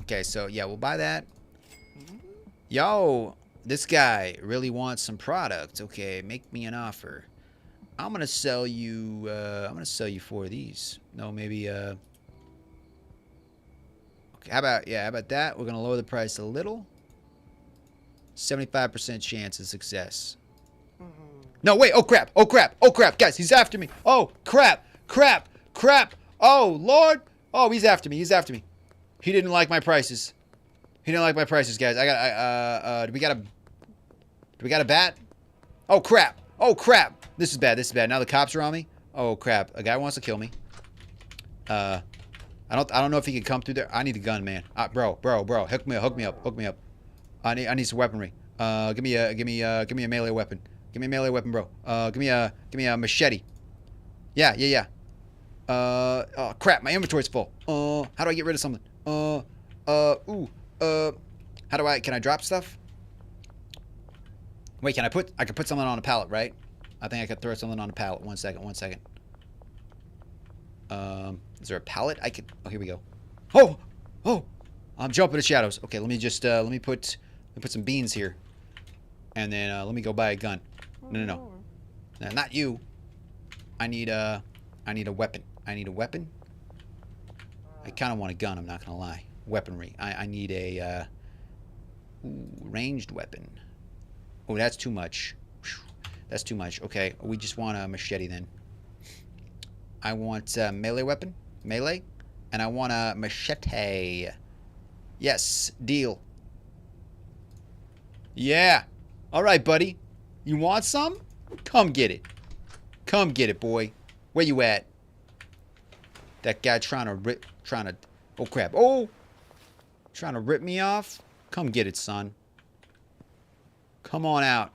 Okay, so, yeah, we'll buy that. Yo, this guy really wants some product. Okay, make me an offer. I'm gonna sell you 4 of these. No, maybe okay, how about that? We're gonna lower the price a little. 75% chance of success. No, wait, oh crap, guys, he's after me. Oh, crap. Oh, Lord. Oh, he's after me. He didn't like my prices. Guys. Do we got a bat? Oh crap. This is bad. Now the cops are on me. Oh crap. A guy wants to kill me. I don't know if he can come through there. I need a gun, man. Bro. Hook me up. I need some weaponry. Give me a melee weapon. Give me a melee weapon, bro. Give me a machete. Yeah. Oh crap, my inventory's full. How do I get rid of something? Can I drop stuff? Wait, I can put something on a pallet, right? I think I could throw something on a pallet. One second. Is there a pallet? Oh, here we go. Oh, I'm jumping the shadows. Okay, let me just, let me put some beans here. And then, let me go buy a gun. No, not you. I need I need a weapon. I need a weapon. I kind of want a gun, I'm not going to lie. Weaponry. I need a ranged weapon. Oh, that's too much. That's too much. Okay, we just want a machete then. I want a melee weapon. Melee. And I want a machete. Yes, deal. Yeah. All right, buddy. You want some? Come get it. Come get it, boy. Where you at? That guy trying to... Oh, crap. Oh! Trying to rip me off? Come get it, son. Come on out.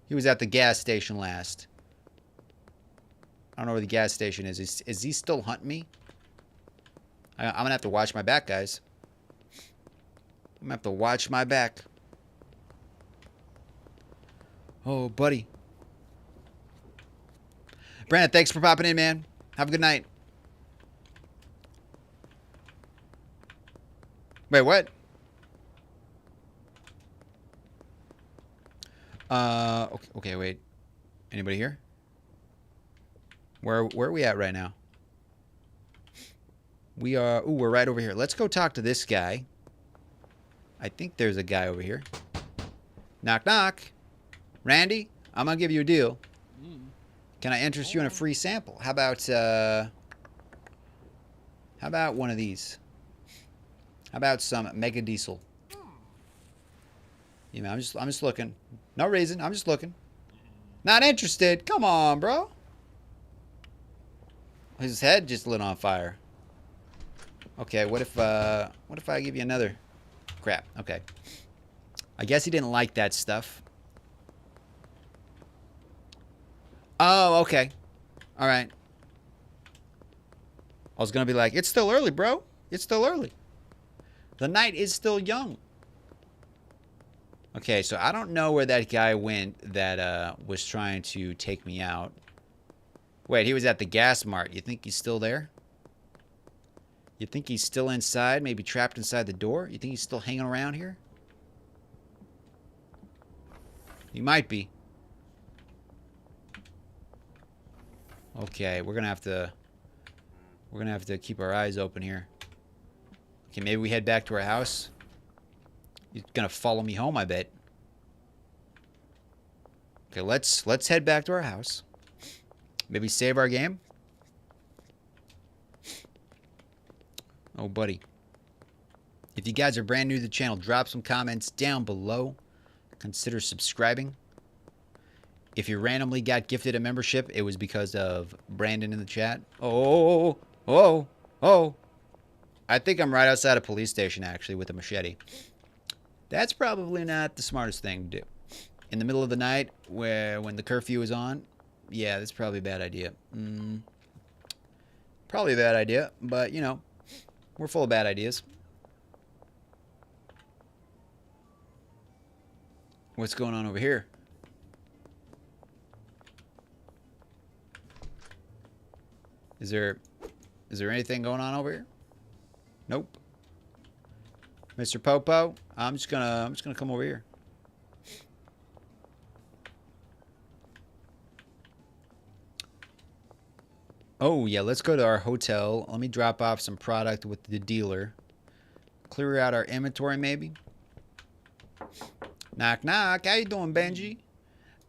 He was at the gas station last. I don't know where the gas station is. Is he still hunting me? I'm going to have to watch my back, guys. I'm going to have to watch my back. Oh, buddy. Brandon, thanks for popping in, man. Have a good night. Wait, what? Okay, wait. Anybody here? Where are we at right now? We are... Ooh, we're right over here. Let's go talk to this guy. I think there's a guy over here. Knock, knock. Randy, I'm going to give you a deal. Can I interest you in a free sample? How about one of these? How about some mega diesel? You know, I'm just looking. No reason. I'm just looking. Not interested. Come on, bro. His head just lit on fire. Okay, what if I give you another? Crap. Okay. I guess he didn't like that stuff. Oh, okay. All right. I was going to be like, it's still early, bro. It's still early. The night is still young. Okay, so I don't know where that guy went that was trying to take me out. Wait, he was at the gas mart. You think he's still there? You think he's still inside? Maybe trapped inside the door? You think he's still hanging around here? He might be. Okay, we're gonna have to keep our eyes open here. Okay, maybe we head back to our house. He's gonna follow me home, I bet. Okay, let's head back to our house. Maybe save our game. Oh, buddy. If you guys are brand new to the channel, drop some comments down below. Consider subscribing. If you randomly got gifted a membership, it was because of Brandon in the chat. Oh. I think I'm right outside a police station, actually, with a machete. That's probably not the smartest thing to do. In the middle of the night, when the curfew is on, yeah, that's probably a bad idea. Probably a bad idea, but, you know, we're full of bad ideas. What's going on over here? Is there anything going on over here? Nope. Mr. Popo, I'm just gonna come over here. Oh yeah, let's go to our hotel. Let me drop off some product with the dealer. Clear out our inventory, maybe. Knock knock. How you doing, Benji?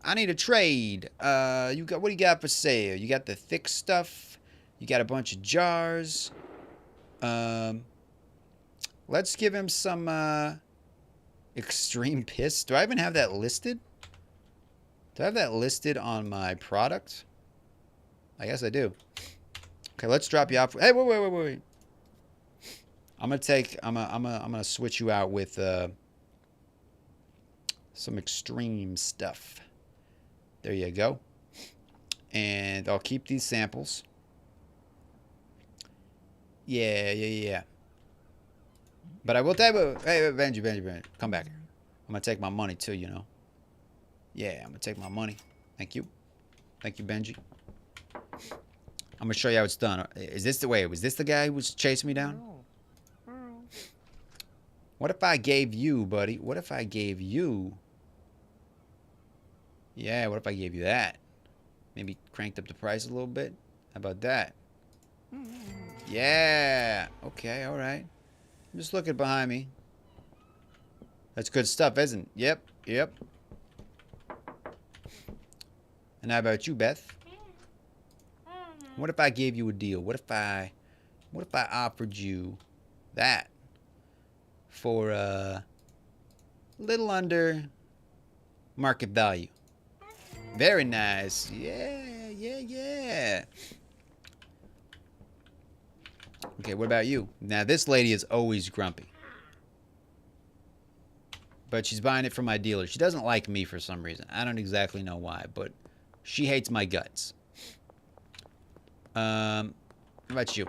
I need a trade. What do you got for sale? You got the thick stuff. You got a bunch of jars. Let's give him some extreme piss. Do I even have that listed? Do I have that listed on my product? I guess I do. Okay, let's drop you off. Hey, wait. I'm gonna switch you out with some extreme stuff. There you go. And I'll keep these samples. Yeah. But I will tell you, hey, Benji, come back here. I'm gonna take my money too, you know. Yeah, I'm gonna take my money. Thank you, Benji. I'm gonna show you how it's done. Is this the way? Was this the guy who was chasing me down? What if I gave you, buddy? What if I gave you? Yeah, what if I gave you that? Maybe cranked up the price a little bit. How about that? Yeah. Okay, all right. I'm just looking behind me. That's good stuff, isn't it? Yep, yep. And how about you, Beth? What if I gave you a deal? What if I offered you that for a little under market value? Very nice. Yeah, yeah, yeah. Okay, what about you? Now, this lady is always grumpy. But she's buying it from my dealer. She doesn't like me for some reason. I don't exactly know why, but she hates my guts. How about you?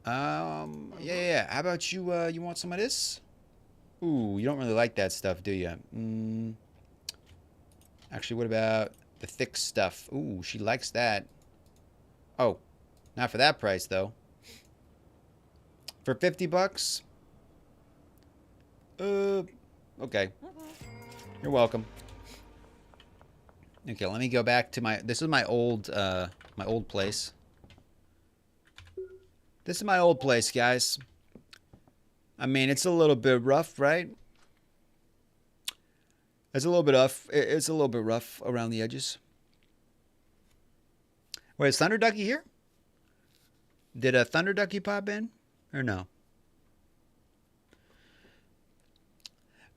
Yeah. How about you, you want some of this? Ooh, you don't really like that stuff, do you? Actually, what about the thick stuff? Ooh, she likes that. Oh, not for that price, though. For 50 bucks? Okay. You're welcome. Okay, let me go back to this is my old place. This is my old place, guys. I mean, it's a little bit rough, right? It's a little bit rough. It's a little bit rough around the edges. Wait, is Thunder Ducky here? Did a Thunder Ducky pop in? Or no?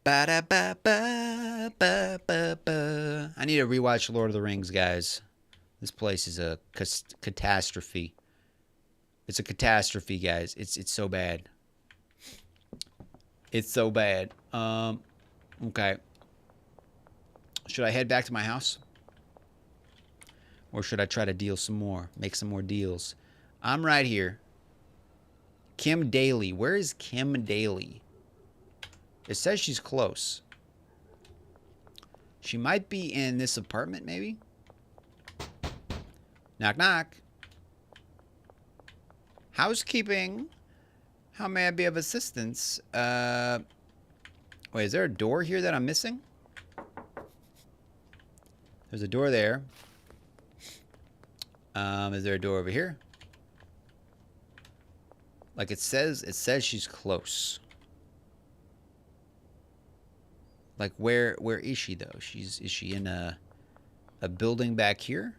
Ba-da-ba-ba-ba-ba. I need to rewatch Lord of the Rings, guys. This place is a catastrophe. It's a catastrophe, guys. It's so bad. It's so bad. Okay. Should I head back to my house? Or should I try to deal some more? Make some more deals? I'm right here. Kim Daly. Where is Kim Daly? It says she's close. She might be in this apartment, maybe? Knock, knock. Housekeeping. How may I be of assistance? Wait, is there a door here that I'm missing? There's a door there. Is there a door over here? Like it says she's close. Like where is she though? Is she in a building back here?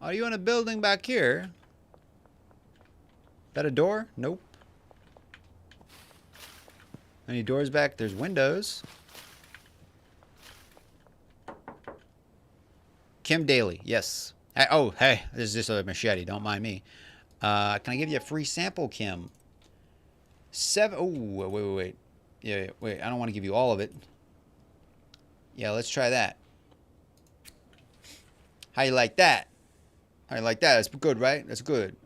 Are you in a building back here? Is that a door? Nope. Any doors back? There's windows. Kim Daly, yes. Hey, this is just a machete. Don't mind me. Can I give you a free sample, Kim? Wait. Yeah, wait. I don't want to give you all of it. Yeah, let's try that. How you like that? How you like that? That's good, right? That's good.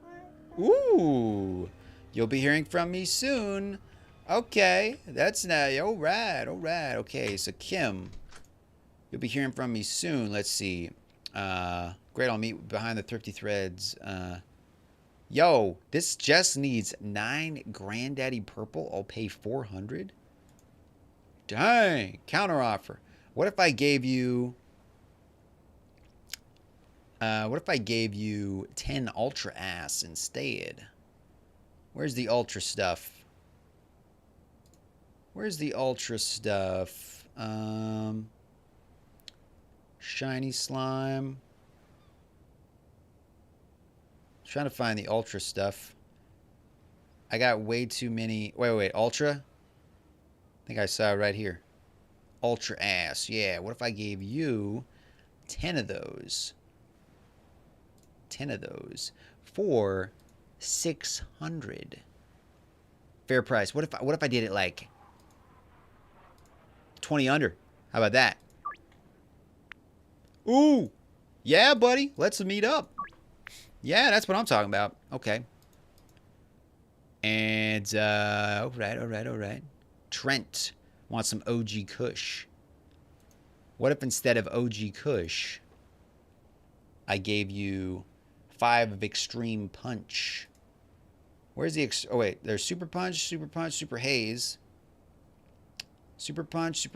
Ooh. You'll be hearing from me soon. Okay. That's now. All right. Okay, so Kim, you'll be hearing from me soon. Let's see. Great, I'll meet behind the thrifty threads. Yo, this just needs 9 Granddaddy Purple. I'll pay 400. Dang, counter offer. What if I gave you 10 Ultra Ass instead? Where's the Ultra stuff? Shiny slime. Trying to find the Ultra stuff. I got way too many. Wait, Ultra? I think I saw it right here. Ultra Ass. Yeah, what if I gave you 10 of those? 10 of those for 600. Fair price. What if I did it like 20 under? How about that? Ooh. Yeah, buddy. Let's meet up. Yeah, that's what I'm talking about. Okay. And all right. Trent wants some OG Kush. What if instead of OG Kush, I gave you 5 of Extreme Punch? Where's the there's Super Punch, Super Haze. Super Punch,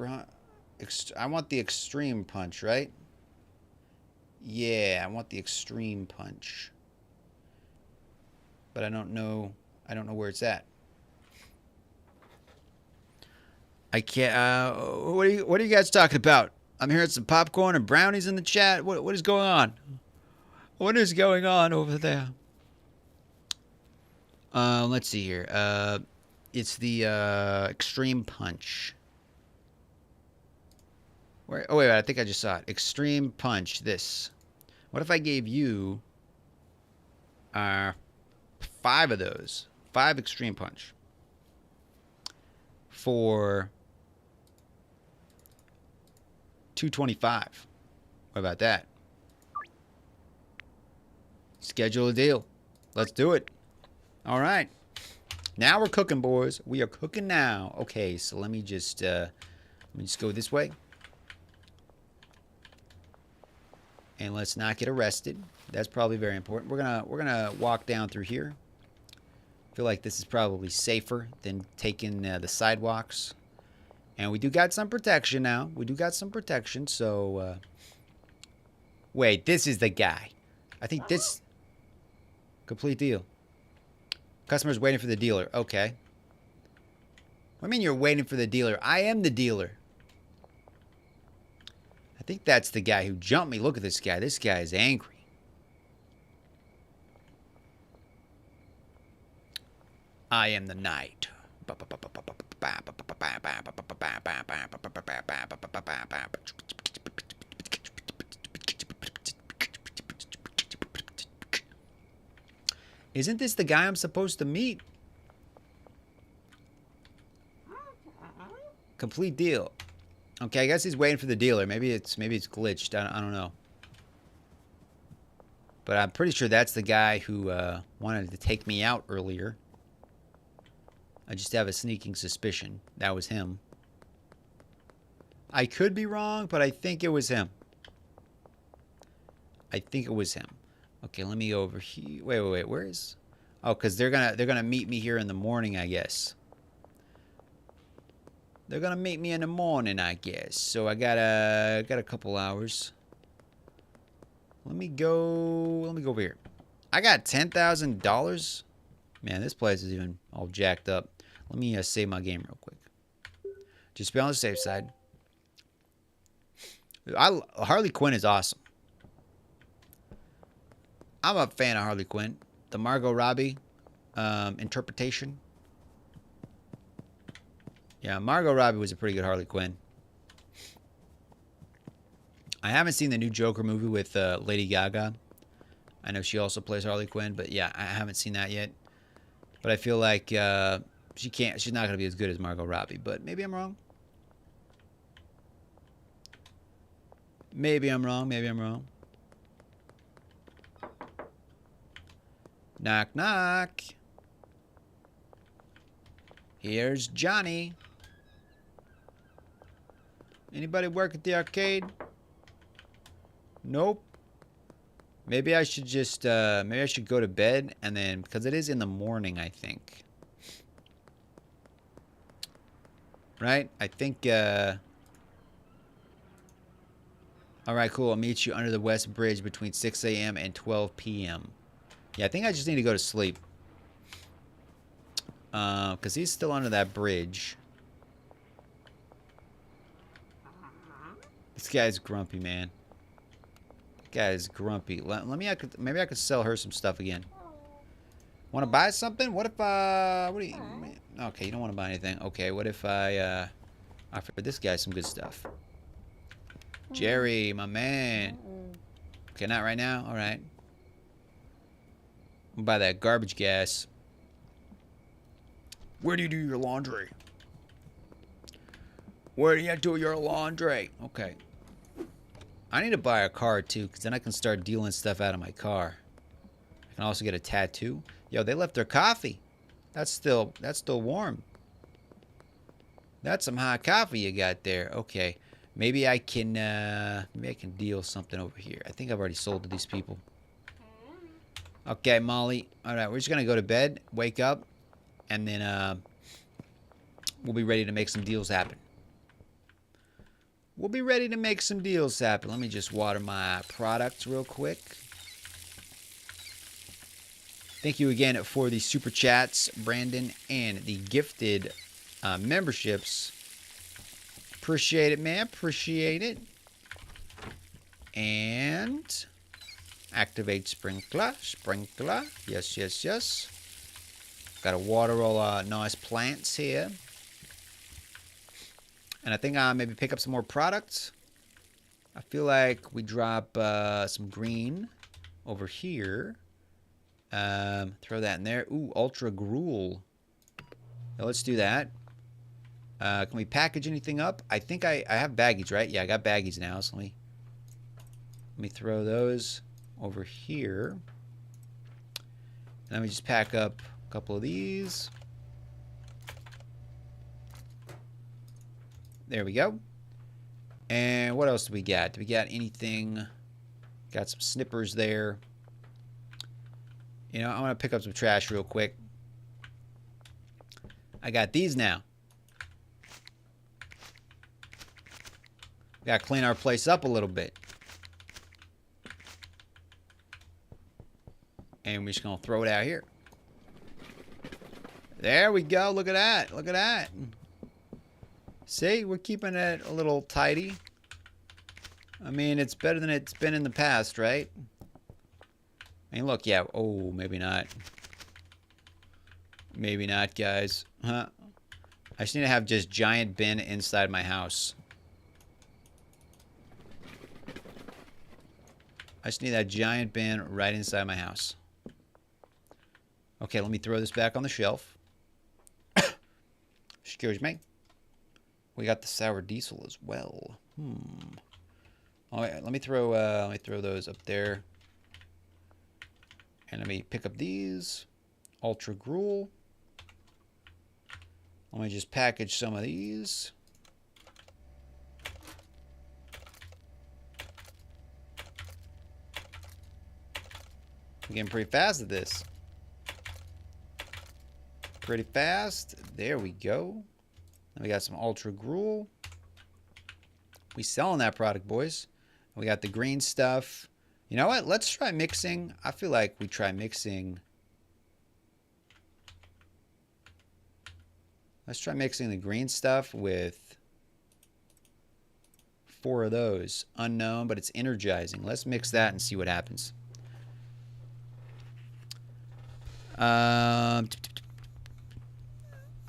I want the Extreme Punch, right? Yeah, I want the extreme punch. But I don't know where it's at. I can't what are you guys talking about? I'm hearing some popcorn and brownies in the chat. What is going on? What is going on over there? Let's see here. It's the extreme punch. Where? Oh wait, I think I just saw it. Extreme punch. This. What if I gave you 5 of those? 5 extreme punch for $225. What about that? Schedule a deal. Let's do it. All right. Now we're cooking, boys. We are cooking now. Okay, so let me just go this way. And let's not get arrested. That's probably very important. We're gonna walk down through here. I feel like this is probably safer than taking the sidewalks. And we do got some protection now. We do got some protection. So wait, this is the guy. I think this complete deal. Customer's waiting for the dealer. Okay. What do you mean you're waiting for the dealer? I am the dealer. I think that's the guy who jumped me. Look at this guy. This guy is angry. I am the knight. Isn't this the guy I'm supposed to meet? Complete deal. Okay, I guess he's waiting for the dealer. Maybe it's glitched. I don't know. But I'm pretty sure that's the guy who wanted to take me out earlier. I just have a sneaking suspicion that was him. I could be wrong, but I think it was him. I think it was him. Okay, let me go over here. Wait. Where is? Oh, because they're gonna meet me here in the morning, I guess. They're gonna meet me in the morning, I guess. So I got a couple hours. Let me go over here. I got $10,000. Man, this place is even all jacked up. Let me save my game real quick. Just be on the safe side. Harley Quinn is awesome. I'm a fan of Harley Quinn. The Margot Robbie interpretation. Yeah, Margot Robbie was a pretty good Harley Quinn. I haven't seen the new Joker movie with Lady Gaga. I know she also plays Harley Quinn, but yeah, I haven't seen that yet. But I feel like she's not going to be as good as Margot Robbie, but maybe I'm wrong. Maybe I'm wrong. Knock, knock. Here's Johnny. Anybody work at the arcade? Nope. Maybe I should just, maybe I should go to bed and then, because it is in the morning, I think. Right? I think, alright, cool. I'll meet you under the West Bridge between 6 a.m. and 12 p.m. Yeah, I think I just need to go to sleep. Because he's still under that bridge. This guy's grumpy, man. Guy's grumpy. Maybe I could sell her some stuff again. Want to buy something? What if what do you? Okay, you don't want to buy anything. Okay, what if I offer this guy some good stuff? Jerry, my man. Okay, not right now. All right. I'll buy that garbage gas. Where do you do your laundry? Where do you do your laundry? Okay. I need to buy a car too, because then I can start dealing stuff out of my car. I can also get a tattoo. Yo, they left their coffee. That's still warm. That's some hot coffee you got there. Okay. Maybe I can deal something over here. I think I've already sold to these people. Okay, Molly. All right, we're just gonna go to bed, wake up, and then we'll be ready to make some deals happen. we'll be ready to make some deals happen. Let me just water my products real quick. Thank you again for the super chats, Brandon, and the gifted memberships. Appreciate it, man. Appreciate it. And activate sprinkler. Sprinkler. Yes, yes, yes. Got to water all nice plants here. And I think I'll maybe pick up some more products. I feel like we drop some green over here. Throw that in there. Ooh, ultra gruel. Now let's do that. Can we package anything up? I think I have baggies, right? Yeah, I got baggies now. So let me throw those over here. And let me just pack up a couple of these. There we go. And what else do we got? Do we got anything? Got some snippers there. You know, I'm going to pick up some trash real quick. I got these now. Got to clean our place up a little bit. And we're just going to throw it out here. There we go. Look at that. Look at that. See, we're keeping it a little tidy. I mean, it's better than it's been in the past, right? I mean, look, yeah. Oh, maybe not. Maybe not, guys. Huh? I just need to have just giant bin inside my house. I just need that giant bin right inside my house. Okay, let me throw this back on the shelf. Excuse me. We got the sour diesel as well. All right, let me throw those up there. And let me pick up these. Ultra gruel. Let me just package some of these. I'm getting pretty fast at this. Pretty fast. There we go. Then we got some ultra gruel. We selling that product, boys. We got the green stuff. You know what? Let's try mixing. I feel like we try mixing. Let's try mixing the green stuff with 4 of those. Unknown, but it's energizing. Let's mix that and see what happens. I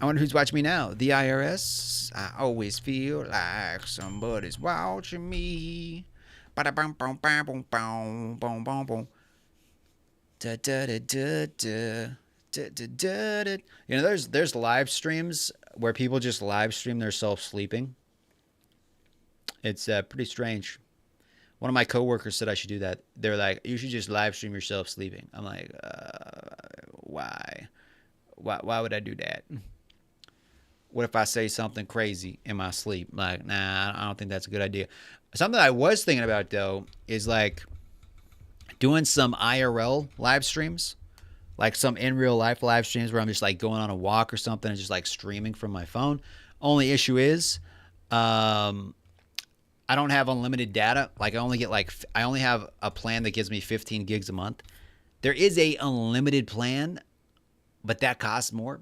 wonder who's watching me now. The IRS. I always feel like somebody's watching me. Ba-da-bum, bum, bum, bum, bum, bum, bum, bum. Da, da, da, da, da. Da, da, da, da. You know, there's live streams where people just live stream themselves sleeping. It's pretty strange. One of my coworkers said I should do that. They're like, you should just live stream yourself sleeping. I'm like, why? Why would I do that? What if I say something crazy in my sleep? Like, nah, I don't think that's a good idea. Something I was thinking about, though, is like doing some IRL live streams. Like some in real life live streams where I'm just like going on a walk or something and just like streaming from my phone. Only issue is, I don't have unlimited data. Like I only have a plan that gives me 15 gigs a month. There is a unlimited plan, but that costs more.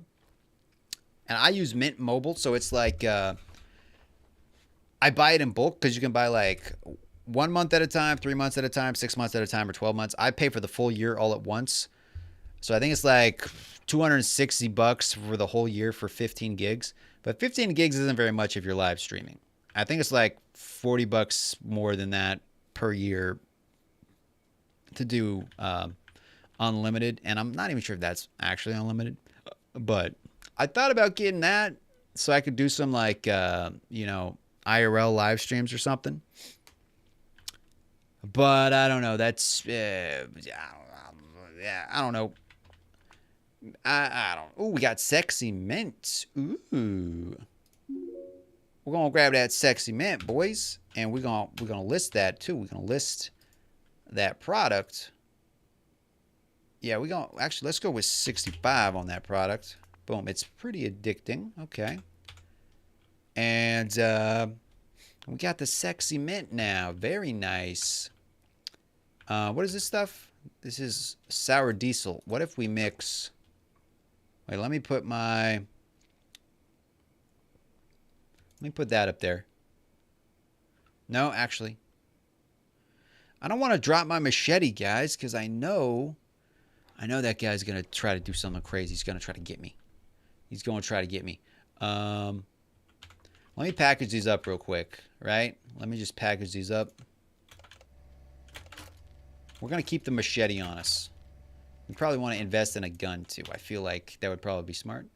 And I use Mint Mobile, so it's like I buy it in bulk because you can buy like 1 month at a time, 3 months at a time, 6 months at a time, or 12 months. I pay for the full year all at once. So I think it's like $260 for the whole year for 15 gigs. But 15 gigs isn't very much if you're live streaming. I think it's like $40 more than that per year to do unlimited. And I'm not even sure if that's actually unlimited. But I thought about getting that so I could do some like, you know, IRL live streams or something. But I don't know. That's, I don't know. I don't. Ooh, we got sexy mint. Ooh. We're going to grab that sexy mint, boys. And we're going to list that too. We're going to list that product. Yeah, we're going to, actually, let's go with 65 on that product. Boom. It's pretty addicting. Okay. And We got the sexy mint now. Very nice. What is this stuff? This is sour diesel. What if we mix... Wait, let me put my... Let me put that up there. No, actually. I don't want to drop my machete, guys, because I know that guy's going to try to do something crazy. He's going to try to get me. He's going to try to get me. Let me package these up real quick, right? Let me just package these up. We're going to keep the machete on us. We probably want to invest in a gun, too. I feel like that would probably be smart.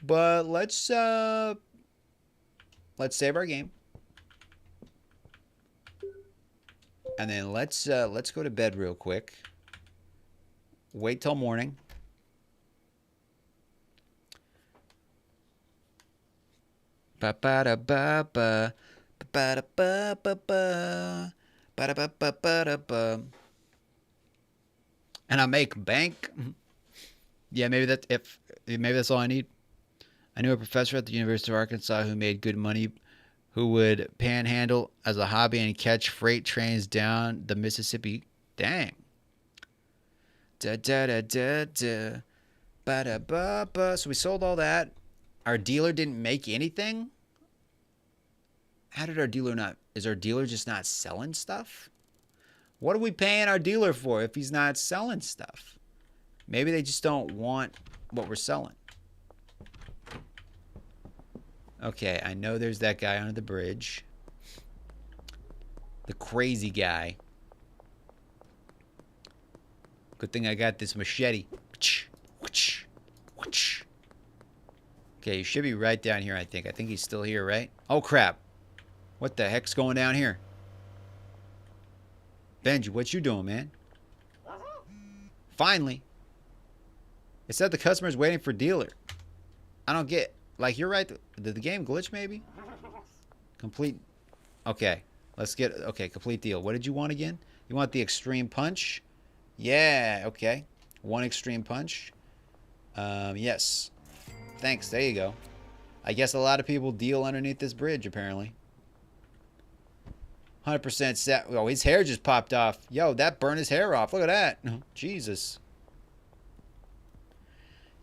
But let's save our game. And then let's go to bed real quick. Wait till morning. Ba ba da ba ba ba da ba ba ba ba da ba ba ba da ba. And I make bank. Yeah, maybe that's all I need. I knew a professor at the University of Arkansas who made good money, who would panhandle as a hobby and catch freight trains down the Mississippi. Dang. Da da da da da. Ba da ba ba. So we sold all that. Our dealer didn't make anything? How did our dealer not... Is our dealer just not selling stuff? What are we paying our dealer for if he's not selling stuff? Maybe they just don't want what we're selling. Okay, I know there's that guy under the bridge. The crazy guy. Good thing I got this machete. Okay, he should be right down here, I think. I think he's still here, right? Oh, crap. What the heck's going down here? Benji, what you doing, man? Finally. It said the customer's waiting for dealer. I don't get... Like, you're right. Did the game glitch, maybe? Complete... Okay. Let's get... Okay, complete deal. What did you want again? You want the extreme punch? Yeah, okay. One extreme punch. Yes. Thanks, there you go. I guess a lot of people deal underneath this bridge, apparently. 100% set. Oh, his hair just popped off. Yo, that burned his hair off. Look at that. Jesus.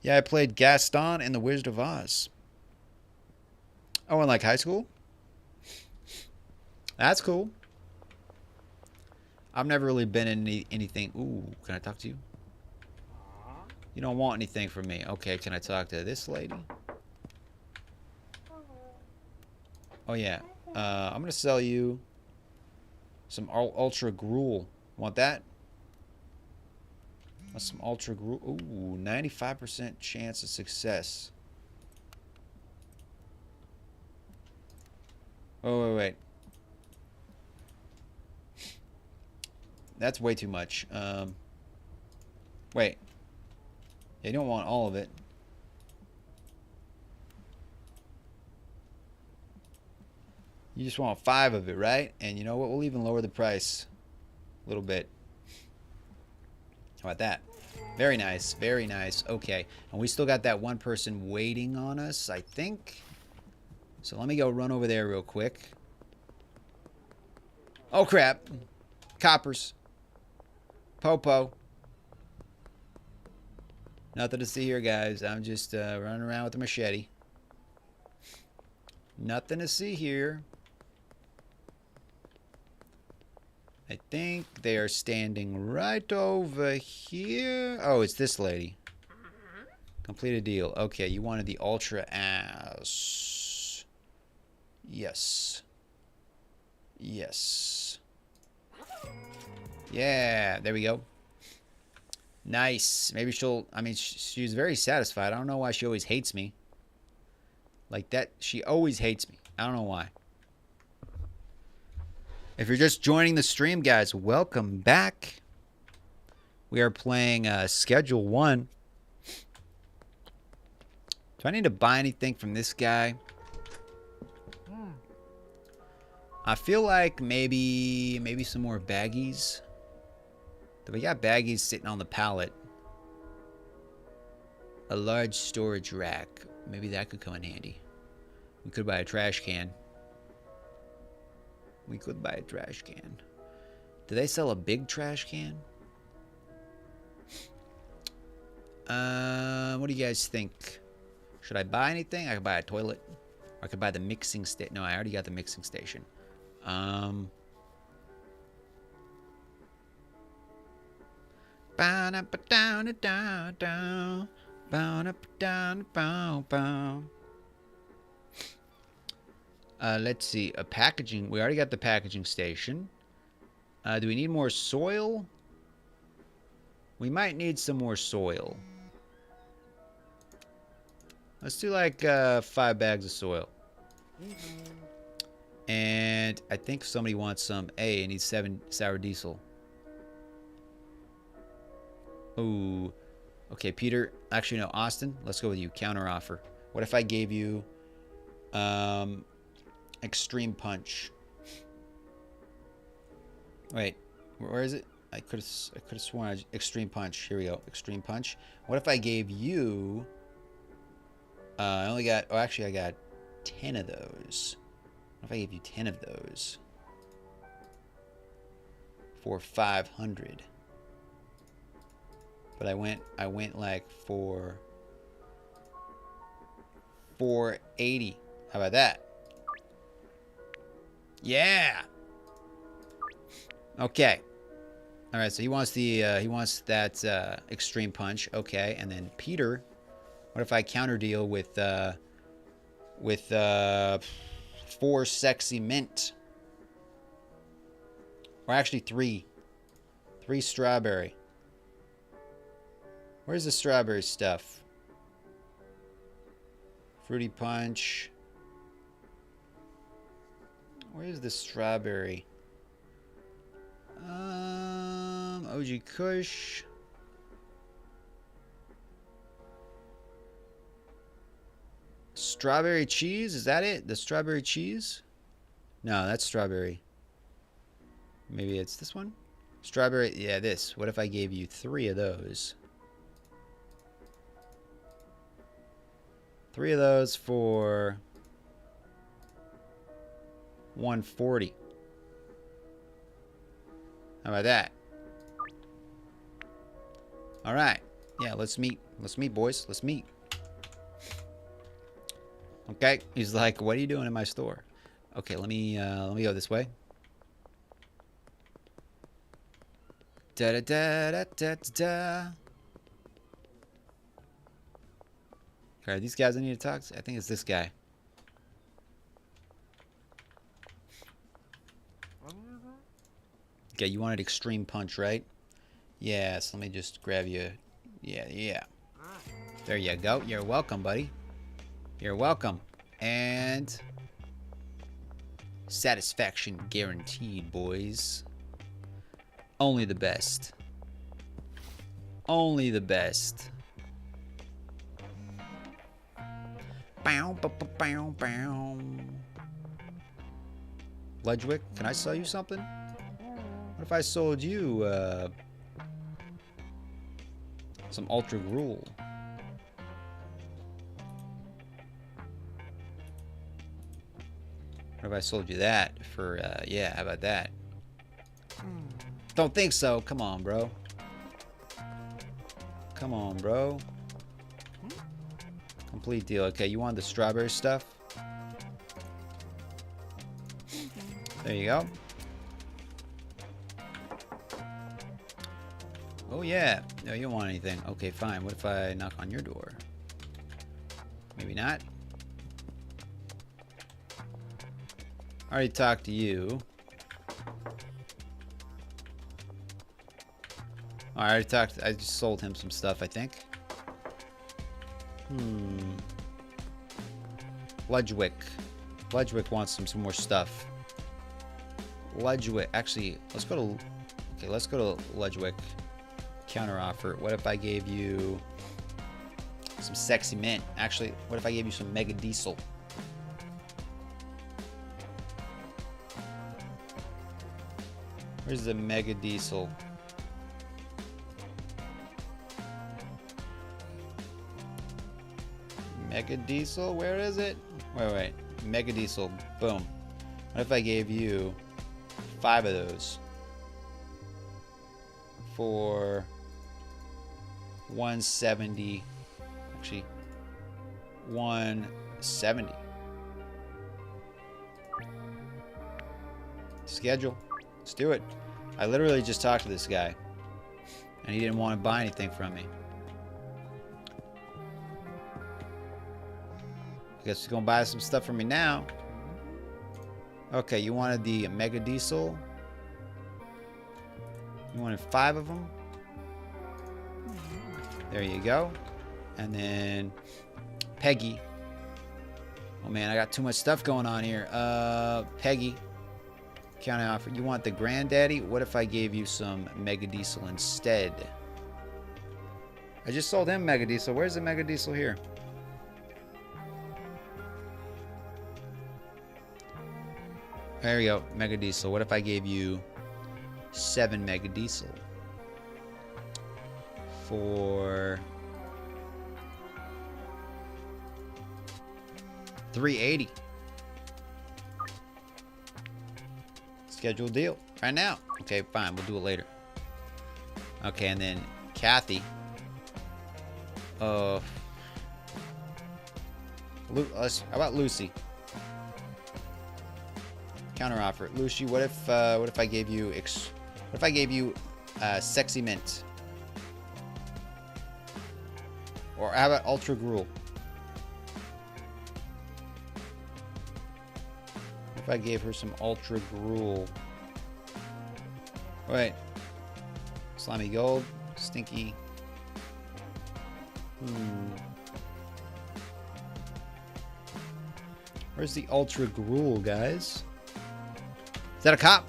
Yeah, I played Gaston in The Wizard of Oz. Oh, in like high school? That's cool. I've never really been in anything. Ooh, can I talk to you? You don't want anything from me. Okay, can I talk to this lady? Oh, yeah. I'm going to sell you some ultra gruel. Want that? That's some ultra gruel. Ooh, 95% chance of success. Oh, wait. That's way too much. Wait. Yeah, you don't want all of it. You just want 5 of it, right? And you know what? We'll even lower the price a little bit. How about that? Very nice. Very nice. Okay. And we still got that one person waiting on us, I think. So let me go run over there real quick. Oh, crap. Coppers. Popo. Nothing to see here, guys. I'm just running around with a machete. Nothing to see here. I think they are standing right over here. Oh, it's this lady. Complete a deal. Okay, you wanted the ultra ass. Yes. Yes. Yeah, there we go. Nice. Maybe she'll... I mean, she's very satisfied. I don't know why she always hates me. Like that. She always hates me. I don't know why. If you're just joining the stream, guys, welcome back. We are playing Schedule 1. Do I need to buy anything from this guy? I feel like maybe some more baggies. We got baggies sitting on the pallet. A large storage rack. Maybe that could come in handy. We could buy a trash can. We could buy a trash can. Do they sell a big trash can? What do you guys think? Should I buy anything? I could buy a toilet. Or I could buy the mixing station. No, I already got the mixing station. Let's see. A packaging. We already got the packaging station. Do we need more soil? We might need some more soil. Let's do like 5 bags of soil. And I think somebody wants some. Hey, I need 7 sour diesel. Ooh. Okay, Peter. Actually, no, Austin. Let's go with you. Counter offer. What if I gave you extreme punch? Wait, where is it? I could have sworn extreme punch. Here we go. Extreme punch. What if I gave you? I only got. Oh, actually, I got 10 of those. What if I gave you 10 of those for 500? But I went like for 480. How about that? Yeah. Okay. All right. So he wants that extreme punch. Okay. And then Peter, what if I counter deal with 4 sexy mint? Or actually 3. 3 strawberry. Where's the strawberry stuff? Fruity punch. Where's the strawberry? OG Kush. Strawberry cheese? Is that it? The strawberry cheese? No, that's strawberry. Maybe it's this one? Strawberry, yeah, this. What if I gave you 3 of those? 3 of those for 140. How about that? All right. Yeah, let's meet. Let's meet, boys. Let's meet. Okay. He's like, "What are you doing in my store?" Okay, let me go this way. Da da da da da da. Okay, are these guys I need to talk to? I think it's this guy. Okay, you wanted extreme punch, right? Yes, let me just grab you. Yeah. There you go. You're welcome, buddy. You're welcome. And satisfaction guaranteed, boys. Only the best. Only the best. Bow, bow, bow, bow, bow. Ledgewick, can I sell you something? What if I sold you some Ultra Gruel? What if I sold you that for, yeah, how about that? Don't think so. Come on, bro. Come on, bro. Complete deal. Okay, you want the strawberry stuff? There you go. Oh, yeah. No, you don't want anything. Okay, fine. What if I knock on your door? Maybe not. I already talked to you. I already talked. I just sold him some stuff, I think. Ledgewick. Ledgewick wants some more stuff. Ledgewick. Actually, let's go to... Okay, let's go to Ledgewick. Counter offer. What if I gave you some sexy mint? Actually, what if I gave you some mega diesel? Where's the mega diesel? Mega diesel? Where is it? Wait. Mega diesel. Boom. What if I gave you 5 of those for 170. Actually, 170. Schedule. Let's do it. I literally just talked to this guy, and he didn't want to buy anything from me. I guess he's gonna buy some stuff from me now. Okay, you wanted the mega diesel. You wanted 5 of them. There you go. And then Peggy. Oh man, I got too much stuff going on here. Peggy. Counter offer. You want the granddaddy? What if I gave you some mega diesel instead? I just sold him mega diesel. Where's the mega diesel here? There we go. Mega diesel. What if I gave you 7 mega diesel for 380? Schedule deal right now. Okay, fine. We'll do it later. Okay, and then Kathy. How about Lucy? Counter offer. Lucy, what if I gave you sexy mint? Or how about ultra gruel? If I gave her some ultra gruel. Wait. Slimy gold. Stinky. Where's the ultra gruel, guys? Is that a cop?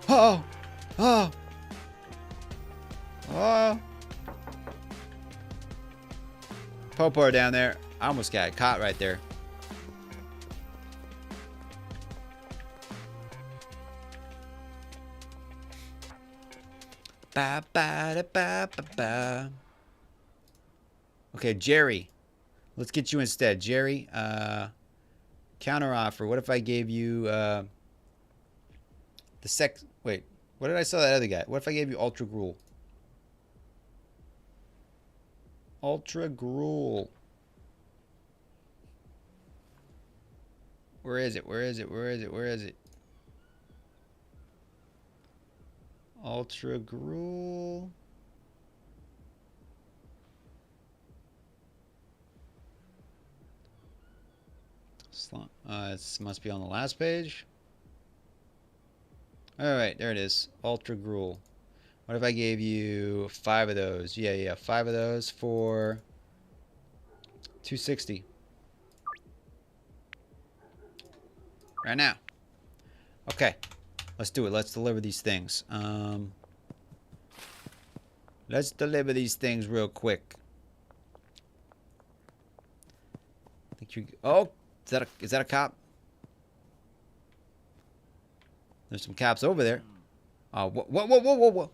Oh! Oh! Oh! Popo down there. I almost got caught right there. Ba, ba, da, ba, ba, ba. Okay, Jerry. Let's get you instead. Jerry, counter offer. What if I gave you wait, what did I sell that other guy? What if I gave you ultra gruel? Ultra gruel. Where is it? Where is it? Where is it? Where is it? Ultra gruel. It must be on the last page. Alright, there it is. Ultra gruel. What if I gave you 5 of those? Yeah, 5 of those for 260. Right now. Okay. Let's do it. Let's deliver these things. Let's deliver these things real quick. Oh, is that a cop? There's some cops over there. Oh, whoa. What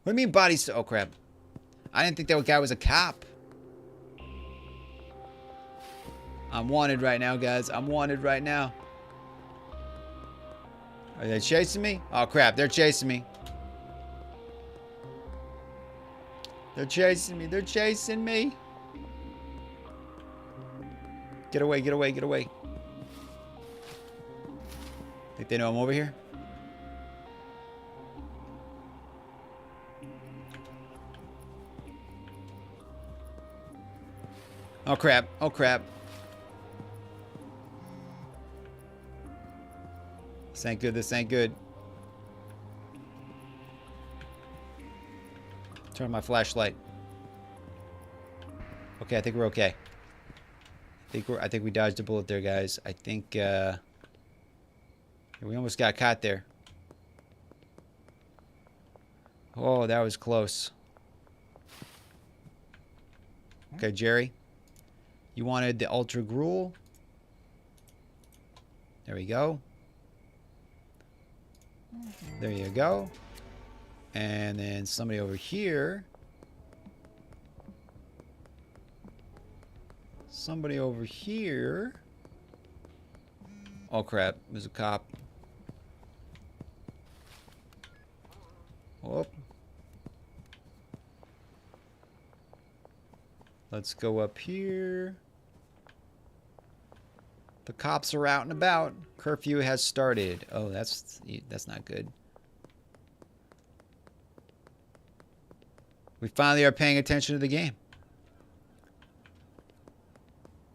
do you mean bodies? Oh, crap. I didn't think that guy was a cop. I'm wanted right now, guys. I'm wanted right now. Are they chasing me? Oh, crap. They're chasing me. They're chasing me. They're chasing me. Get away, get away, get away. Think they know I'm over here? Oh, crap. Oh, crap. This ain't good. This ain't good. Turn on my flashlight. Okay, I think we're okay. I think we dodged a bullet there, guys. I think we almost got caught there. Oh, that was close. Okay, Jerry. You wanted the ultra gruel. There we go. There you go. And then somebody over here. Somebody over here. Oh crap, there's a cop. Oh. Let's go up here. The cops are out and about. Curfew has started. Oh, that's not good. We finally are paying attention to the game.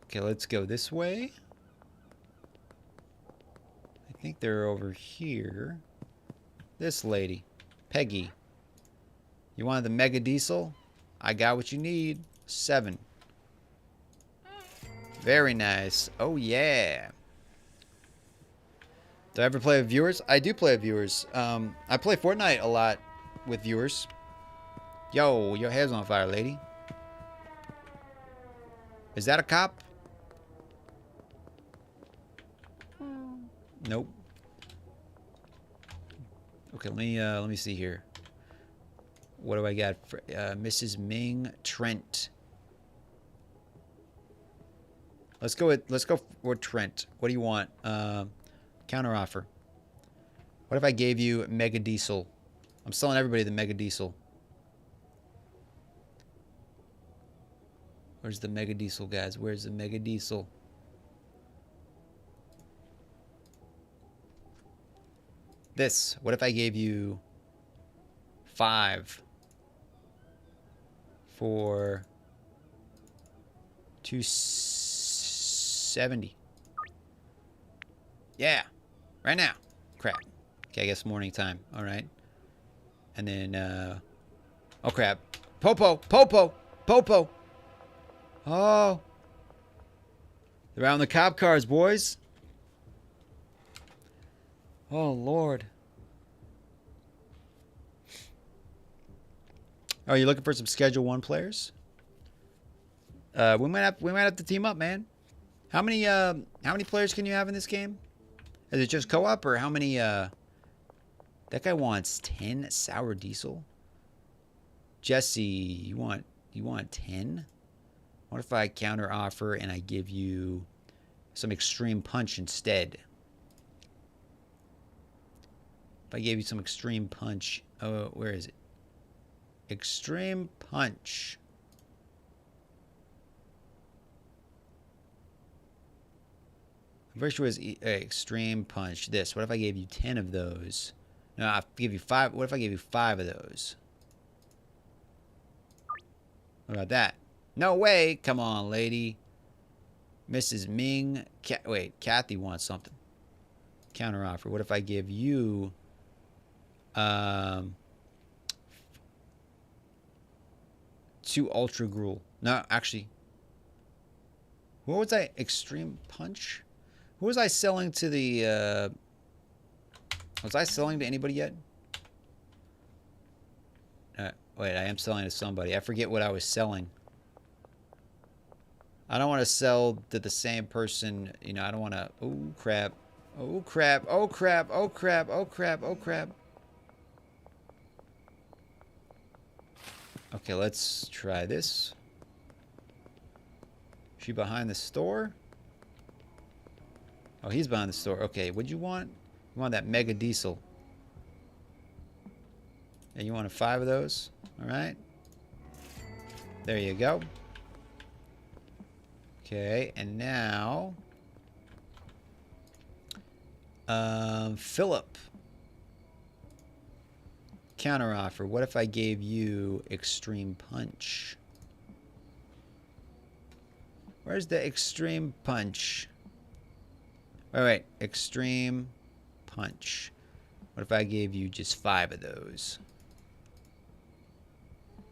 Okay, let's go this way. I think they're over here. This lady, Peggy. You wanted the mega diesel? I got what you need. 7. Very nice. Oh, yeah. Do I ever play with viewers? I do play with viewers. I play Fortnite a lot with viewers. Yo, your hair's on fire, lady. Is that a cop? Nope. Okay, let me see here. What do I got for Mrs. Ming Trent? Let's go for Trent. What do you want? Counter offer. What if I gave you Mega Diesel? I'm selling everybody the Mega Diesel. Where's the Mega Diesel, guys? Where's the Mega Diesel? This. What if I gave you 5 for 270? Yeah. Right now. Crap. Okay, I guess morning time. All right. And then, oh, crap. Popo. Popo. Popo. Oh. They're out in the cop cars, boys. Oh, Lord. Oh, you looking for some Schedule 1 players? We might have to team up, man. How many players can you have in this game? Is it just co-op, or how many that guy wants 10 sour diesel? Jesse, you want 10? What if I counter offer and I give you some extreme punch instead? If I gave you some extreme punch, oh, where is it? Extreme punch. I'm pretty sure it was extreme punch. This. What if I gave you 10 of those? No, I'll give you 5. What if I gave you 5 of those? What about that? No way. Come on, lady. Mrs. Ming. Wait, Kathy wants something. Counter offer. What if I give you 2 Ultra Gruel? No, actually. What was I? Extreme Punch? Who was I selling to the... was I selling to anybody yet? Wait, I am selling to somebody. I forget what I was selling. I don't want to sell to the same person. You know, I don't want to... Oh, crap. Oh, crap. Oh, crap. Oh, crap. Oh, crap. Oh, crap. Okay, let's try this. Is she behind the store? Oh, he's behind the store. Okay, what'd you want? You want that Mega Diesel. And you wanted 5 of those? All right. There you go. Okay, and now... Philip. Counter offer. What if I gave you Extreme Punch? Where's the Extreme Punch? Wait. Extreme Punch. What if I gave you just 5 of those?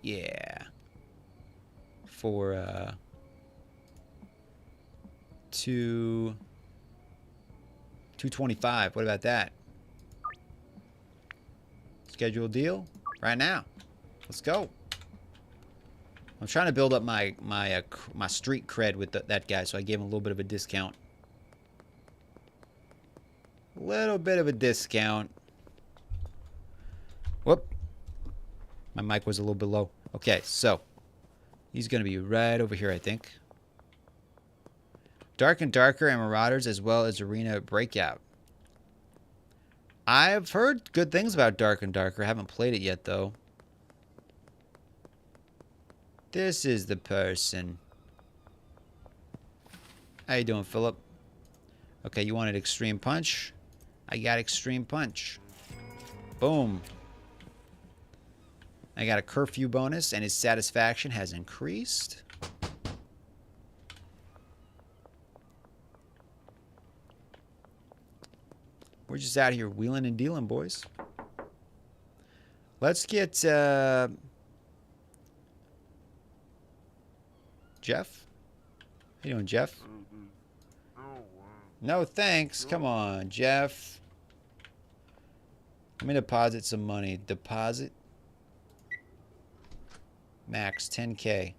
Yeah. For, 225. What about that? Schedule a deal right now. Let's go. I'm trying to build up my street cred with that guy, so I gave him a little bit of a discount. Little bit of a discount. Whoop. My mic was a little bit low. Okay, so he's going to be right over here, I think. Dark and Darker and Marauders, as well as Arena Breakout. I've heard good things about Dark and Darker. I haven't played it yet, though. This is the person. How you doing, Philip? Okay, you wanted Extreme Punch? I got Extreme Punch. Boom. I got a curfew bonus, and his satisfaction has increased. We're just out here wheeling and dealing, boys. Let's get Jeff. How you doing, Jeff? No thanks. Come on, Jeff. Let me deposit some money. Deposit. Max 10K.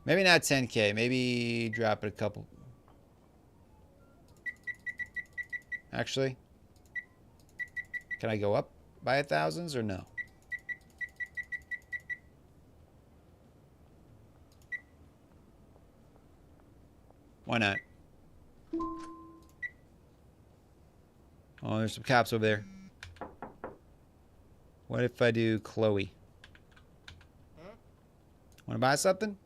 Maybe not 10K. Maybe drop it a couple. Actually, can I go up by 1,000s or no? Why not? Oh, there's some cops over there. What if I do Chloe? Want to buy something?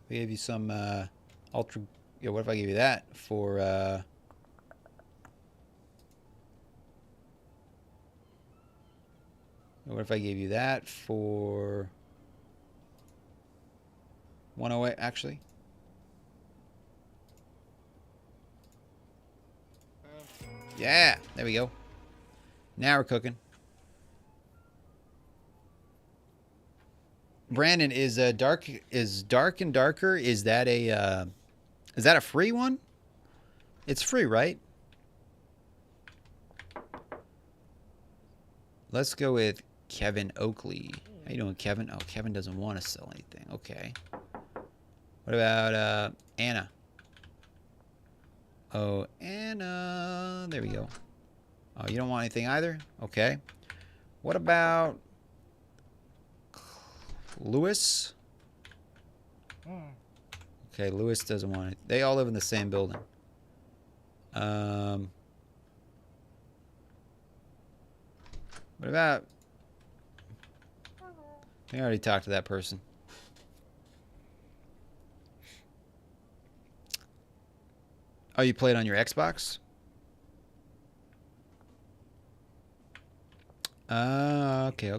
We gave you some ultra. Yeah, what if I give you that for what if I gave you that for 108 actually? Yeah, there we go. Now we're cooking. Brandon, is dark and darker? Is that a free one? It's free, right? Let's go with Kevin Oakley. How you doing, Kevin? Oh, Kevin doesn't want to sell anything. Okay. What about Anna? Oh, Anna. There we go. Oh, you don't want anything either? Okay. What about Lewis? Okay, Lewis doesn't want it. They all live in the same building. What about... I think I already talked to that person. Oh, you played on your Xbox? Okay.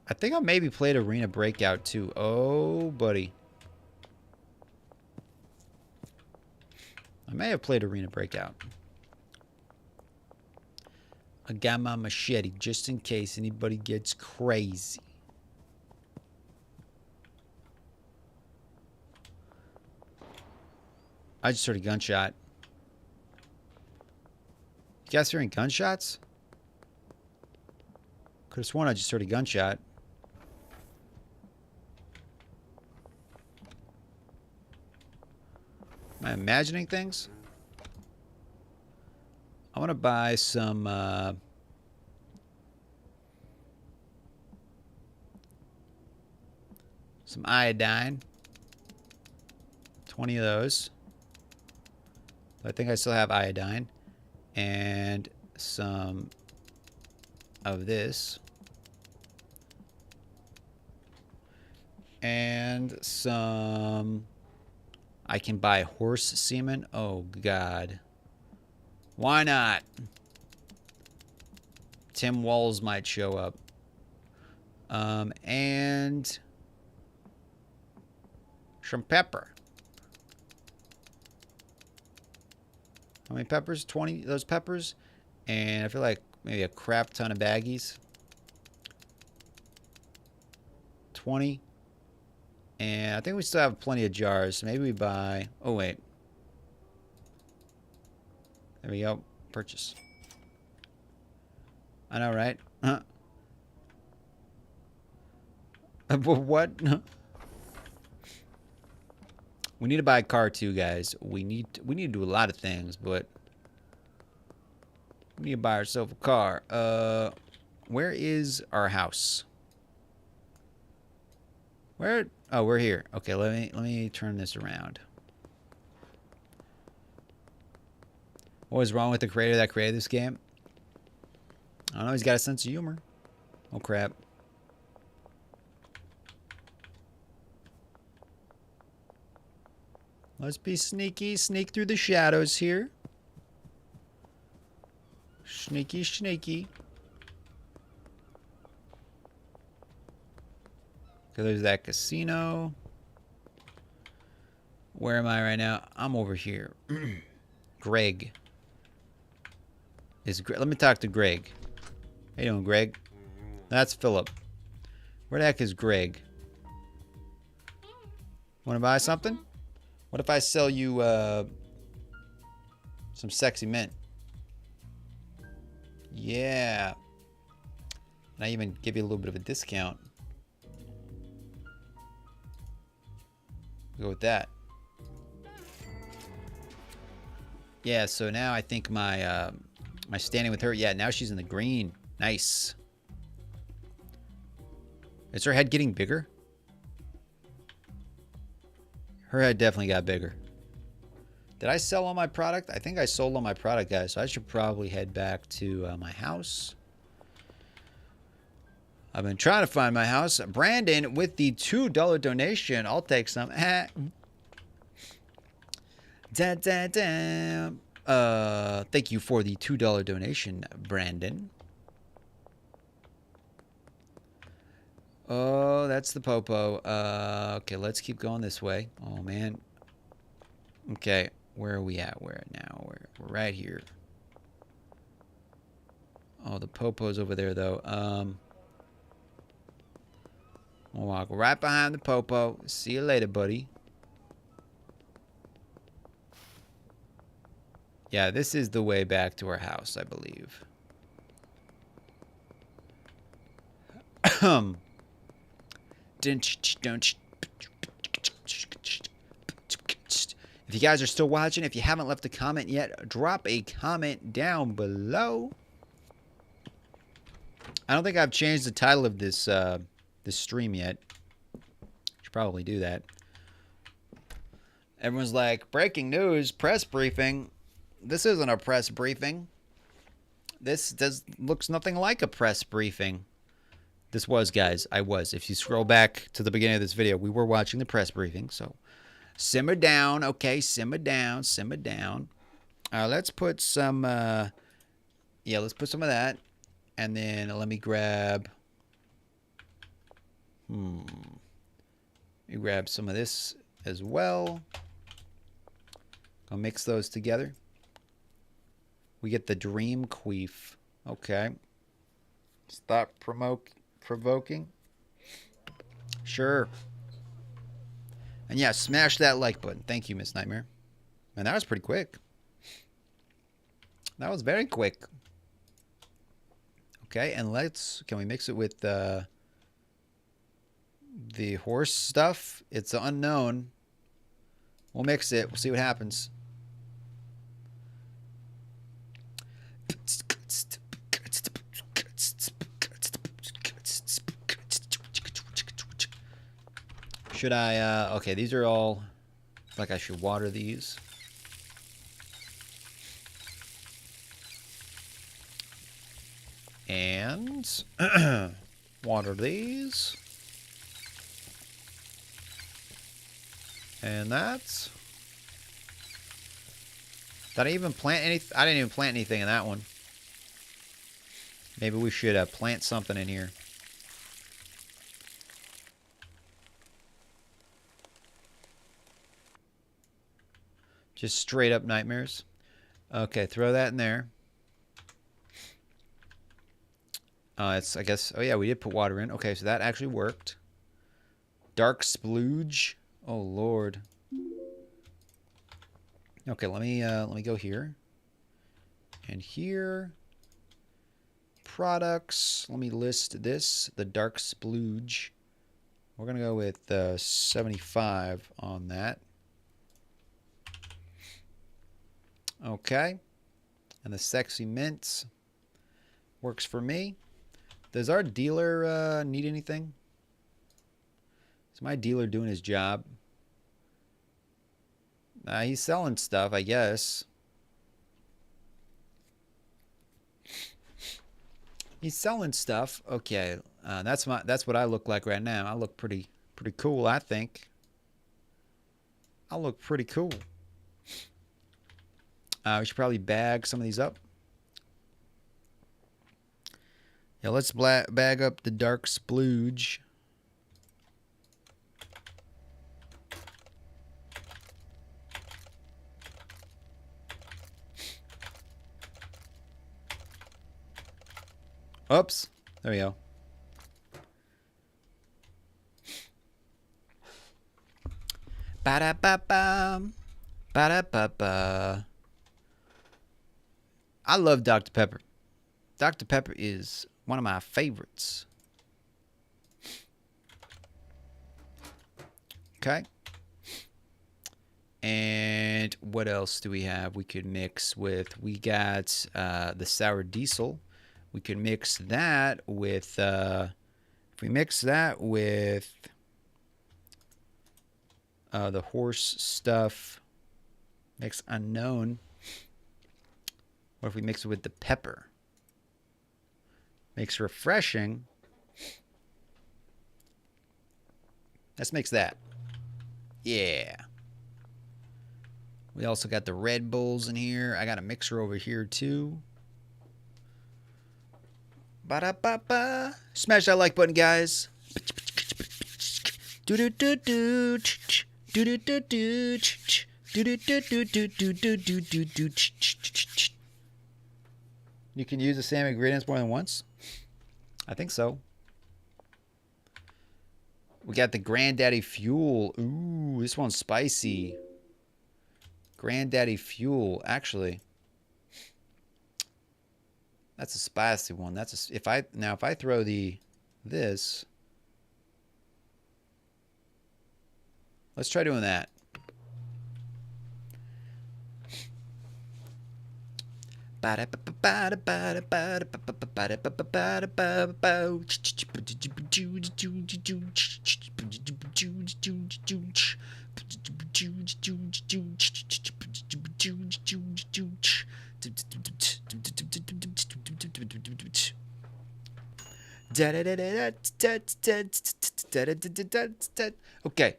I think I maybe played Arena Breakout too. Oh, buddy. I may have played Arena Breakout. I got my machete just in case anybody gets crazy. I just heard a gunshot. You guys hearing gunshots? Could have sworn I just heard a gunshot. Am I imagining things? I want to buy some iodine. 20 of those. I think I still have iodine. And some of this. And some... I can buy horse semen. Oh, God. Why not? Tim Walls might show up. And... some pepper. How many peppers? 20 of those peppers. And I feel like maybe a crap ton of baggies. 20. And I think we still have plenty of jars. So maybe we buy... Oh, wait. There we go. Purchase. I know, right? Huh? What? We need to buy a car too, guys. We need to do a lot of things, but we need to buy ourselves a car. Where is our house? Where? Oh, we're here. Okay, let me turn this around. What was wrong with the creator that created this game? I don't know. He's got a sense of humor. Oh, crap. Let's be sneaky. Sneak through the shadows here. Sneaky, sneaky. Okay, there's that casino. Where am I right now? I'm over here. Greg. Let me talk to Greg. How you doing, Greg? That's Philip. Where the heck is Greg? Want to buy something? What if I sell you some sexy mint? Yeah. And I even give you a little bit of a discount. Go with that. Yeah, so now I think my my standing with her, yeah, now she's in the green. Nice. Is her head getting bigger? Her head definitely got bigger. Did I sell all my product? I think I sold all my product, guys. So I should probably head back to my house. I've been trying to find my house. Brandon with the $2 donation. I'll take some. Thank you for the $2 donation, Brandon. Oh, that's the popo. Okay, let's keep going this way. Oh, man. Okay, where are we at? Where now? We're right here. Oh, the popo's over there, though. We'll walk right behind the popo. See you later, buddy. Yeah, this is the way back to our house, I believe. If you guys are still watching, if you haven't left a comment yet, drop a comment down below. I don't think I've changed the title of this this stream yet. Should probably do that. Everyone's like, breaking news, press briefing. This isn't a press briefing. This looks nothing like a press briefing. This was, guys. I was. If you scroll back to the beginning of this video, we were watching the press briefing. So, simmer down. Okay, simmer down. Simmer down. Let's put some... yeah, let's put some of that. And then let me grab... Let me grab some of this as well. I'll mix those together. We get the dream queef. Okay. Stop provoking. Sure. And yeah, smash that like button. Thank you, Miss Nightmare. Man, that was pretty quick. That was very quick. Okay, and can we mix it with the horse stuff? It's unknown. We'll mix it. We'll see what happens. Should I, okay, these are all, like I should water these. And water these. And that's. Did I even plant anything? I didn't even plant anything in that one. Maybe we should plant something in here. Just straight up nightmares. Okay, throw that in there. It's, I guess, oh yeah, we did put water in. Okay, so that actually worked. Dark splooge. Oh Lord. Okay, let me go here. And here. Products. Let me list this. The dark splooge. We're gonna go with 75 on that. Okay. And the sexy mints works for me. Does our dealer need anything? Is my dealer doing his job? He's selling stuff, I guess. He's selling stuff. Okay, that's what I look like right now. I look pretty cool, I think. I look pretty cool. We should probably bag some of these up. Yeah, let's bag up the dark splooge. Oops. There we go. Ba-da-ba-ba. Ba-da-ba-ba. I love Dr. Pepper. Dr. Pepper is one of my favorites. Okay. And what else do we have we could mix with? We got the sour diesel. We could mix that with, if we mix that with the horse stuff, mix unknown. What if we mix it with the pepper? Makes refreshing. Let's mix that. Yeah. We also got the Red Bulls in here. I got a mixer over here too. Ba-da-ba-ba. Smash that like button, guys. Do-do-do-do. Do-do-do-do. Do-do-do-do-do-do-do-do-do. You can use the same ingredients more than once? I think so. We got the Granddaddy Fuel. Ooh, this one's spicy. Granddaddy Fuel. Actually, that's a spicy one. That's a, if I throw this, let's try doing that. Okay.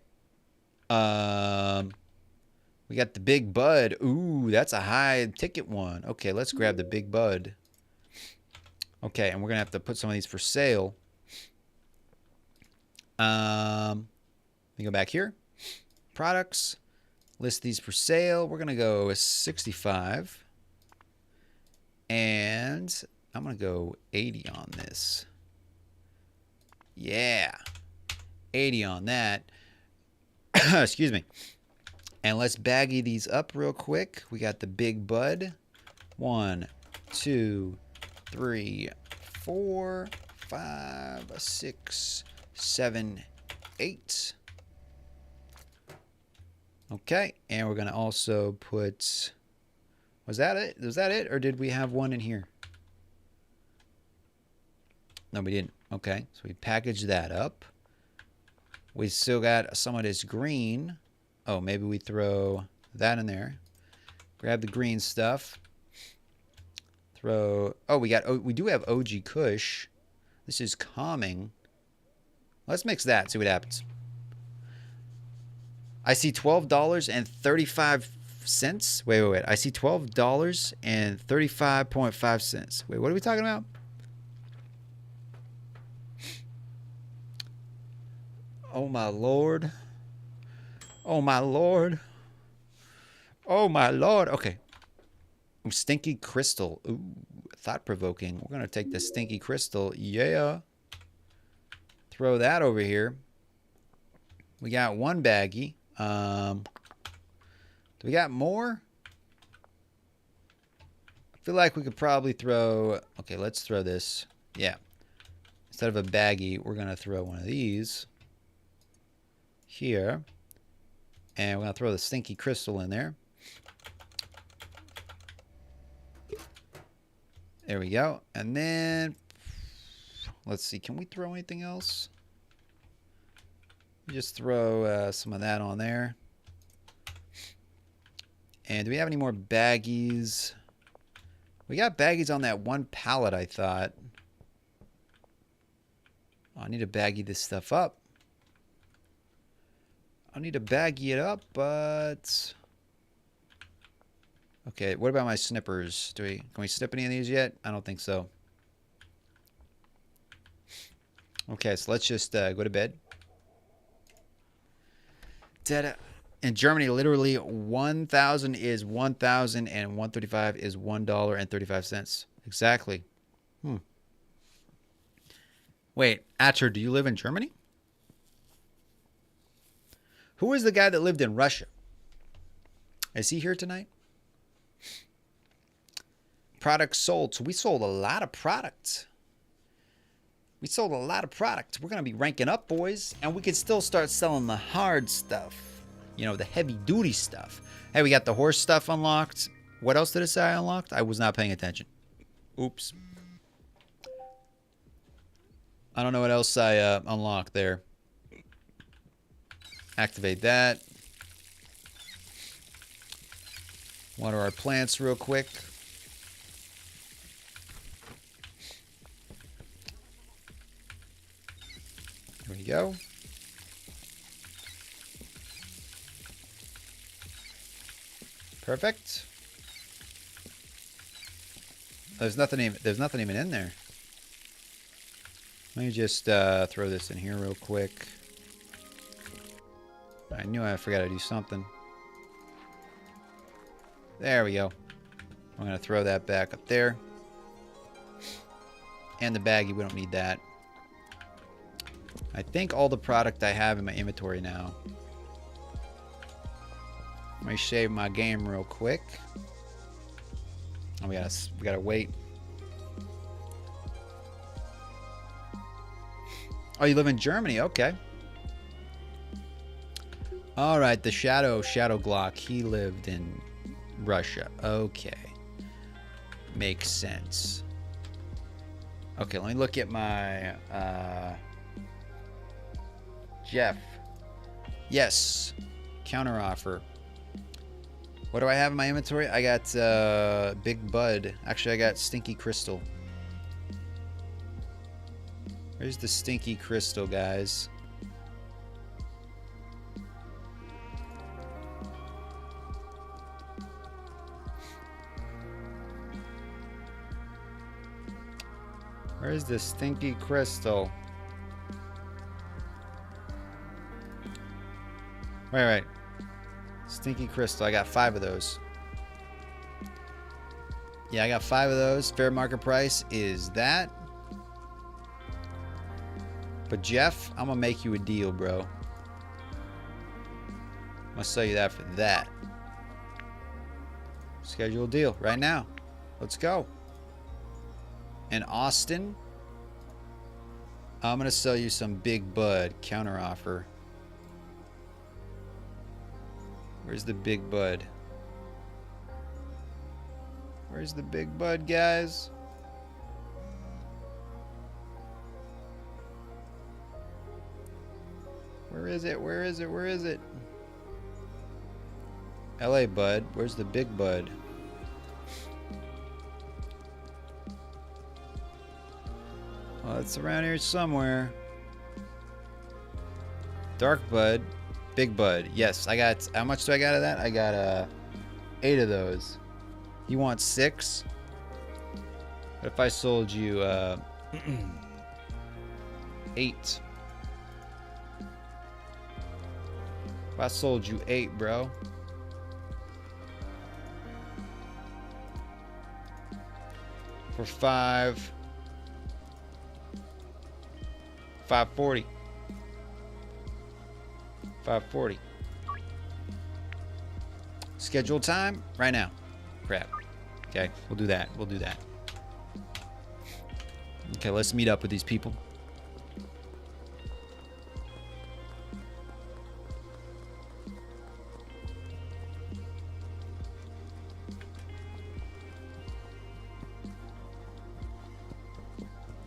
We got the Big Bud. Ooh, that's a high ticket one. Okay, let's grab the Big Bud. Okay, and we're going to have to put some of these for sale. Let me go back here. Products. List these for sale. We're going to go 65. And I'm going to go 80 on this. Yeah. 80 on that. Excuse me. And let's baggy these up real quick. We got the Big Bud. 1, 2, 3, 4, 5, 6, 7, 8. Okay, and we're gonna also put. Was that it? Was that it, or did we have one in here? No, we didn't. Okay, so we packaged that up. We still got some of this green. Oh, maybe we throw that in there. Grab the green stuff. Throw. Oh, we do have OG Kush. This is calming. Let's mix that. See what happens. I see $12.35. Wait. I see $12.35.5 cents. Wait, what are we talking about? Oh my Lord. Oh my Lord. Oh my Lord. Okay. Stinky Crystal. Ooh, thought-provoking. We're going to take the Stinky Crystal. Yeah. Throw that over here. We got one baggie. Do we got more? I feel like we could probably throw... Okay, let's throw this. Yeah. Instead of a baggie, we're going to throw one of these here. And we're going to throw the Stinky Crystal in there. There we go. And then, let's see. Can we throw anything else? Just throw some of that on there. And do we have any more baggies? We got baggies on that one pallet, I thought. I need to baggy this stuff up. I need to baggy it up, but... Okay, what about my snippers? Can we snip any of these yet? I don't think so. Okay, so let's just go to bed. Ta-da. In Germany, literally 1,000 is 1,000 and 135 is $1.35. Exactly. Wait, Atcher, do you live in Germany? Who is the guy that lived in Russia? Is he here tonight? Products sold. So we sold a lot of products. We sold a lot of product. We're going to be ranking up, boys. And we can still start selling the hard stuff. You know, the heavy-duty stuff. Hey, we got the horse stuff unlocked. What else did it say I unlocked? I was not paying attention. Oops. I don't know what else I unlocked there. Activate that. Water our plants real quick. There we go. Perfect. There's nothing even in there. Let me just throw this in here real quick. I knew I forgot to do something. There we go. I'm going to throw that back up there. And the baggie, we don't need that. I think all the product I have in my inventory now. Let me save my game real quick. Oh, we gotta wait. Oh, you live in Germany? Okay. All right, the Shadow Glock. He lived in Russia. Okay, makes sense. Okay, let me look at my Jeff. Yes, counter offer. What do I have in my inventory? I got Big Bud. Actually, I got Stinky Crystal. Where's the Stinky Crystal, guys? Where's the Stinky Crystal? Right. Stinky Crystal. I got 5 of those. Yeah, I got 5 of those. Fair market price is that. But Jeff, I'm gonna make you a deal, bro. I'm gonna sell you that for that. Schedule a deal right now. Let's go. And Austin, I'm gonna sell you some Big Bud counter offer. Where's the Big Bud? Where's the Big Bud, guys? Where is it? Where is it? Where is it? LA Bud. Where's the Big Bud? Well, it's around here somewhere. Dark Bud. Big Bud. Yes, I got... How much do I got of that? I got 8 of those. You want 6? What if I sold you 8? If I sold you 8, bro. For 5. 540. 540. Schedule time right now. Crap. Okay, we'll do that. We'll do that. Okay, let's meet up with these people.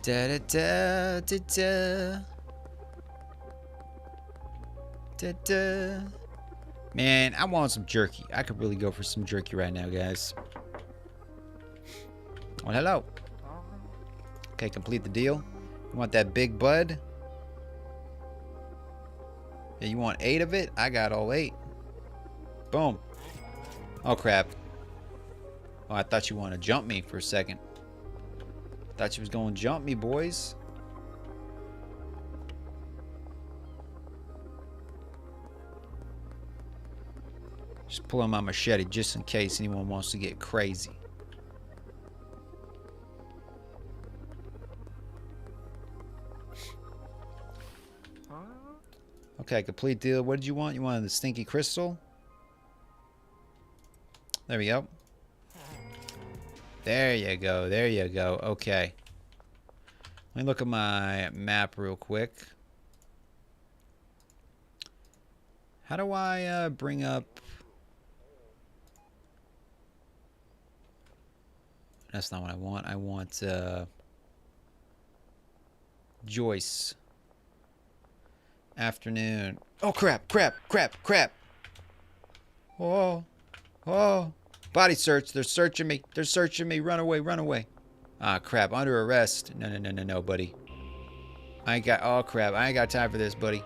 Da da da da da. Da da. Man, I want some jerky. I could really go for some jerky right now, guys. Well, hello. Okay, complete the deal. You want that Big Bud? Yeah, you want 8 of it? I got all 8. Boom. Oh, crap. Oh, I thought you wanted to jump me for a second. Thought you was going to jump me, boys. Just pulling my machete just in case anyone wants to get crazy. Okay, complete deal. What did you want? You wanted the stinky crystal? There we go. There you go. There you go. Okay. Let me look at my map real quick. How do I bring up... That's not what I want. I want Joyce. Afternoon. Oh, crap, crap, crap, crap. Oh, oh. Body search. They're searching me. They're searching me. Run away, run away. Ah, crap. Under arrest. No, no, no, no, no, buddy. I ain't got... Oh, crap. I ain't got time for this, buddy.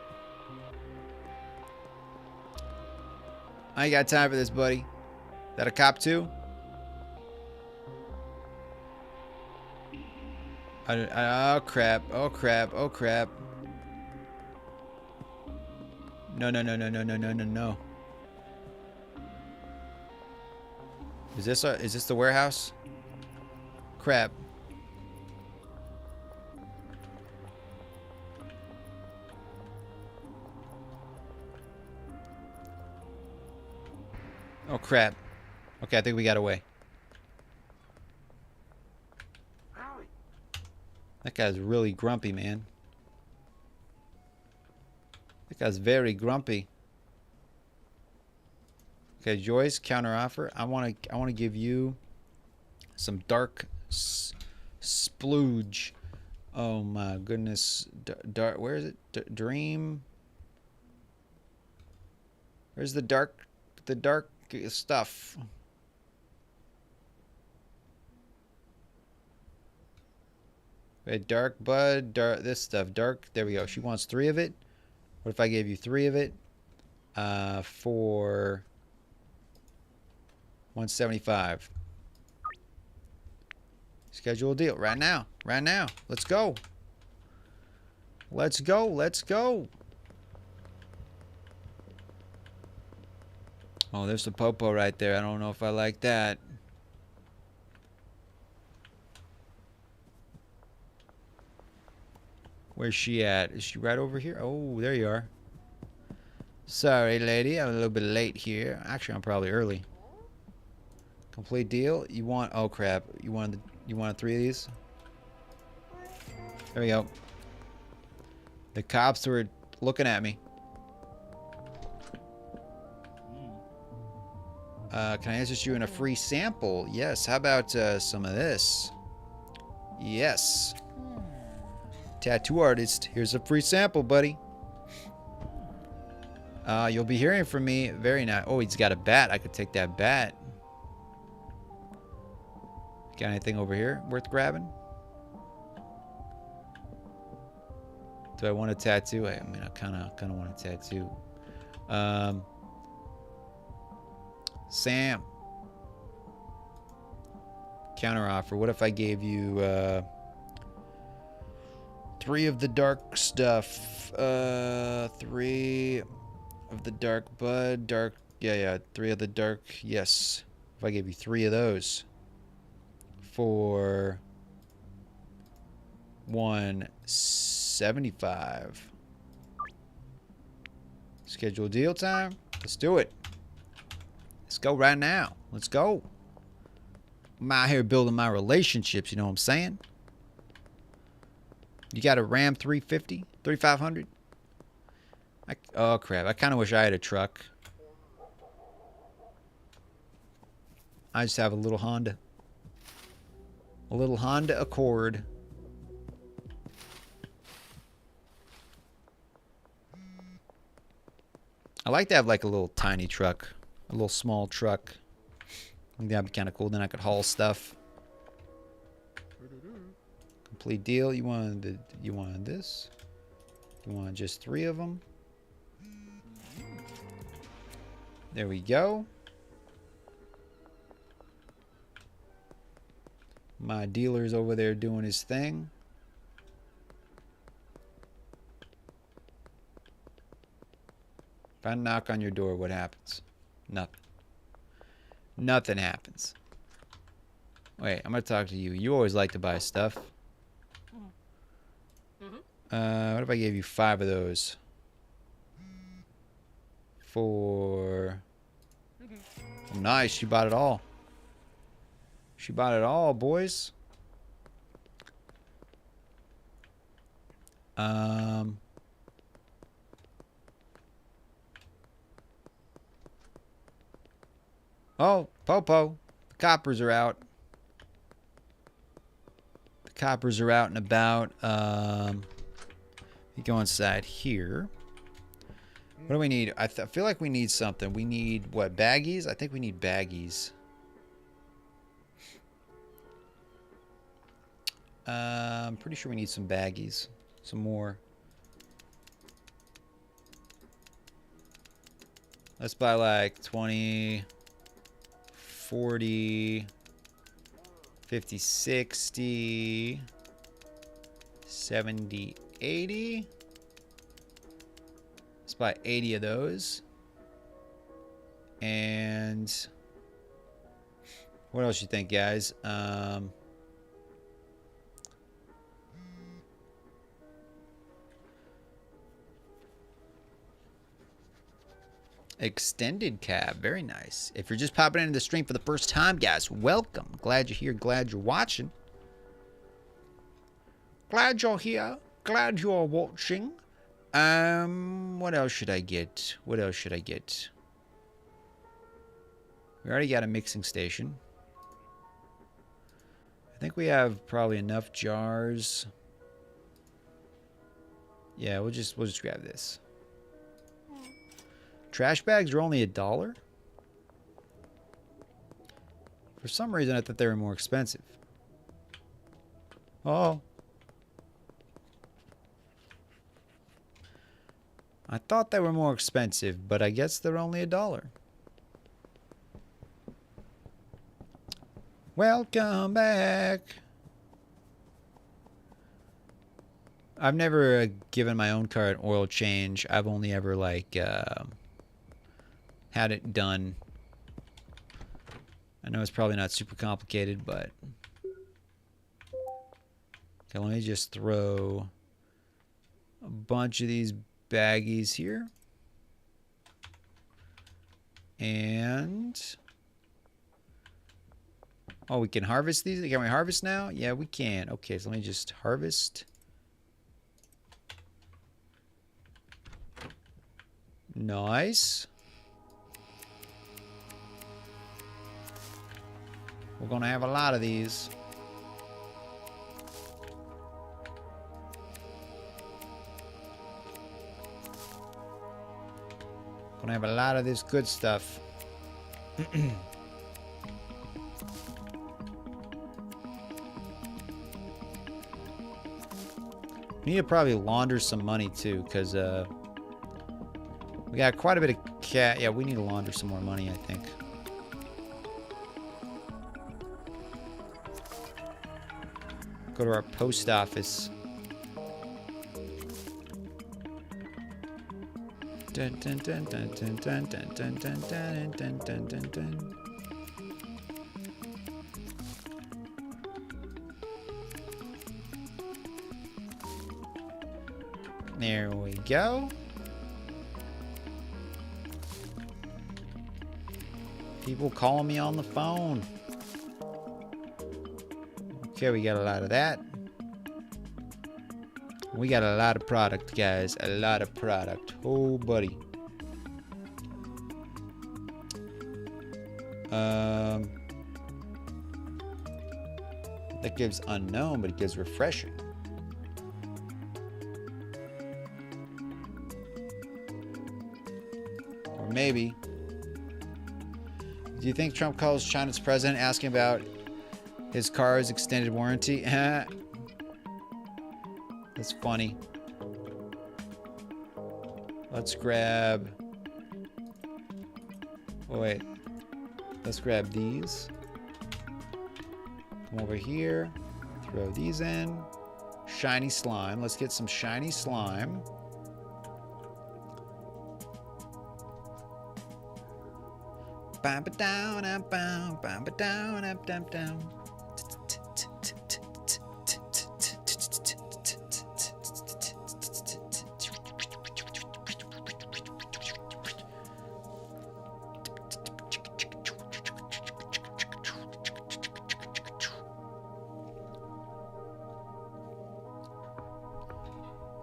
I ain't got time for this, buddy. That a cop too? Oh, crap. Oh, crap. Oh, crap. No, no, no, no, no, no, no, no, no. Is this the warehouse? Crap. Oh, crap. Okay, I think we got away. That guy's really grumpy, man. That guy's very grumpy. Okay, Joyce, counter offer. I want to give you some dark splooge. Oh my goodness. Dark. Where is it? Dream. Where's the dark stuff? Wait, dark bud, dark this stuff, dark. There we go. She wants 3 of it. What if I gave you 3 of it? For 175. Schedule a deal right now. Right now. Let's go. Let's go. Let's go. Oh, there's the popo right there. I don't know if I like that. Where's she at? Is she right over here? Oh, there you are. Sorry, lady. I'm a little bit late here. Actually, I'm probably early. Complete deal. You want... Oh, crap. You wanted 3 of these? There we go. The cops were looking at me. Can I interest you in a free sample? Yes. How about some of this? Yes. Tattoo artist. Here's a free sample, buddy. You'll be hearing from me. Very nice. Oh, he's got a bat. I could take that bat. Got anything over here worth grabbing? Do I want a tattoo? I mean, I kind of want a tattoo. Sam. Counter offer. What if I gave you 3 of the dark stuff? 3 of the dark bud. Dark. Yeah. 3 of the dark. Yes. If I gave you 3 of those for 175. Schedule deal time. Let's do it. Let's go right now. Let's go. I'm out here building my relationships, you know what I'm saying? You got a Ram 350? 3500? Oh, crap. I kind of wish I had a truck. I just have a little Honda. A little Honda Accord. I like to have like a little tiny truck. A little small truck. I think that'd be kind of cool. Then I could haul stuff. Complete deal. You wanted this? You wanted just 3 of them? There we go. My dealer's over there doing his thing. If I knock on your door, what happens? Nothing. Nothing happens. Wait, I'm gonna talk to you. You always like to buy stuff. What if I gave you 5 of those? For... Oh, nice, she bought it all. She bought it all, boys. Oh, Popo. The coppers are out. The coppers are out and about. You go inside here. What do we need? I feel like we need something. We need, what, baggies? I think we need baggies. I'm pretty sure we need some baggies. Some more. Let's buy like 20, 40, 50, 60, 70, 80. Let's buy 80 of those. And what else you think, guys? Extended cab, very nice. If you're just popping into the stream for the first time, guys, welcome. Glad you're here, glad you're watching. Glad you're here, glad you're watching. What else should I get? What else should I get? We already got a mixing station. I think we have probably enough jars. Yeah, we'll just grab this. Trash bags are only $1. For some reason, I thought they were more expensive. Oh. I thought they were more expensive, but I guess they're only $1. Welcome back. I've never given my own car an oil change. I've only ever, like, had it done. I know it's probably not super complicated, but... Okay, let me just throw a bunch of these baggies here. And... Oh, we can harvest these? Can we harvest now? Yeah, we can. Okay, so let me just harvest. Nice. We're going to have a lot of these. Going to have a lot of this good stuff. We need to probably launder some money too, because we got quite a bit of cat. Yeah, we need to launder some more money, I think. Go to our post office. Dun, dun, dun, dun, dun, dun, dun, dun, dun, dun, dun, dun, dun, dun. There we go. People calling me on the phone. Okay, we got a lot of that. We got a lot of product, guys. A lot of product. Oh, buddy. That gives unknown, but it gives refreshing. Or maybe. Do you think Trump calls China's president asking about his car's extended warranty? That's funny. Let's grab Oh, wait. Let's grab these. Come over here. Throw these in. Shiny slime. Let's get some shiny slime. Bam ba down up bam bam ba down up down down.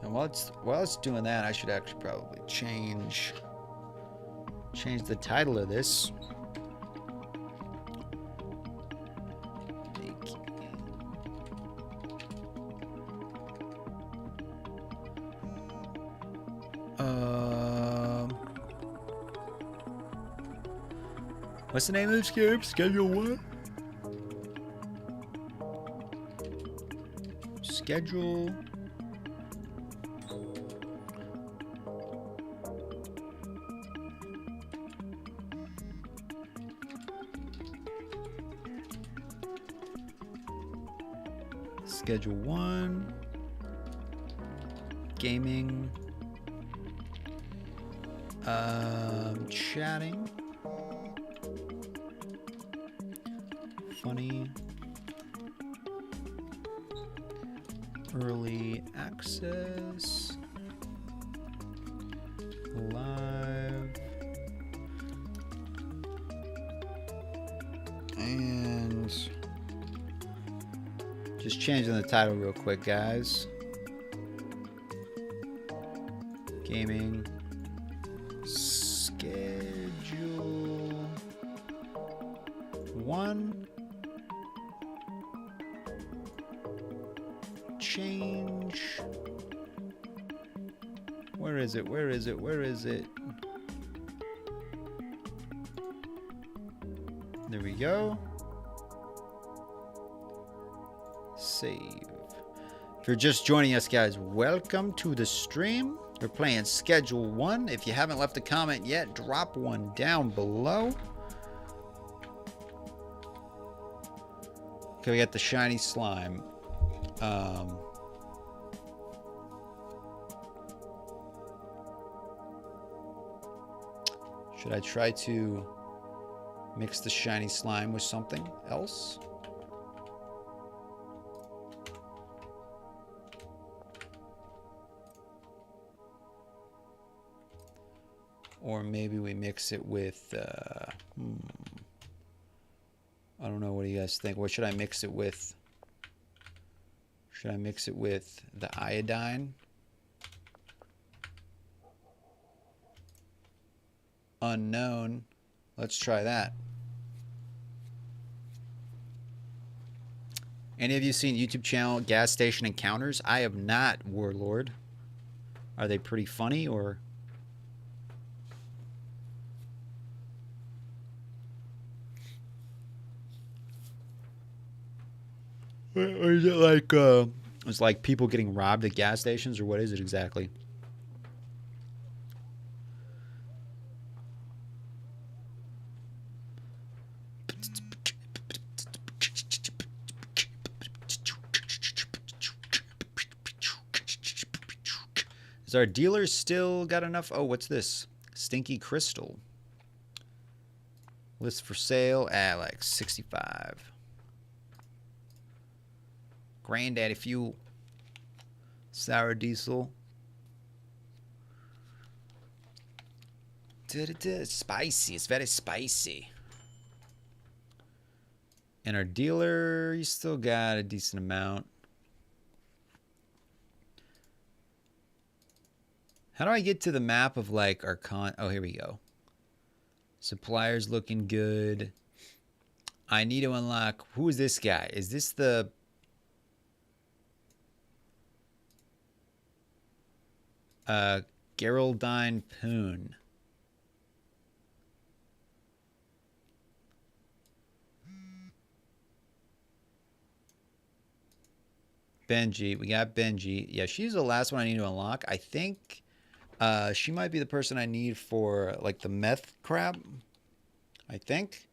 And while it's doing that, I should actually probably change the title of this. What's the name of this game? Schedule what? Schedule. Schedule 1. Gaming. Chatting. Funny. Early access. Live. And just changing the title real quick, guys. Gaming. Schedule 1. Change. Where is it? Where is it? Where is it? There we go. Save. If you're just joining us, guys, welcome to the stream. We're playing Schedule 1. If you haven't left a comment yet, drop one down below. Okay, we got the shiny slime. Should I try to mix the shiny slime with something else? Or maybe we mix it with, I don't know, what do you guys think? What should I mix it with? Should I mix it with the iodine? Unknown. Let's try that. Any of you seen YouTube channel Gas Station Encounters? I have not, Warlord. Are they pretty funny or? Or is it like it's like people getting robbed at gas stations, or what is it exactly? Is our dealer still got enough? Oh, what's this? Stinky Crystal. List for sale at like 65. Granddaddy fuel. Sour diesel. It's spicy. It's very spicy. And our dealer, you still got a decent amount. How do I get to the map of like our oh, here we go. Suppliers looking good. I need to unlock. Who is this guy? Is this the Geraldine Poon? Benji. We got Benji. Yeah, she's the last one I need to unlock. I think she might be the person I need for like the meth crab. I think.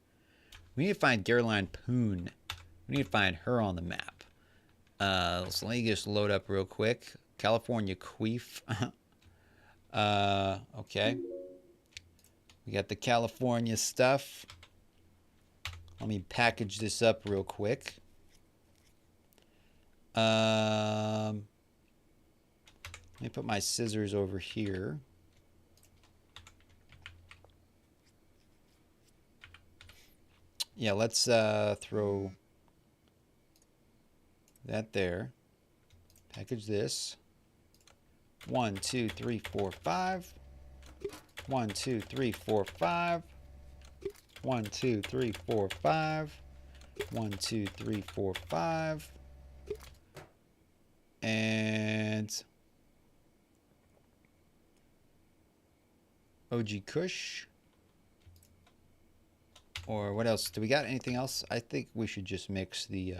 We need to find Caroline Poon. We need to find her on the map. So let me just load up real quick. California Queef. Okay. We got the California stuff. Let me package this up real quick. Let me put my scissors over here. Yeah, let's throw that there. Package this. 1, 2, 3, 4, 5. 1, 2, 3, 4, 5. 1, 2, 3, 4, 5. 1, 2, 3, 4, 5. And OG Kush. Or what else? Do we got anything else? I think we should just mix the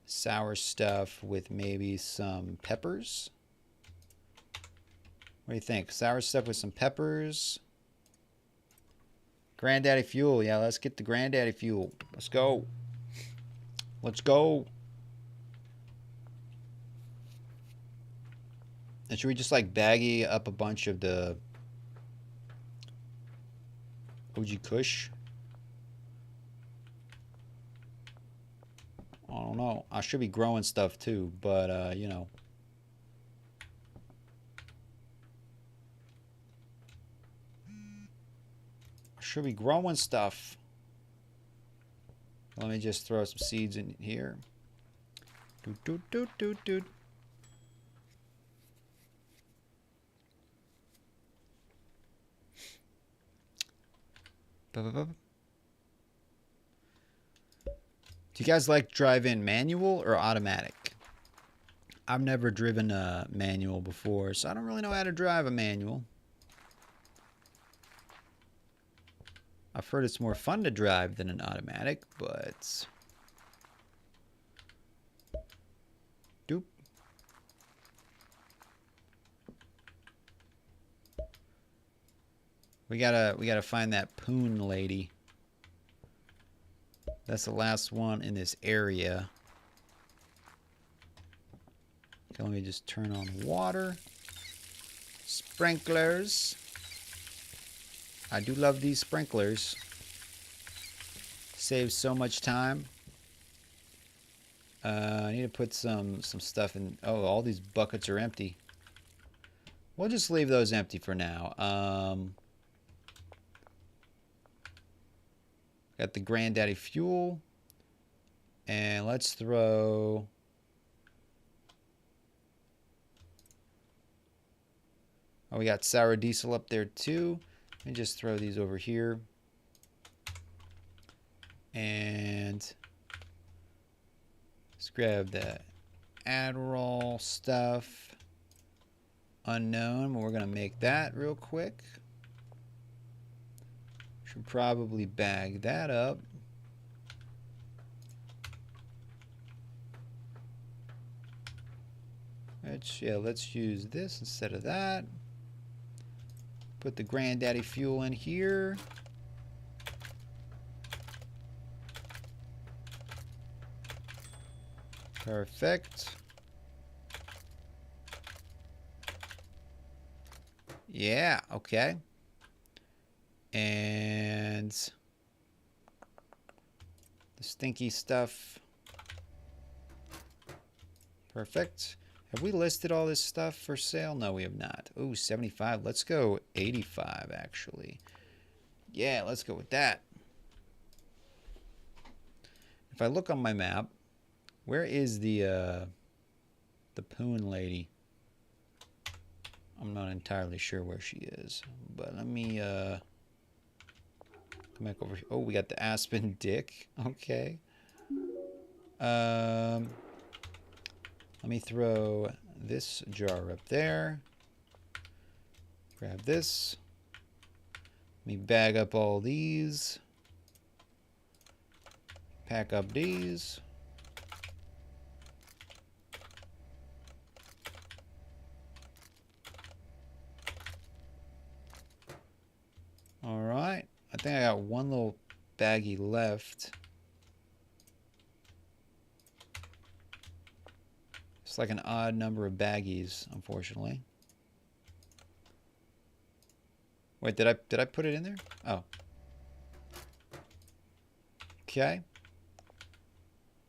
sour stuff with maybe some peppers. What do you think? Sour stuff with some peppers. Granddaddy Fuel. Yeah, let's get the Granddaddy Fuel. Let's go. Let's go. And should we just like baggy up a bunch of the OG Kush? I don't know. I should be growing stuff too, but you know. I should be growing stuff. Let me just throw some seeds in here. Doot, doot, doot, doot, doot. Do you guys like drive-in manual or automatic? I've never driven a manual before, so I don't really know how to drive a manual. I've heard it's more fun to drive than an automatic, but... Doop. We gotta find that Poon lady. That's the last one in this area. Okay, let me just turn on water. Sprinklers. I do love these sprinklers. Saves so much time. I need to put some stuff in. Oh, all these buckets are empty. We'll just leave those empty for now. Got the Granddaddy Fuel. And let's throw... Oh, we got sour diesel up there too. Let me just throw these over here. And let's grab the Adderall stuff. Unknown, but we're going to make that real quick. Should probably bag that up. Let's use this instead of that. Put the Granddaddy Fuel in here. Perfect. Yeah, okay. And the stinky stuff. Perfect. Have we listed all this stuff for sale? No, we have not. Oh, 75. Let's go 85, actually. Yeah, let's go with that. If I look on my map, where is the Poon lady? I'm not entirely sure where she is, but let me come back over here. Oh, we got the Aspen Dick. Okay. Let me throw this jar up there. Grab this. Let me bag up all these. Pack up these. All right. I think I got one little baggie left. It's like an odd number of baggies, unfortunately. Wait, did I put it in there? Oh. Okay.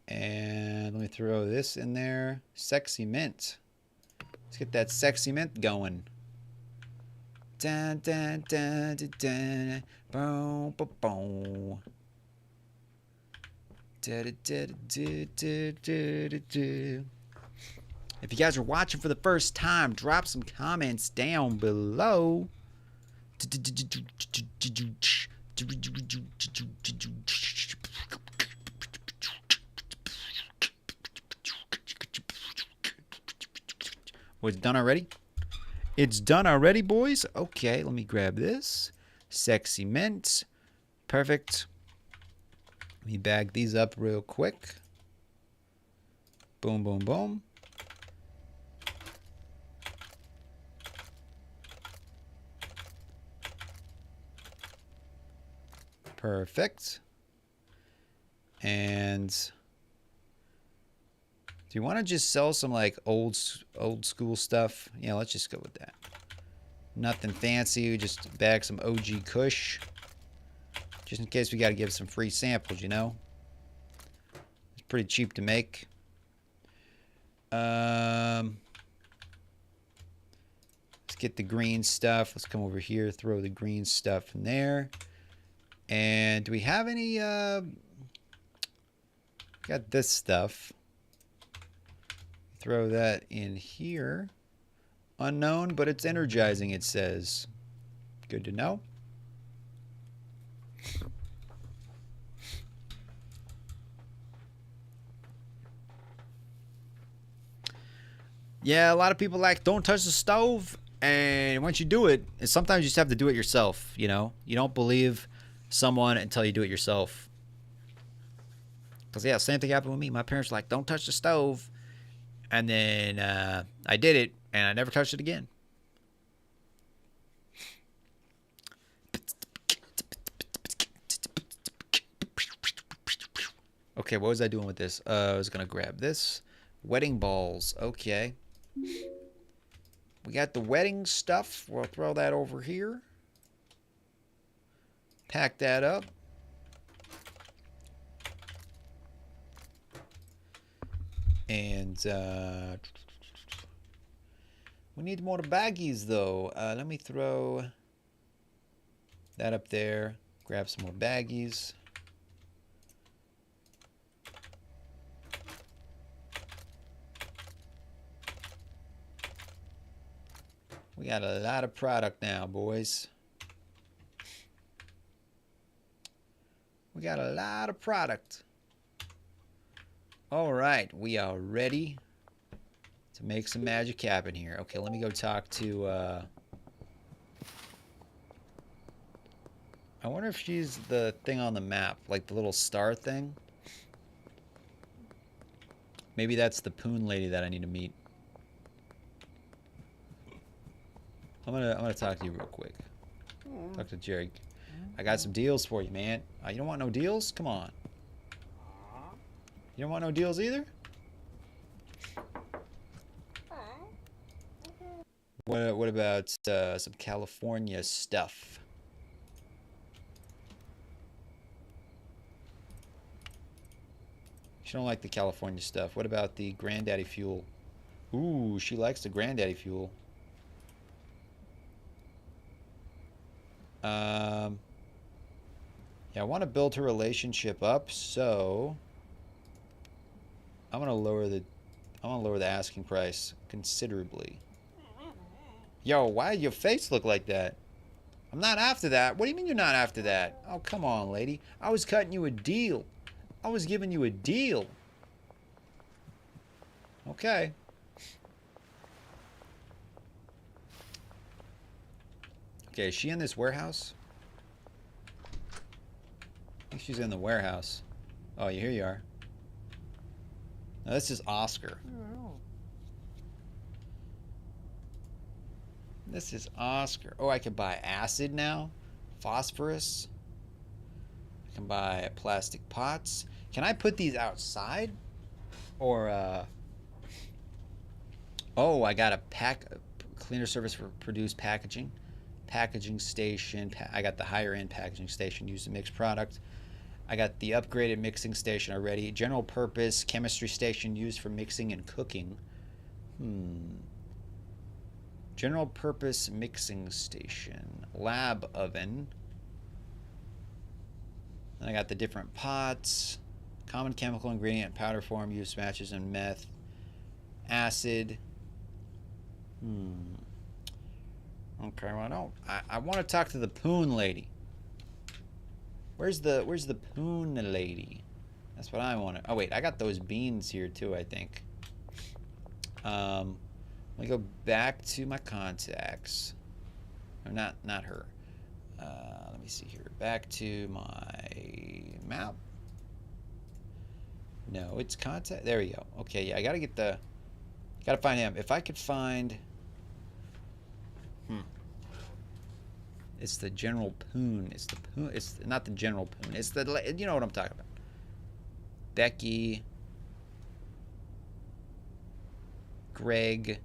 And let me throw this in there. Sexy mint. Let's get that sexy mint going. Dun, dun, dun, dun, dun. Boom, boom, boom. Da, da, da, da, da, da, da, da. If you guys are watching for the first time, drop some comments down below. Was it done already? It's done already, boys. Okay, let me grab this. Sexy mint. Perfect. Let me bag these up real quick. Boom, boom, boom. Perfect. And do you want to just sell some like old school stuff? Yeah, let's just go with that. Nothing fancy. Just bag some OG Kush. Just in case we got to give some free samples, you know. It's pretty cheap to make. Let's get the green stuff. Let's come over here, throw the green stuff in there. And do we have any, got this stuff. Throw that in here. Unknown, but it's energizing, it says. Good to know. Yeah, a lot of people like, don't touch the stove. And once you do it, sometimes you just have to do it yourself, you know? You don't believe someone until you do it yourself. Because, yeah, same thing happened with me. My parents were like, don't touch the stove. And then I did it, and I never touched it again. Okay, what was I doing with this? I was going to grab this. Wedding balls. Okay. We got the wedding stuff. We'll throw that over here. Pack that up. And we need more baggies, though. Let me throw that up there. Grab some more baggies. We got a lot of product now, boys. We got a lot of product. All right, we are ready to make some magic happen here. Okay, let me go talk to, I wonder if she's the thing on the map, like the little star thing. Maybe that's the Poon lady that I need to meet. I'm gonna talk to you real quick. Talk to Jerry. I got some deals for you, man. You don't want no deals? Come on. You don't want no deals either? What about some California stuff? She don't like the California stuff. What about the Granddaddy fuel? Ooh, she likes the Granddaddy fuel. Yeah, I want to build her relationship up, so I'm gonna lower the asking price considerably. Yo, why did your face look like that? I'm not after that. What do you mean you're not after that? Oh, come on, lady. I was cutting you a deal. I was giving you a deal. Okay. Okay, is she in this warehouse? I think she's in the warehouse. Oh, here you are. Now, this is Oscar. This is Oscar. Oh, I can buy acid now? Phosphorus? can buy plastic pots. Can I put these outside? Or, oh, I got a cleaner service for produced packaging. Packaging station. I got the higher end packaging station used to mix product. I got the upgraded mixing station already. General purpose chemistry station used for mixing and cooking. General purpose mixing station. Lab oven. Then I got the different pots. Common chemical ingredient powder form used matches in meth. Acid. Okay, well I want to talk to the Poon lady. Where's the Poon lady? That's what I want to. Oh wait, I got those beans here too, I think. Let me go back to my contacts. Or not her. Let me see here. Back to my map. No, it's contact. There we go. Okay, yeah, I gotta find him. If I could find. It's the General Poon. It's the Poon. It's not the General Poon. It's the. You know what I'm talking about. Becky. Greg.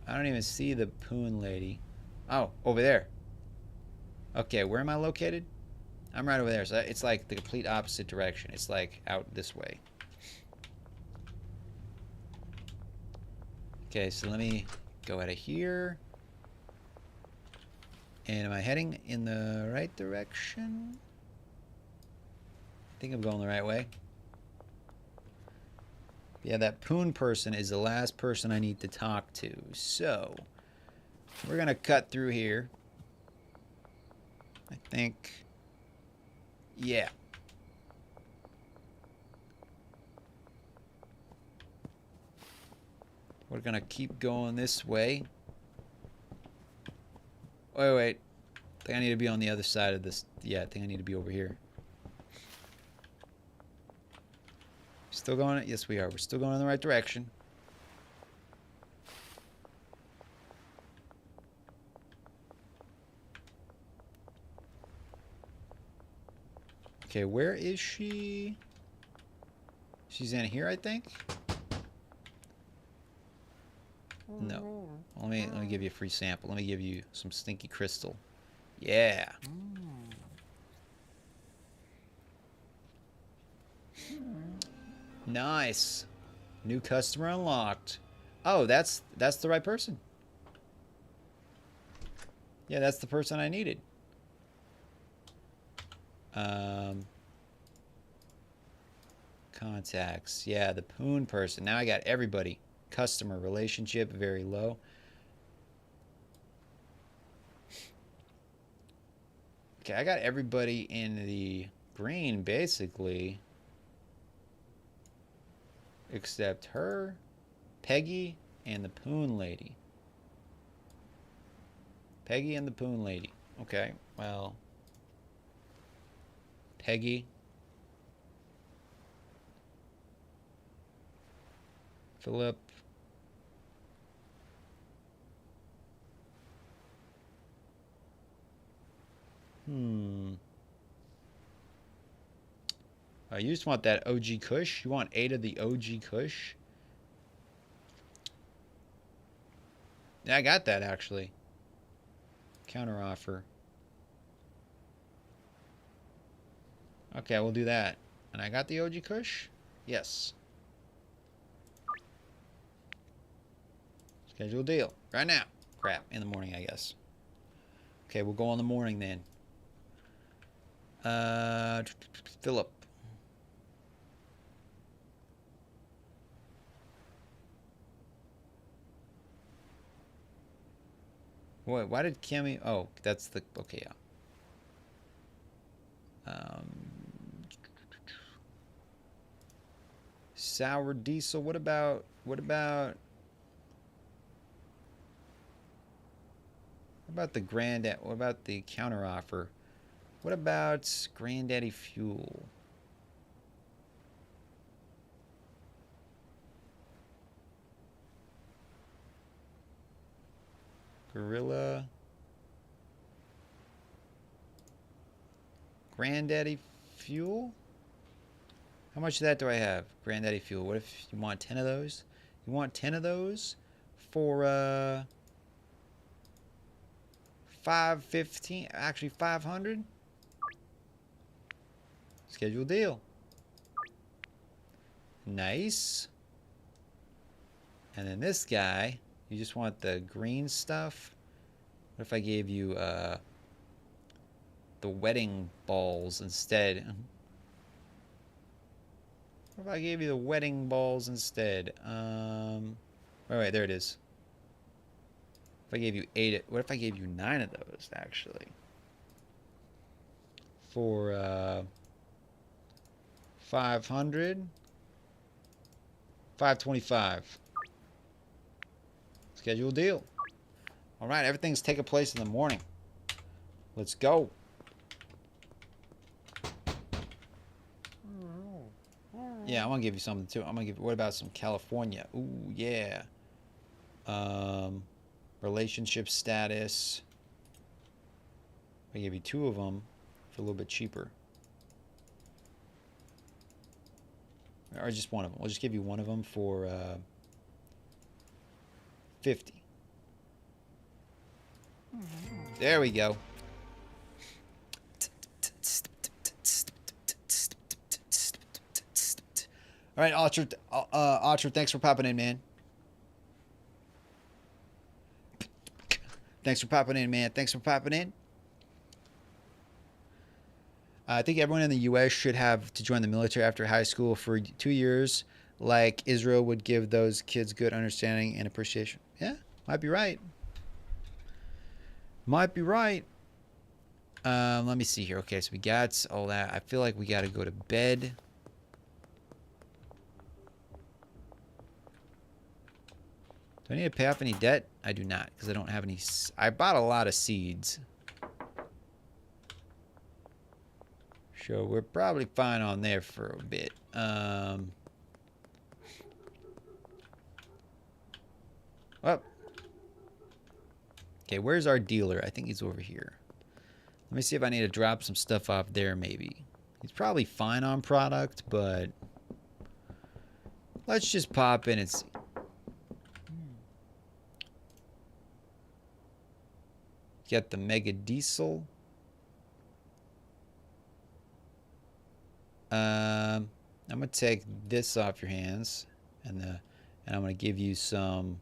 I don't even see the Poon lady. Oh, over there. Okay, where am I located? I'm right over there. So it's like the complete opposite direction. It's like out this way. Okay, so let me go out of here. And am I heading in the right direction? I think I'm going the right way. Yeah, that Poon person is the last person I need to talk to. So, we're going to cut through here. I think. Yeah. We're gonna keep going this way. Wait. I think I need to be on the other side of this. Yeah, I think I need to be over here. Still going? Yes, we are. We're still going in the right direction. Okay, where is she? She's in here, I think. No. Let me give you a free sample. Let me give you some stinky crystal. Yeah. Nice. New customer unlocked. Oh, that's the right person. Yeah, that's the person I needed. Contacts. Yeah, the Poon person. Now I got everybody. Customer relationship very low. Okay, I got everybody in the green basically, except her, Peggy, and the Poon lady. Peggy and the Poon lady. Okay, well, Peggy, Philip, you just want that OG Kush? You want 8 of the OG Kush? Yeah, I got that actually. Counter offer. Okay, we'll do that. And I got the OG Kush? Yes. Schedule deal. Right now. Crap. In the morning, I guess. Okay, we'll go on the morning then. Philip. Wait, why did Cammy... Oh, that's the... Okay, yeah. Sour diesel. What about the Granddaddy? What about the counter offer? What about Granddaddy Fuel? Gorilla. Granddaddy fuel? How much of that do I have? Granddaddy fuel. What if you want 10 of those? You want 10 of those for 515, actually 500? Schedule deal. Nice. And then this guy, you just want the green stuff. What if I gave you the wedding balls instead? What if I gave you the wedding balls instead? Wait, there it is. If I gave you 8, what if I gave you 9 of those, actually? For 500, 525. Schedule deal. All right, everything's taking place in the morning. Let's go. Yeah, I'm gonna give you something too. I'm gonna give. What about some California? Ooh, yeah. Relationship status. I give you 2 of them for a little bit cheaper. Or just one of them. We'll just give you one of them for 50. There we go. All right, Archer, thanks for popping in, man. Thanks for popping in, man. Thanks for popping in. I think everyone in the U.S. should have to join the military after high school for 2 years, like Israel would give those kids good understanding and appreciation. Yeah, might be right. Might be right. Let me see here. Okay, so we got all that. I feel like we got to go to bed. Do I need to pay off any debt? I do not, because I don't have any. I bought a lot of seeds. So we're probably fine on there for a bit. Oh. Okay, where's our dealer? I think he's over here. Let me see if I need to drop some stuff off there, maybe. He's probably fine on product, but let's just pop in and see. Get the Mega Diesel. I'm gonna take this off your hands, and I'm gonna give you some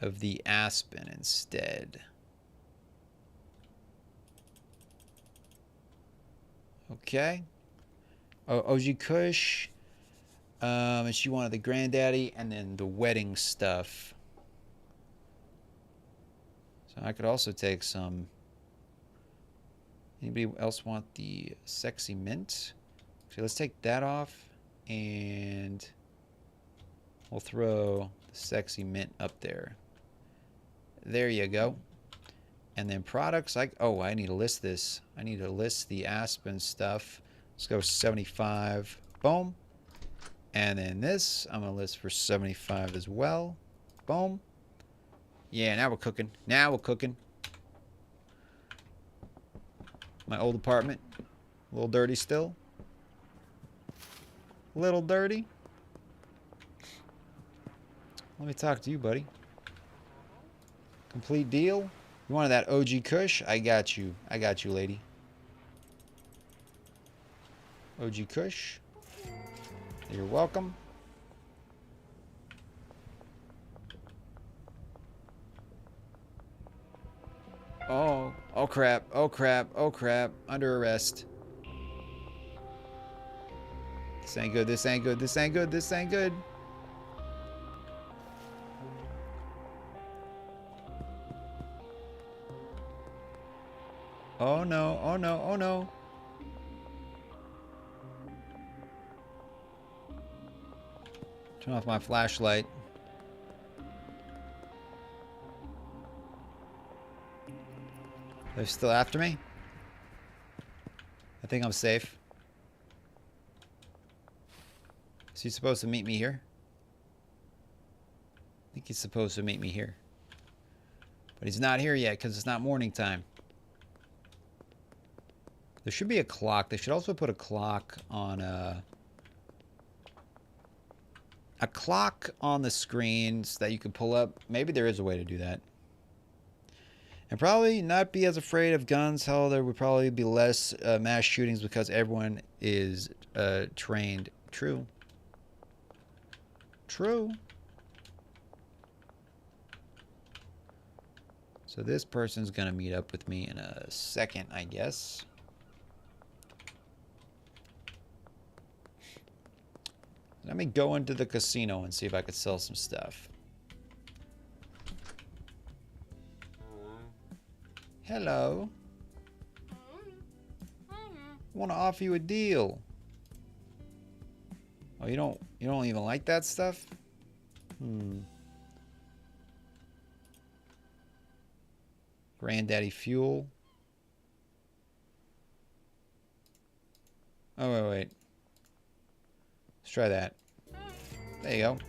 of the Aspen instead. Okay. Oh, OG Kush. And she wanted the granddaddy and then the wedding stuff. So I could also take some. Anybody else want the sexy mint? Okay, let's take that off and we'll throw the sexy mint up there. There you go. And then products, I need to list this. I need to list the Aspen stuff. Let's go 75. Boom. And then this, I'm going to list for 75 as well. Boom. Yeah, now we're cooking. Now we're cooking. My old apartment. A little dirty still. A little dirty. Let me talk to you, buddy. Complete deal. You wanted that OG Kush? I got you. I got you, lady. OG Kush. You're welcome. Oh, oh crap, oh crap, oh crap. Under arrest. This ain't good, this ain't good, this ain't good, this ain't good. Oh no, oh no, oh no. Turn off my flashlight. They're still after me? I think I'm safe. Is he supposed to meet me here? I think he's supposed to meet me here. But he's not here yet because it's not morning time. There should be a clock. They should also put a clock on the screen so that you can pull up. Maybe there is a way to do that. And probably not be as afraid of guns. Hell, there would probably be less mass shootings because everyone is trained. True. True. So this person's going to meet up with me in a second, I guess. Let me go into the casino and see if I could sell some stuff. Hello. I want to offer you a deal. Oh, you don't even like that stuff? Granddaddy fuel. Oh, wait. Let's try that. There you go. How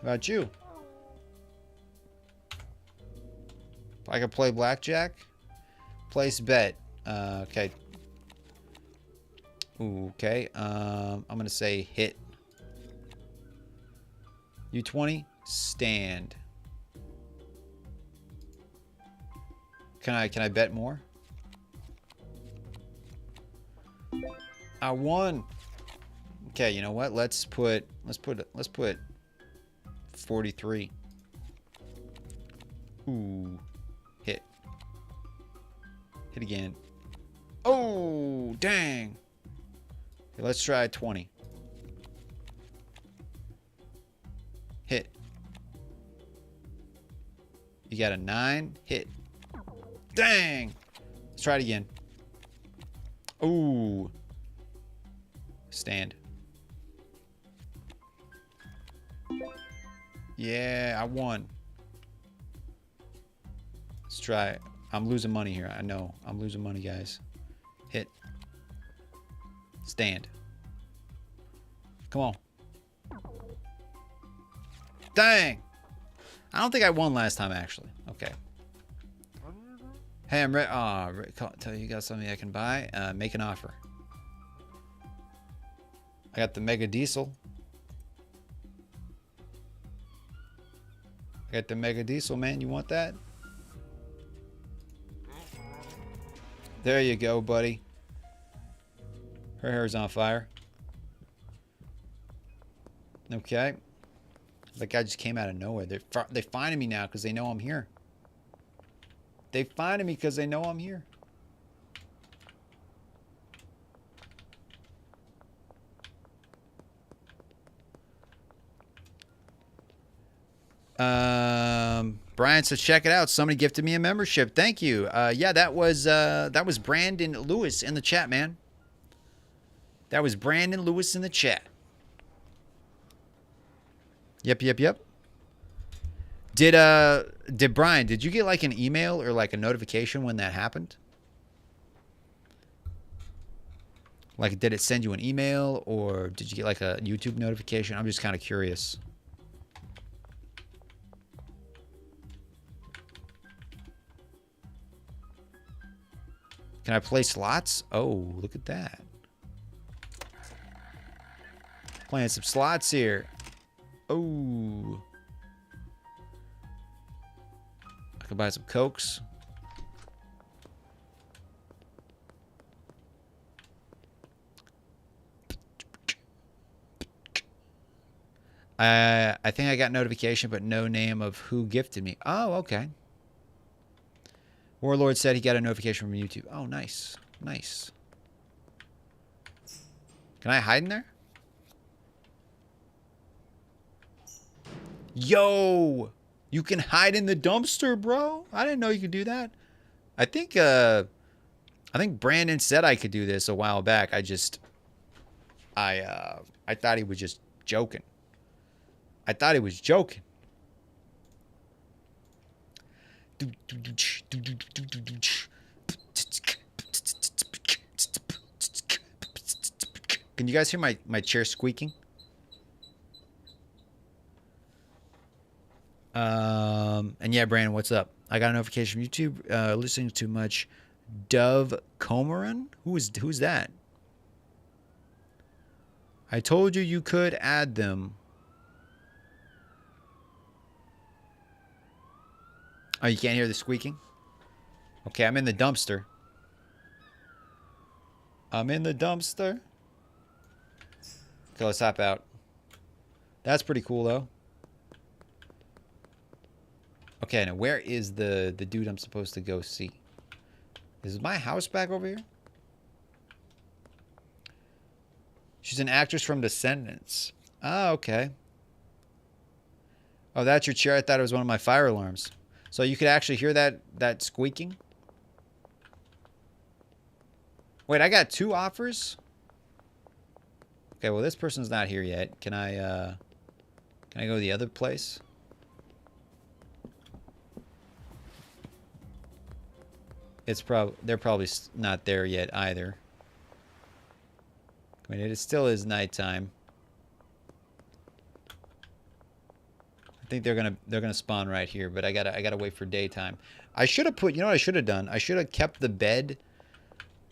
about you? I can play blackjack. Place bet. Okay. Ooh, okay. I'm gonna say hit. U20. Stand. Can I bet more? I won. Okay, you know what? Let's put 43. Ooh. Hit. Hit again. Oh, dang. Okay, let's try 20. Hit. You got a 9. Hit. Dang. Let's try it again. Ooh. Stand. Yeah, I won. Let's try it. I'm losing money here. I know. I'm losing money, guys. Hit. Stand. Come on. Dang. I don't think I won last time, actually. Okay. Hey, I'm ready. Tell you got something I can buy. Make an offer. I got the Mega Diesel. I got the Mega Diesel, man. You want that? There you go, buddy. Her hair's on fire. Okay. That guy just came out of nowhere. They're finding me now because they know I'm here. They finding me because they know I'm here. Brian says, check it out. Somebody gifted me a membership. Thank you. Yeah, that was Brandon Lewis in the chat, man. That was Brandon Lewis in the chat. Yep. Did Brian, did you get like an email or like a notification when that happened? Like, did it send you an email or did you get like a YouTube notification? I'm just kind of curious. Can I play slots? Oh, look at that. Playing some slots here. Oh. I can buy some Cokes. I think I got notification, but no name of who gifted me. Oh, okay. Warlord said he got a notification from YouTube. Oh, nice. Nice. Can I hide in there? Yo! You can hide in the dumpster, bro. I didn't know you could do that. I think Brandon said I could do this a while back. I thought he was just joking. I thought he was joking. Can you guys hear my chair squeaking? And yeah, Brandon, what's up? I got a notification from YouTube. Listening too much Dove Comaran? Who's that? I told you you could add them. Oh, you can't hear the squeaking? Okay, I'm in the dumpster. I'm in the dumpster. Okay, let's hop out. That's pretty cool, though. Okay, now where is the dude I'm supposed to go see? Is my house back over here? She's an actress from Descendants. Oh, okay. Oh, that's your chair? I thought it was one of my fire alarms. So you could actually hear that squeaking? Wait, I got 2 offers? Okay, well, this person's not here yet. Can I go to the other place? They're probably not there yet either. I mean, it still is nighttime. I think they're gonna spawn right here, but I gotta wait for daytime. I should have put, you know what I should have done? I should have kept the bed.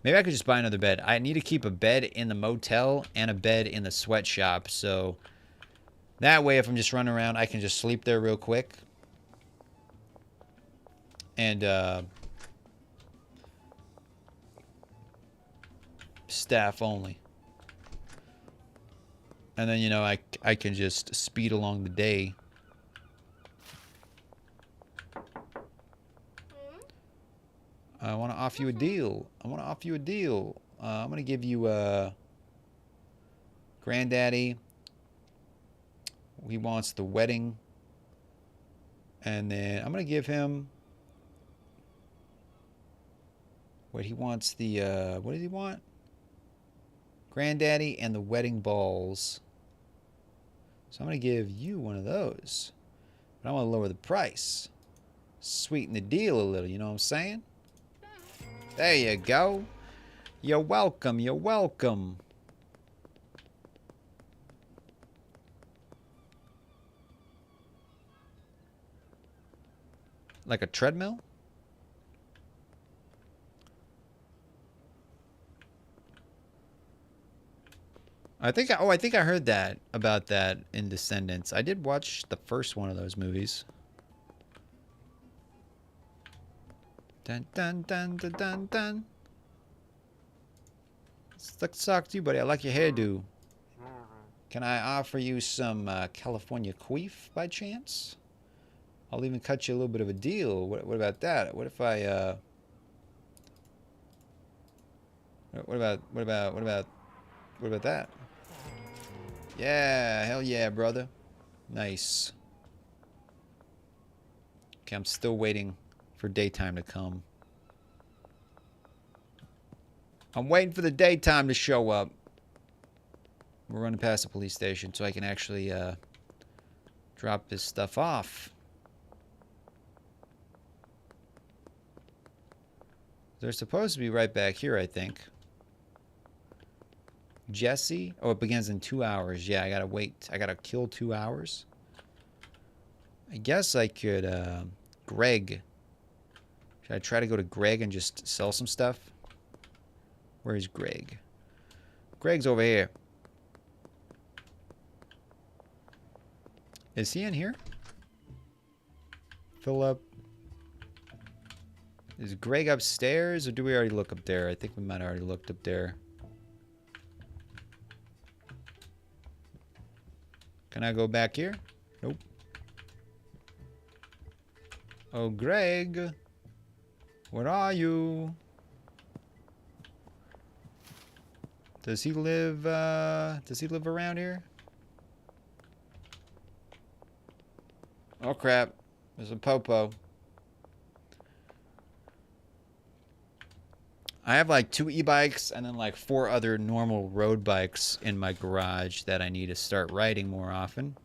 Maybe I could just buy another bed. I need to keep a bed in the motel and a bed in the sweatshop, so that way if I'm just running around, I can just sleep there real quick. And staff only. And then, you know, I can just speed along the day. I want to offer you a deal. I'm going to give you Granddaddy. He wants the wedding. And then I'm going to give him... Wait, he wants the... what does he want? Granddaddy and the wedding balls. So I'm going to give you one of those. But I want to lower the price. Sweeten the deal a little, you know what I'm saying? There you go. You're welcome, you're welcome. Like a treadmill? I think I heard that about that in Descendants. I did watch the first one of those movies. Dun dun dun dun dun dun. Let's talk to you, buddy. I like your hairdo. Can I offer you some California queef by chance? I'll even cut you a little bit of a deal. What about that? What if I what about that? Yeah, hell yeah, brother. Nice. Okay, I'm still waiting for daytime to come. I'm waiting for the daytime to show up. We're running past the police station so I can actually drop this stuff off. They're supposed to be right back here, I think. Jesse? Oh, it begins in 2 hours. Yeah, I gotta wait. I gotta kill 2 hours. I guess I could, Greg. Should I try to go to Greg and just sell some stuff? Where's Greg? Greg's over here. Is he in here? Philip. Is Greg upstairs, or do we already look up there? I think we might have already looked up there. Can I go back here? Nope. Oh, Greg. Where are you? Does he live around here? Oh, crap. There's a popo. I have like 2 e-bikes and then like 4 other normal road bikes in my garage that I need to start riding more often.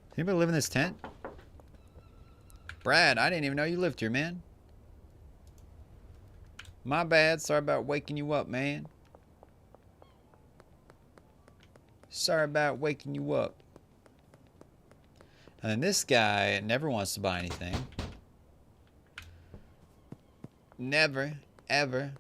Does anybody live in this tent? Brad, I didn't even know you lived here, man. My bad. Sorry about waking you up, man. Sorry about waking you up. And then this guy never wants to buy anything. Never, ever.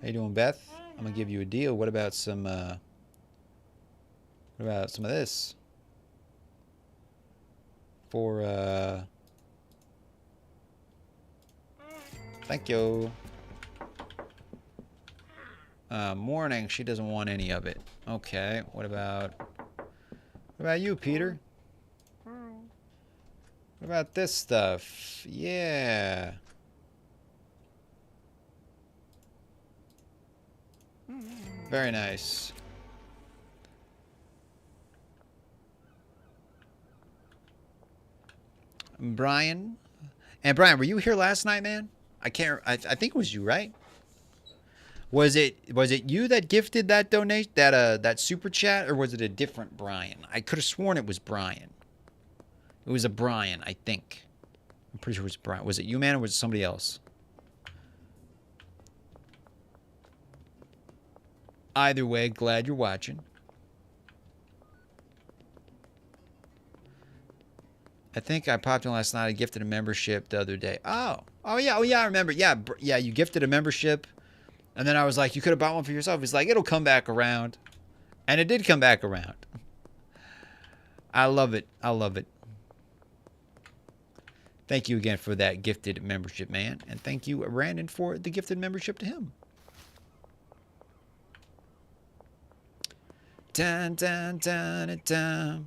How you doing, Beth? I'm gonna give you a deal. What about some of this? For thank you. Morning. She doesn't want any of it. Okay. What about you, Peter? What about this stuff? Yeah. Very nice. Brian. And Brian, were you here last night, man? I think it was you, right? Was it you that gifted that donation, that super chat, or was it a different Brian? I could have sworn it was Brian. It was a Brian, I think. I'm pretty sure it was Brian. Was it you, man, or was it somebody else? Either way, glad you're watching. I think I popped in last night. I gifted a membership the other day. Oh yeah, I remember. Yeah, you gifted a membership, and then I was like, you could have bought one for yourself. He's like, it'll come back around, and it did come back around. I love it. I love it. Thank you again for that gifted membership, man, and thank you, Brandon, for the gifted membership to him. Dun dun dun dun.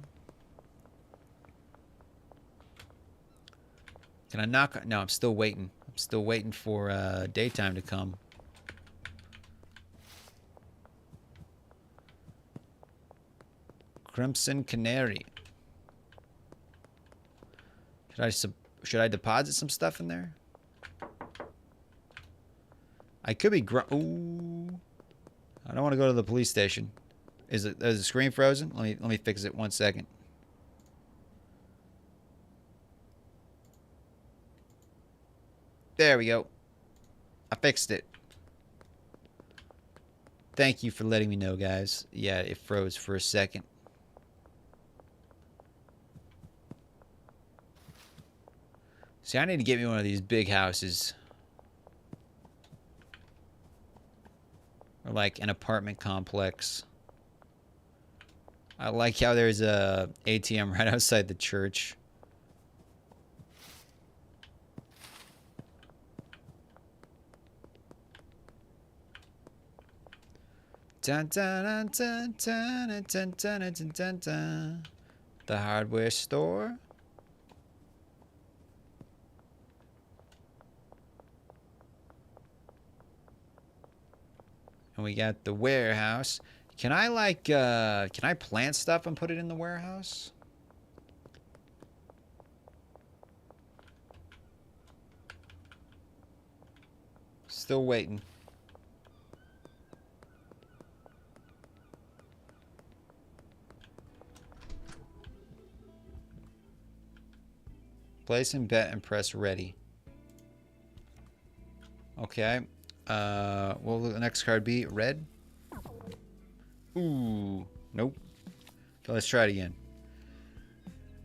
Can I knock? No, I'm still waiting. I'm still waiting for daytime to come. Crimson Canary. Should I deposit some stuff in there? I could be ooh. I don't want to go to the police station. Is the screen frozen? Let me fix it 1 second. There we go. I fixed it. Thank you for letting me know, guys. Yeah, it froze for a second. See, I need to get me one of these big houses. Or like an apartment complex. I like how there's a ATM right outside the church. Dun, dun, dun, dun, dun, dun, dun, dun, dun, dun. The hardware store. And we got the warehouse. Can I can I plant stuff and put it in the warehouse? Still waiting. Place and bet and press ready. Okay. What will the next card be? Red? Ooh. Nope. Okay, let's try it again.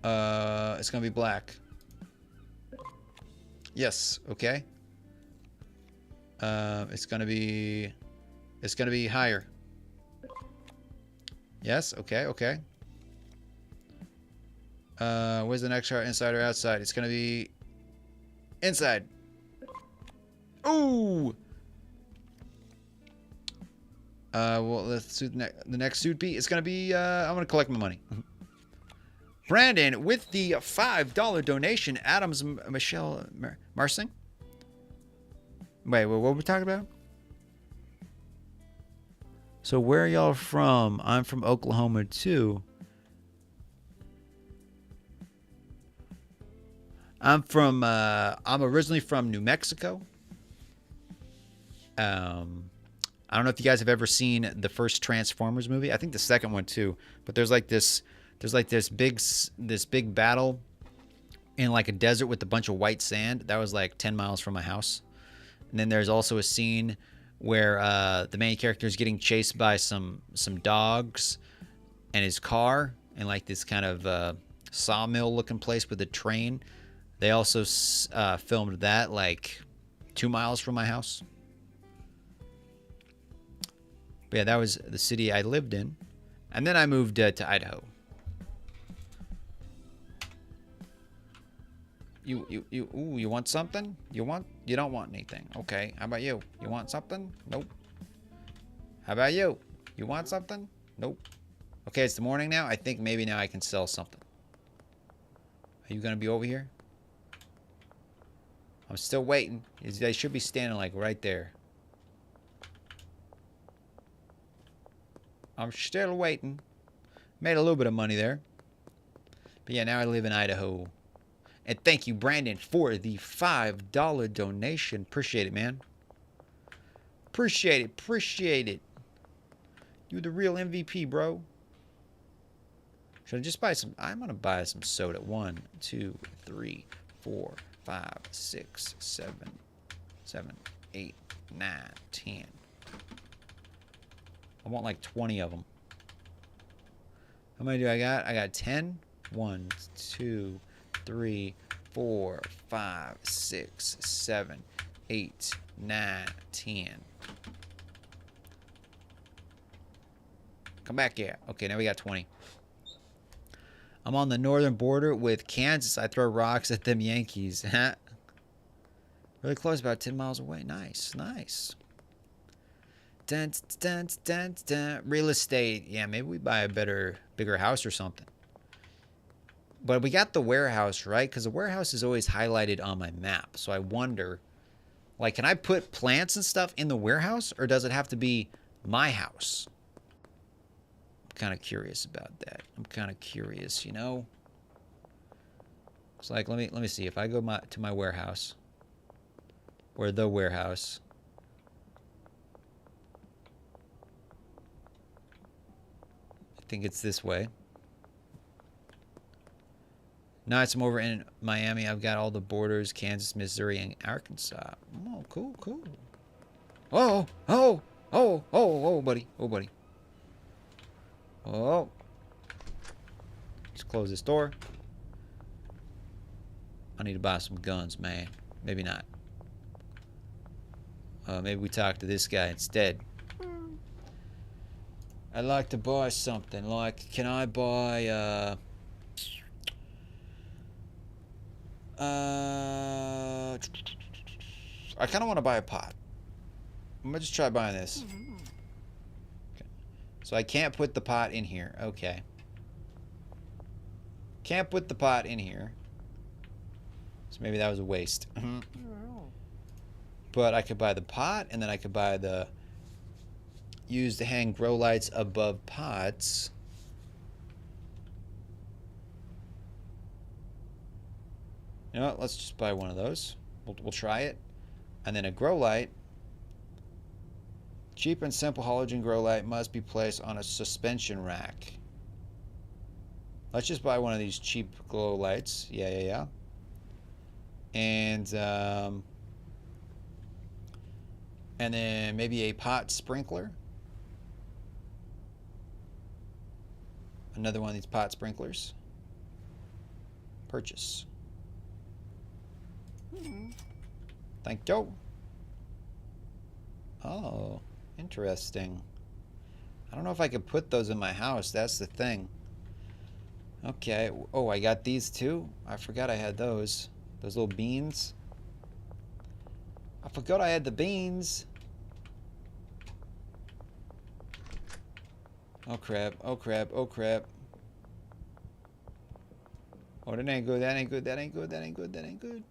It's gonna be black. Yes. Okay. It's gonna be higher. Yes. Okay. Okay. Where's the next card? Inside or outside? It's gonna be inside. Ooh. Well, let's do the next suit be. It's gonna be. I'm gonna collect my money. Brandon with the $5 donation. Adams Michelle Marsing. Wait, what were we talking about? So where are y'all from? I'm from Oklahoma too. I'm originally from New Mexico. I don't know if you guys have ever seen the first Transformers movie. I think the second one too. But there's like this big battle in like a desert with a bunch of white sand. That was like 10 miles from my house. And then there's also a scene where the main character is getting chased by some dogs and his car in like this kind of sawmill looking place with a train. They also filmed that like 2 miles from my house. But yeah, that was the city I lived in. And then I moved to Idaho. You want something? You don't want anything. Okay, how about you? You want something? Nope. How about you? You want something? Nope. Okay, it's the morning now. I think maybe now I can sell something. Are you gonna be over here? I'm still waiting. They should be standing like right there. I'm still waiting. Made a little bit of money there. But yeah, now I live in Idaho. And thank you, Brandon, for the $5 donation. Appreciate it, man. Appreciate it. Appreciate it. You're the real MVP, bro. Should I just buy some? I'm going to buy some soda. 1, 2, 3, 4, 5, 6, 7, 8, 9, 10. I want like 20 of them. How many do I got? I got 10. 1, 2, 3, 4, 5, 6, 7, 8, 9, 10. Come back here. Okay, now we got 20. I'm on the northern border with Kansas. I throw rocks at them Yankees. Really close, about 10 miles away. Nice, nice. Dun, dun, dun, dun. Real estate. Yeah, maybe we buy a bigger house or something. But we got the warehouse, right? Because the warehouse is always highlighted on my map. So I wonder, like, can I put plants and stuff in the warehouse? Or does it have to be my house? I'm kind of curious about that. I'm kind of curious, you know? It's like, let me see. If I go to my warehouse, or the warehouse, I think it's this way. Now I'm over in Miami. I've got all the borders, Kansas, Missouri, and Arkansas. Oh, cool, cool. Oh, oh, oh, oh, oh, buddy. Oh, buddy. Oh. Just close this door. I need to buy some guns, man. Maybe not. Maybe we talk to this guy instead. I'd like to buy something. Like, can I buy, I kind of want to buy a pot. I'm gonna just try buying this. Okay. So I can't put the pot in here. Okay. Can't put the pot in here. So maybe that was a waste. But I could buy the pot, and then I could buy the use to hang grow lights above pots. You know what? Let's just buy one of those. We'll try it. And then a grow light. Cheap and simple halogen grow light must be placed on a suspension rack. Let's just buy one of these cheap glow lights. Yeah. And then maybe a pot sprinkler. Another one of these pot sprinklers. Purchase. Thank you. Oh, interesting. I don't know if I could put those in my house. That's the thing. Okay. Oh, I got these too. I forgot I had those. Those little beans. I forgot I had the beans. Oh crap. Oh crap. Oh crap. Oh, that ain't good. That ain't good. That ain't good. That ain't good. That ain't good.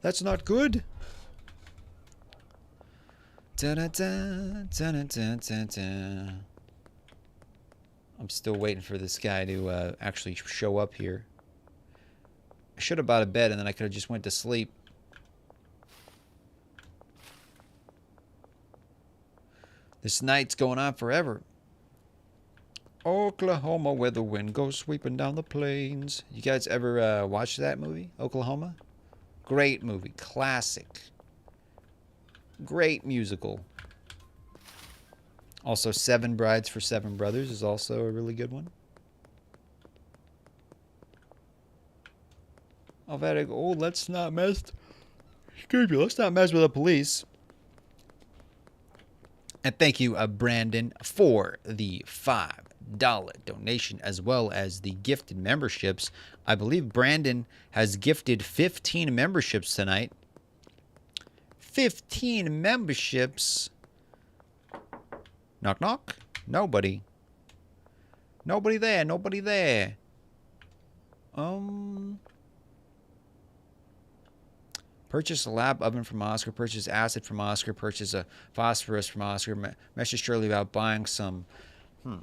That's not good. Da-da-da, da-da-da-da-da. I'm still waiting for this guy to actually show up here. I should have bought a bed and then I could have just went to sleep. This night's going on forever. Oklahoma, where the wind goes sweeping down the plains. You guys ever watch that movie, Oklahoma? Great movie. Classic. Great musical. Also, 7 Brides for 7 Brothers is also a really good one. Helvetic. Oh, let's not mess. Excuse me. Let's not mess with the police. And thank you, Brandon, for the $5 donation as well as the gifted memberships. I believe Brandon has gifted 15 memberships tonight. 15 memberships. Knock, knock. Nobody. Nobody there. Nobody there. Purchase a lab oven from Oscar. Purchase acid from Oscar. Purchase a phosphorus from Oscar. Message Shirley about buying some. And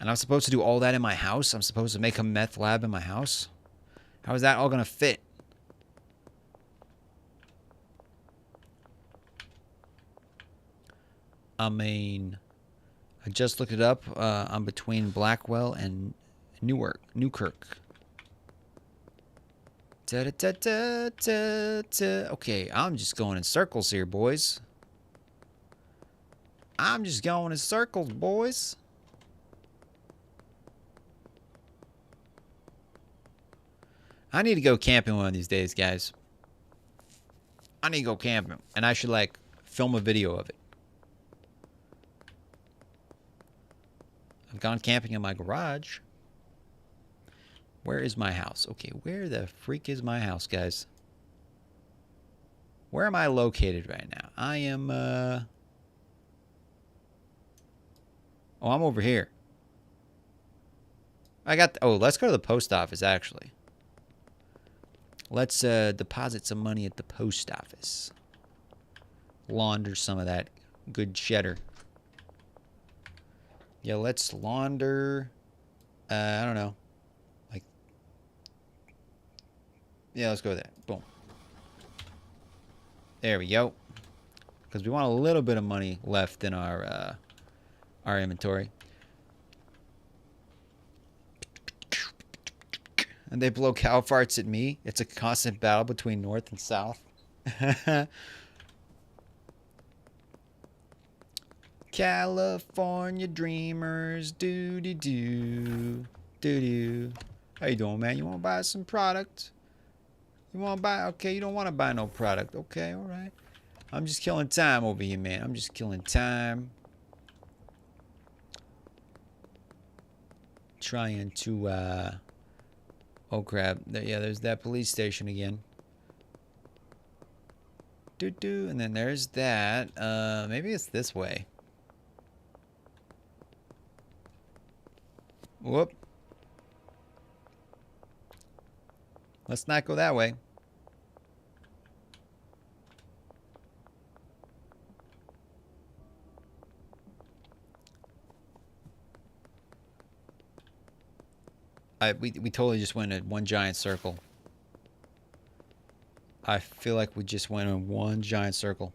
I'm supposed to do all that in my house? I'm supposed to make a meth lab in my house? How is that all going to fit? I mean, I just looked it up. I'm between Blackwell and Newkirk. Okay, I'm just going in circles here, boys. I'm just going in circles, boys. I need to go camping one of these days, guys. I need to go camping. And I should, like, film a video of it. I've gone camping in my garage. Where is my house? Okay, where the freak is my house, guys? Where am I located right now? I am, Oh, I'm over here. Oh, let's go to the post office, actually. Let's deposit some money at the post office. Launder some of that good cheddar. Yeah, let's launder... I don't know. Yeah, let's go with that. Boom. There we go. Because we want a little bit of money left in our inventory. And they blow cow farts at me. It's a constant battle between North and South. California dreamers. Do-do-do. Do-do. How you doing, man? You want to buy some product? You want to buy? Okay, you don't want to buy no product. Okay, all right. I'm just killing time over here, man. I'm just killing time. Trying to, oh, crap. Yeah, there's that police station again. Doo-doo. And then there's that. Maybe it's this way. Whoop. Let's not go that way. We totally just went in one giant circle. I feel like we just went in one giant circle.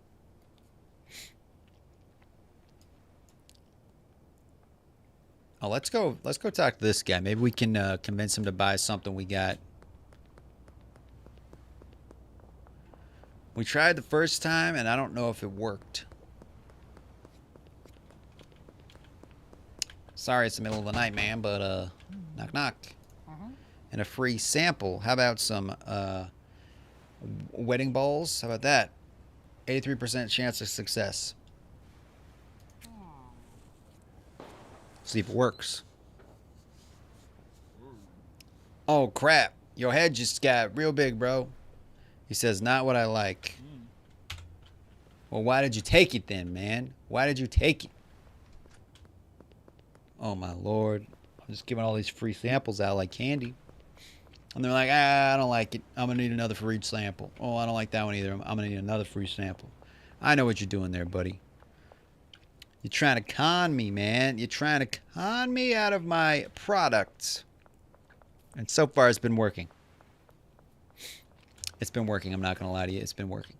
Oh, let's go talk to this guy. Maybe we can convince him to buy something we got. We tried the first time, and I don't know if it worked. Sorry, it's the middle of the night, man, but, knock, knock. And a free sample. How about some, wedding balls? How about that? 83% chance of success. See if it works. Oh, crap. Your head just got real big, bro. He says, not what I like. Well, why did you take it then, man? Why did you take it? Oh, my Lord. I'm just giving all these free samples out like candy. And they're like, I don't like it. I'm going to need another for each sample. Oh, I don't like that one either. I'm going to need another free sample. I know what you're doing there, buddy. You're trying to con me, man. You're trying to con me out of my products. And so far, it's been working. It's been working. I'm not going to lie to you. It's been working.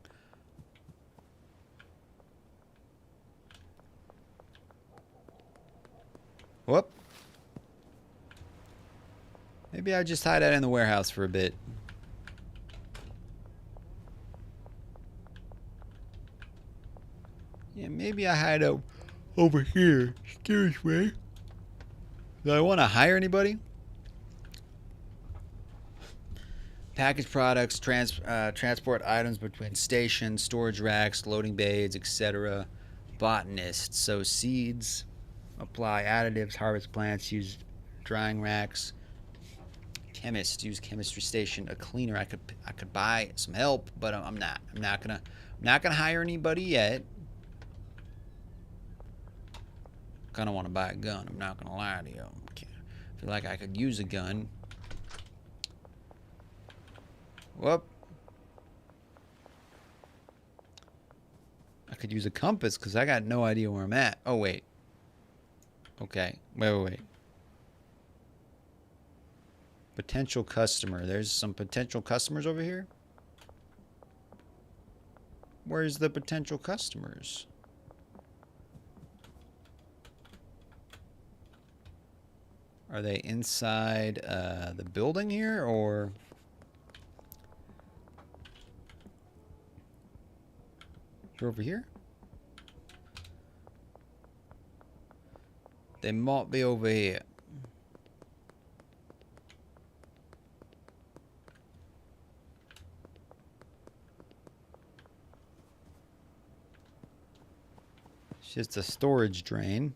Whoop. Maybe I just hide out in the warehouse for a bit. Yeah, maybe I hide out over here. Excuse me. Do I want to hire anybody? Package products, transport items between stations, storage racks, loading bays, etc. Botanist, sow seeds, apply additives, harvest plants, use drying racks. Chemist, use chemistry station. A cleaner, I could buy some help, but I'm not gonna hire anybody yet. Kinda wanna buy a gun, I'm not gonna lie to you. I feel like I could use a gun. Whoop. I could use a compass because I got no idea where I'm at. Oh, wait. Okay. Wait. Potential customer. There's some potential customers over here. Where's the potential customers? Are they inside the building here, or... You're over here? They might be over here. It's just a storage drain.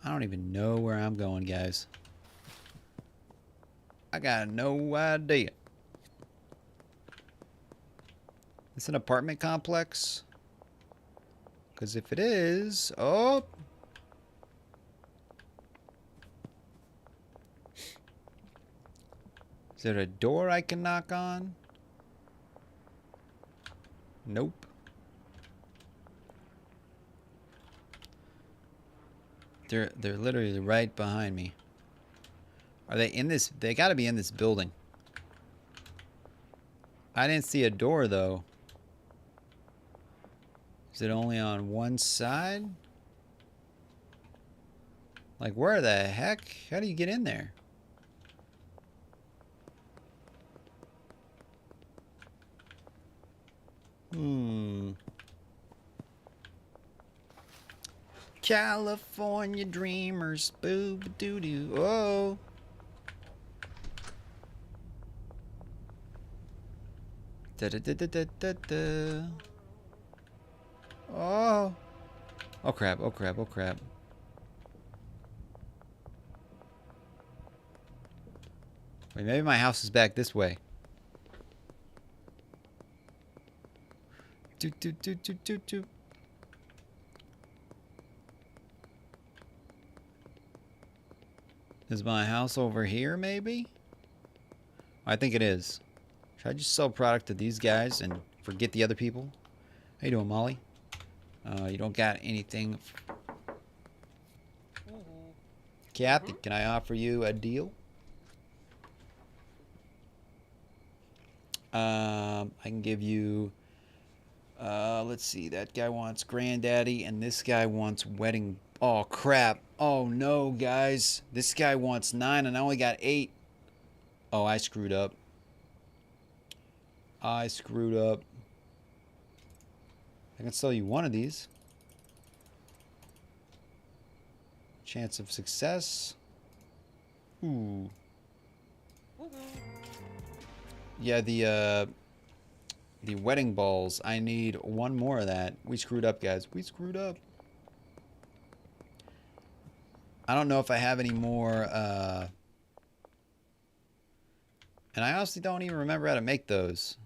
I don't even know where I'm going, guys. I got no idea. It's an apartment complex? Because if it is... Oh! Is there a door I can knock on? Nope. They're literally right behind me. Are they in this? They gotta be in this building. I didn't see a door though. Is it only on one side? Like, where the heck? How do you get in there? California dreamers, boob doo doo. Oh. Da da da da da da da. Oh. Oh crap, oh crap, oh crap. Wait, maybe my house is back this way. Do do do do do do. Is my house over here, maybe? I think it is. Should I just sell product to these guys and forget the other people? How you doing, Molly? You don't got anything. Kathy, can I offer you a deal? I can give you... let's see. That guy wants granddaddy, and this guy wants wedding... Oh, crap. Oh, no, guys. This guy wants 9, and I only got 8. Oh, I screwed up. I screwed up. I can sell you one of these. Chance of success. Ooh. Yeah, the wedding balls. I need one more of that. We screwed up, guys. We screwed up. I don't know if I have any more, and I honestly don't even remember how to make those.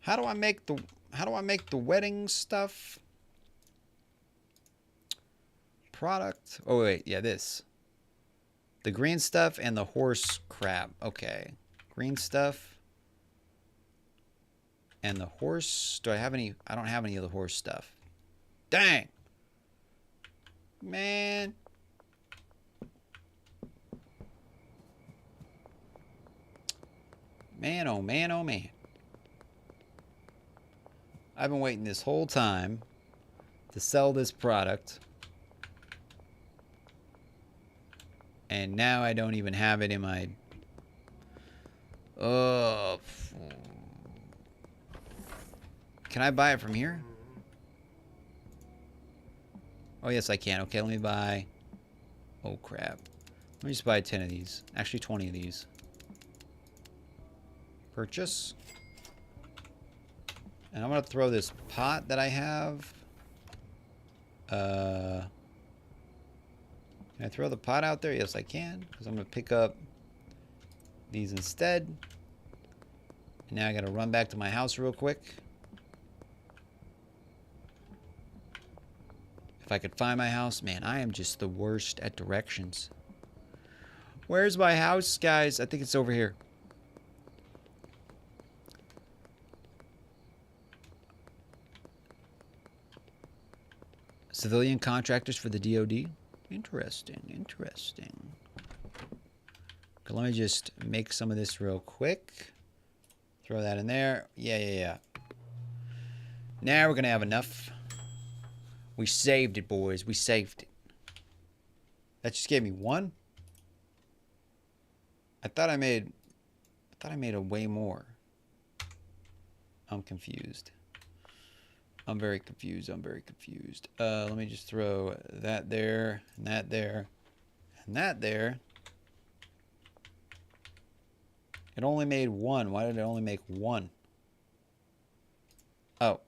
How do I make the wedding stuff? Product. Oh wait, yeah, this. The green stuff and the horse crap. Okay. Green stuff. And the horse. Do I have any? I don't have any of the horse stuff. Dang. Man. Man, oh man, oh man. I've been waiting this whole time to sell this product. And now I don't even have it in my... Oh. Can I buy it from here? Oh, yes, I can. Okay, let me buy... Oh, crap. Let me just buy 10 of these. Actually, 20 of these. Purchase. And I'm going to throw this pot that I have. Can I throw the pot out there? Yes, I can. Because I'm going to pick up these instead. And now I got to run back to my house real quick. If I could find my house. Man, I am just the worst at directions. Where's my house, guys? I think it's over here. Civilian contractors for the DoD? Interesting, interesting. Okay, let me just make some of this real quick. Throw that in there. Yeah. Now we're going to have enough. We saved it, boys. We saved it. That just gave me one. I thought I made a way more. I'm confused. I'm very confused. Let me just throw that there, and that there, and that there. It only made one. Why did it only make one? Oh.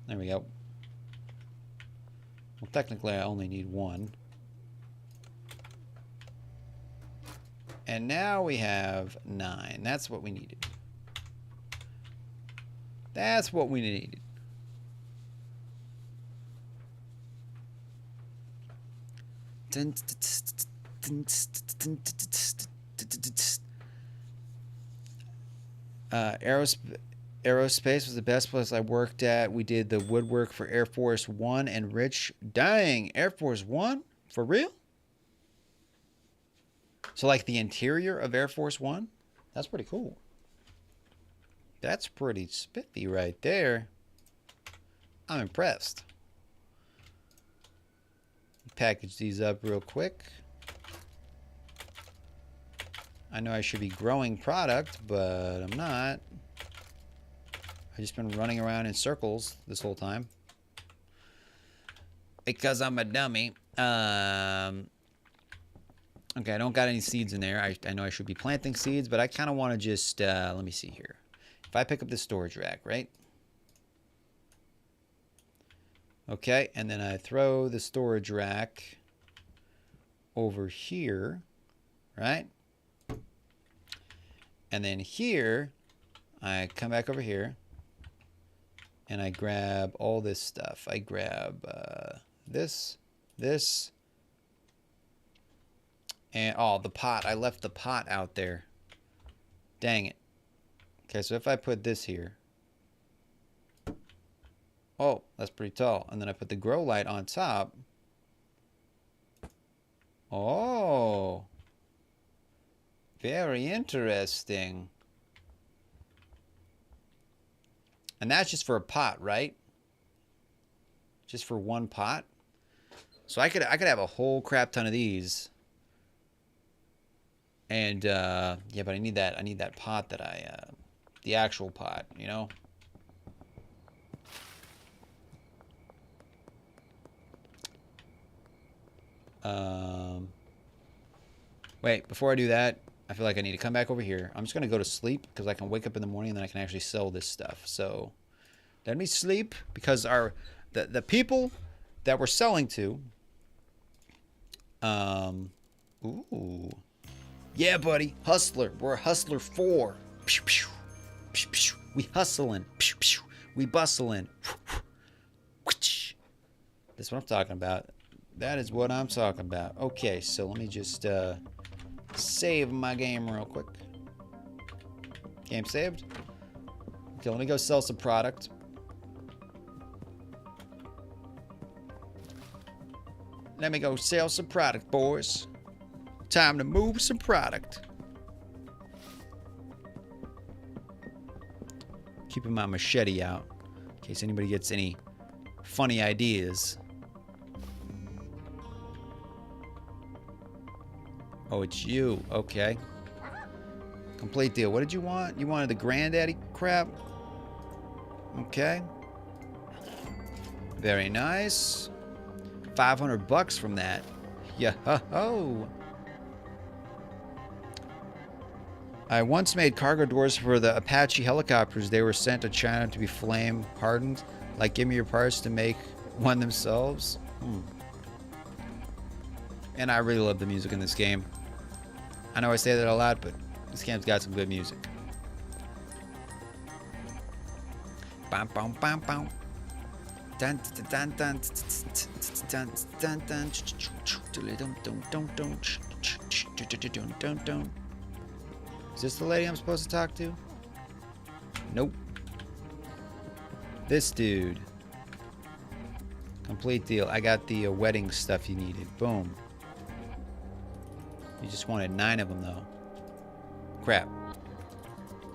There we go. Well, technically, I only need one. And now we have 9. That's what we needed. That's what we needed. Aerospace was the best place I worked at. We did the woodwork for Air Force One and Rich. Dang, Air Force One? For real? So like the interior of Air Force One? That's pretty cool. That's pretty spiffy right there. I'm impressed. Package these up real quick. I know I should be growing product, but I'm not. I've just been running around in circles this whole time. Because I'm a dummy. Okay, I don't got any seeds in there. I know I should be planting seeds, but I kind of want to just, let me see here. If I pick up this storage rack, right? Okay, and then I throw the storage rack over here, right? And then here, I come back over here, and I grab all this stuff. I grab this, and oh, the pot. I left the pot out there. Dang it. Okay, so if I put this here. Oh, that's pretty tall. And then I put the grow light on top. Oh. Very interesting. And that's just for a pot, right? Just for one pot? So I could have a whole crap ton of these. And yeah, but I need that pot that the actual pot, you know? Wait, before I do that, I feel like I need to come back over here. I'm just going to go to sleep because I can wake up in the morning and then I can actually sell this stuff. So let me sleep because the people that we're selling to, ooh, yeah, buddy, hustler. We're a hustler 4. Pew, pew, pew, pew. We hustling. Pew, pew. We bustling. That's what I'm talking about. That is what I'm talking about. Okay, so let me just save my game real quick. Game saved. Okay, let me go sell some product. Let me go sell some product, boys. Time to move some product. Keeping my machete out in case anybody gets any funny ideas. Oh, it's you. Okay. Complete deal. What did you want? You wanted the granddaddy crap? Okay. Very nice. $500 from that. Yeah. Ho. I once made cargo doors for the Apache helicopters. They were sent to China to be flame hardened. Like, give me your parts to make one themselves. And I really love the music in this game. I know I say that a lot, but this game's got some good music. Bam, bam, bam, bam. Dun, dun, dun, dun, dun, dun, dun. Is this the lady I'm supposed to talk to? Nope. This dude. Complete deal. I got the wedding stuff you needed. Boom. You just wanted 9 of them, though. Crap.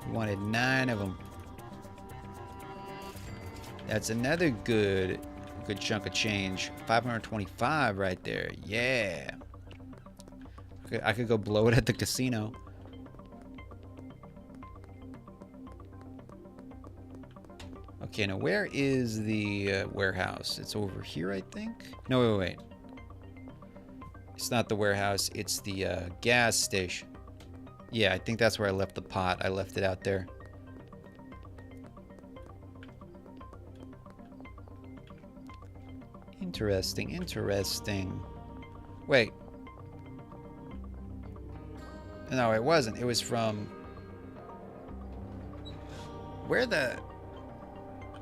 You wanted 9 of them. That's another good chunk of change. 525 right there. Yeah. I could go blow it at the casino. Okay, now where is the warehouse? It's over here, I think. No, wait. It's not the warehouse. It's the gas station. Yeah, I think that's where I left the pot. I left it out there. Interesting, interesting. Wait. No, it wasn't. It was from... Where the...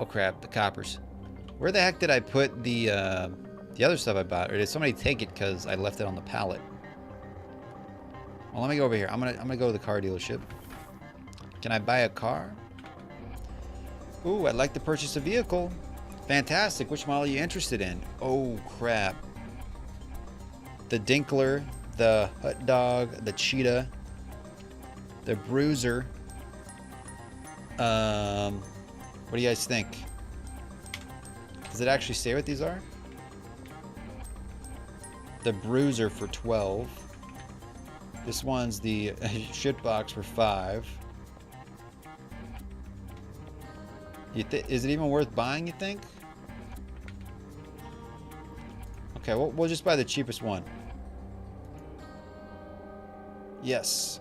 Oh crap, the coppers. Where the heck did I put the other stuff I bought? Or did somebody take it because I left it on the pallet? Well, let me go over here. I'm gonna go to the car dealership. Can I buy a car? Ooh, I'd like to purchase a vehicle. Fantastic. Which model are you interested in? Oh crap. The Dinkler, the Hot Dog, the Cheetah, the Bruiser. What do you guys think? Does it actually say what these are? The Bruiser for 12. This one's the shitbox for 5. Is it even worth buying, you think? Okay, we'll just buy the cheapest one. Yes.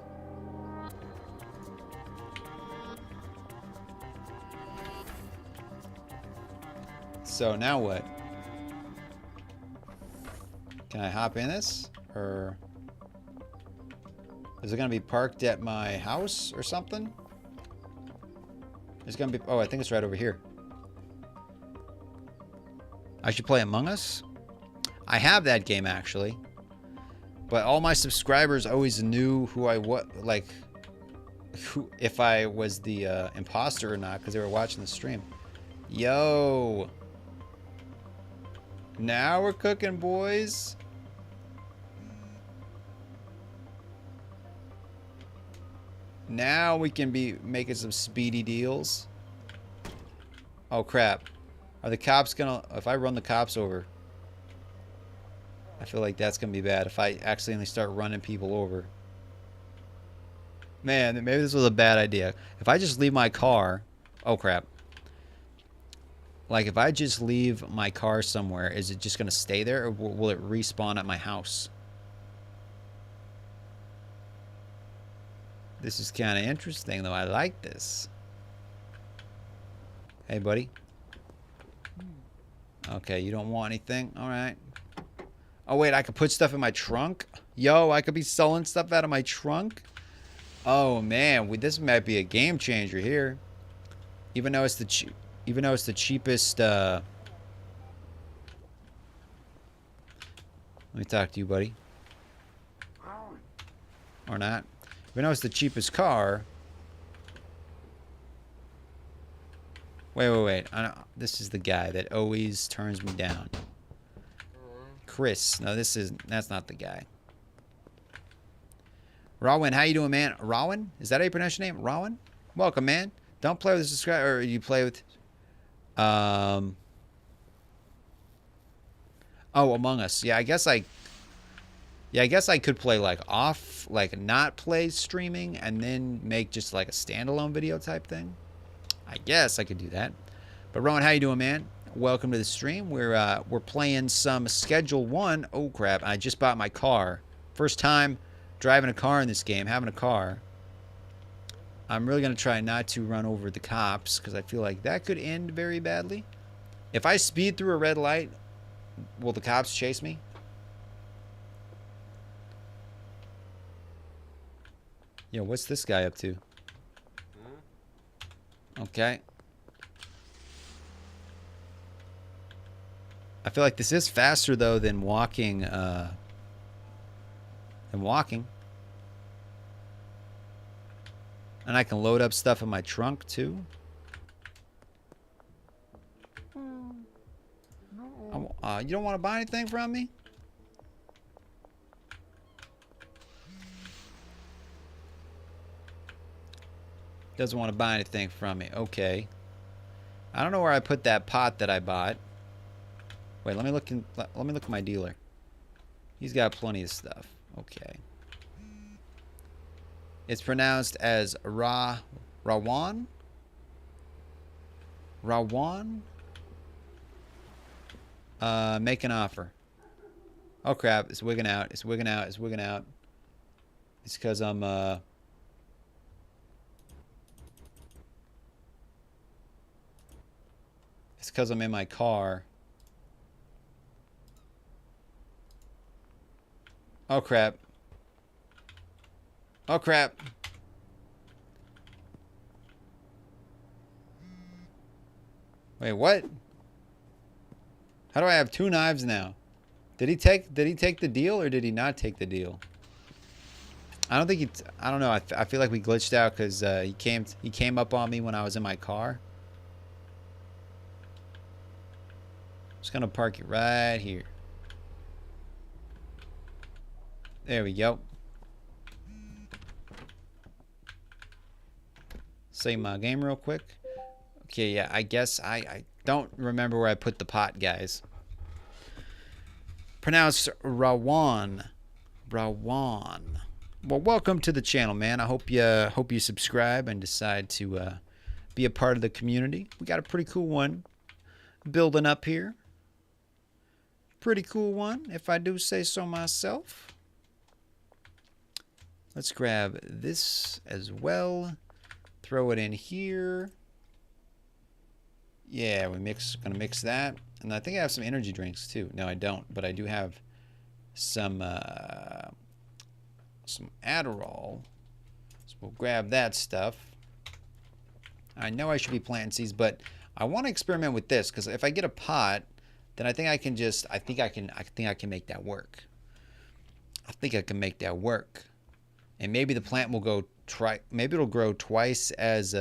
So now what? Can I hop in this? Or is it going to be parked at my house or something? It's going to be... Oh, I think it's right over here. I should play Among Us? I have that game, actually. But all my subscribers always knew who I was, like, if I was the imposter or not, because they were watching the stream. Yo! Now we're cooking, boys. Now we can be making some speedy deals. Oh crap. Are the cops gonna... If I run the cops over... I feel like that's gonna be bad if I accidentally start running people over. Man, maybe this was a bad idea. If I just leave my car... Oh crap. Like, if I just leave my car somewhere, is it just going to stay there, or will it respawn at my house? This is kind of interesting, though. I like this. Hey, buddy. Okay, you don't want anything? All right. Oh, wait, I could put stuff in my trunk? Yo, I could be selling stuff out of my trunk? Oh, man. This might be a game changer here. Even though it's the cheapest, let me talk to you, buddy. Or not. Even though it's the cheapest car. Wait. This is the guy that always turns me down. Chris. No, that's not the guy. Rawin, how you doing, man? Rawin? Is that how you pronounce your name? Rawin? Welcome, man. Don't play with the subscriber, or you play with... Oh, Among Us. Yeah, I guess I could play like off, like not play streaming and then make just like a standalone video type thing. I guess I could do that. But Rowan, how you doing, man? welcome to the stream. We're playing some Schedule 1. Oh crap! I just bought my car. First time driving a car in this game. Having a car. I'm really gonna try not to run over the cops because I feel like that could end very badly. If I speed through a red light, will the cops chase me? Yo, what's this guy up to? Okay. I feel like this is faster though than walking. And I can load up stuff in my trunk too. You don't want to buy anything from me? Doesn't want to buy anything from me. Okay. I don't know where I put that pot that I bought. Wait, let me look at my dealer. He's got plenty of stuff. Okay. It's pronounced as Rawan. Rawan. Make an offer. Oh crap! It's wigging out. It's wigging out. It's wigging out. It's because I'm It's because I'm in my car. Oh crap. Oh crap. Wait, what? How do I have 2 knives now? Did he take the deal or did he not take the deal? I don't think I don't know. I feel like we glitched out because he came up on me when I was in my car. Just gonna park it right here. There we go. Save my game real quick. Okay, yeah, I guess I don't remember where I put the pot, guys. Pronounced Rawan. Rawan. Well, welcome to the channel, man. I hope you subscribe and decide to be a part of the community. We got a pretty cool one building up here. Pretty cool one, if I do say so myself. Let's grab this as well. Throw it in here. Yeah, gonna mix that. And I think I have some energy drinks too. No, I don't, but I do have some Adderall. So we'll grab that stuff. I know I should be planting seeds, but I want to experiment with this because if I get a pot, then I think I can make that work. I think I can make that work. And maybe the plant will go maybe it'll grow twice as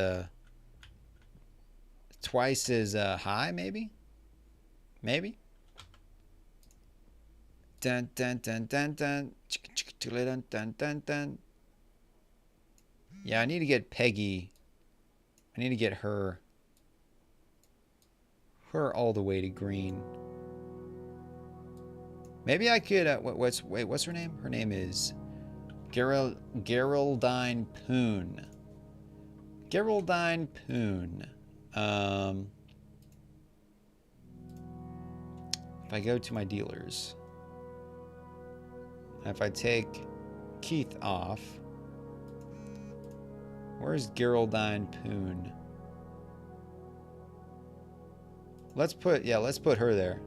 high, maybe? Maybe? Dun dun dun dun dun. Dun dun dun dun. Yeah, I need to get Peggy. I need to get her all the way to green. Maybe I could what's her name? Her name is Geraldine Poon. Geraldine Poon. If I go to my dealers, if I take Keith off, where's Geraldine Poon? Let's put her there.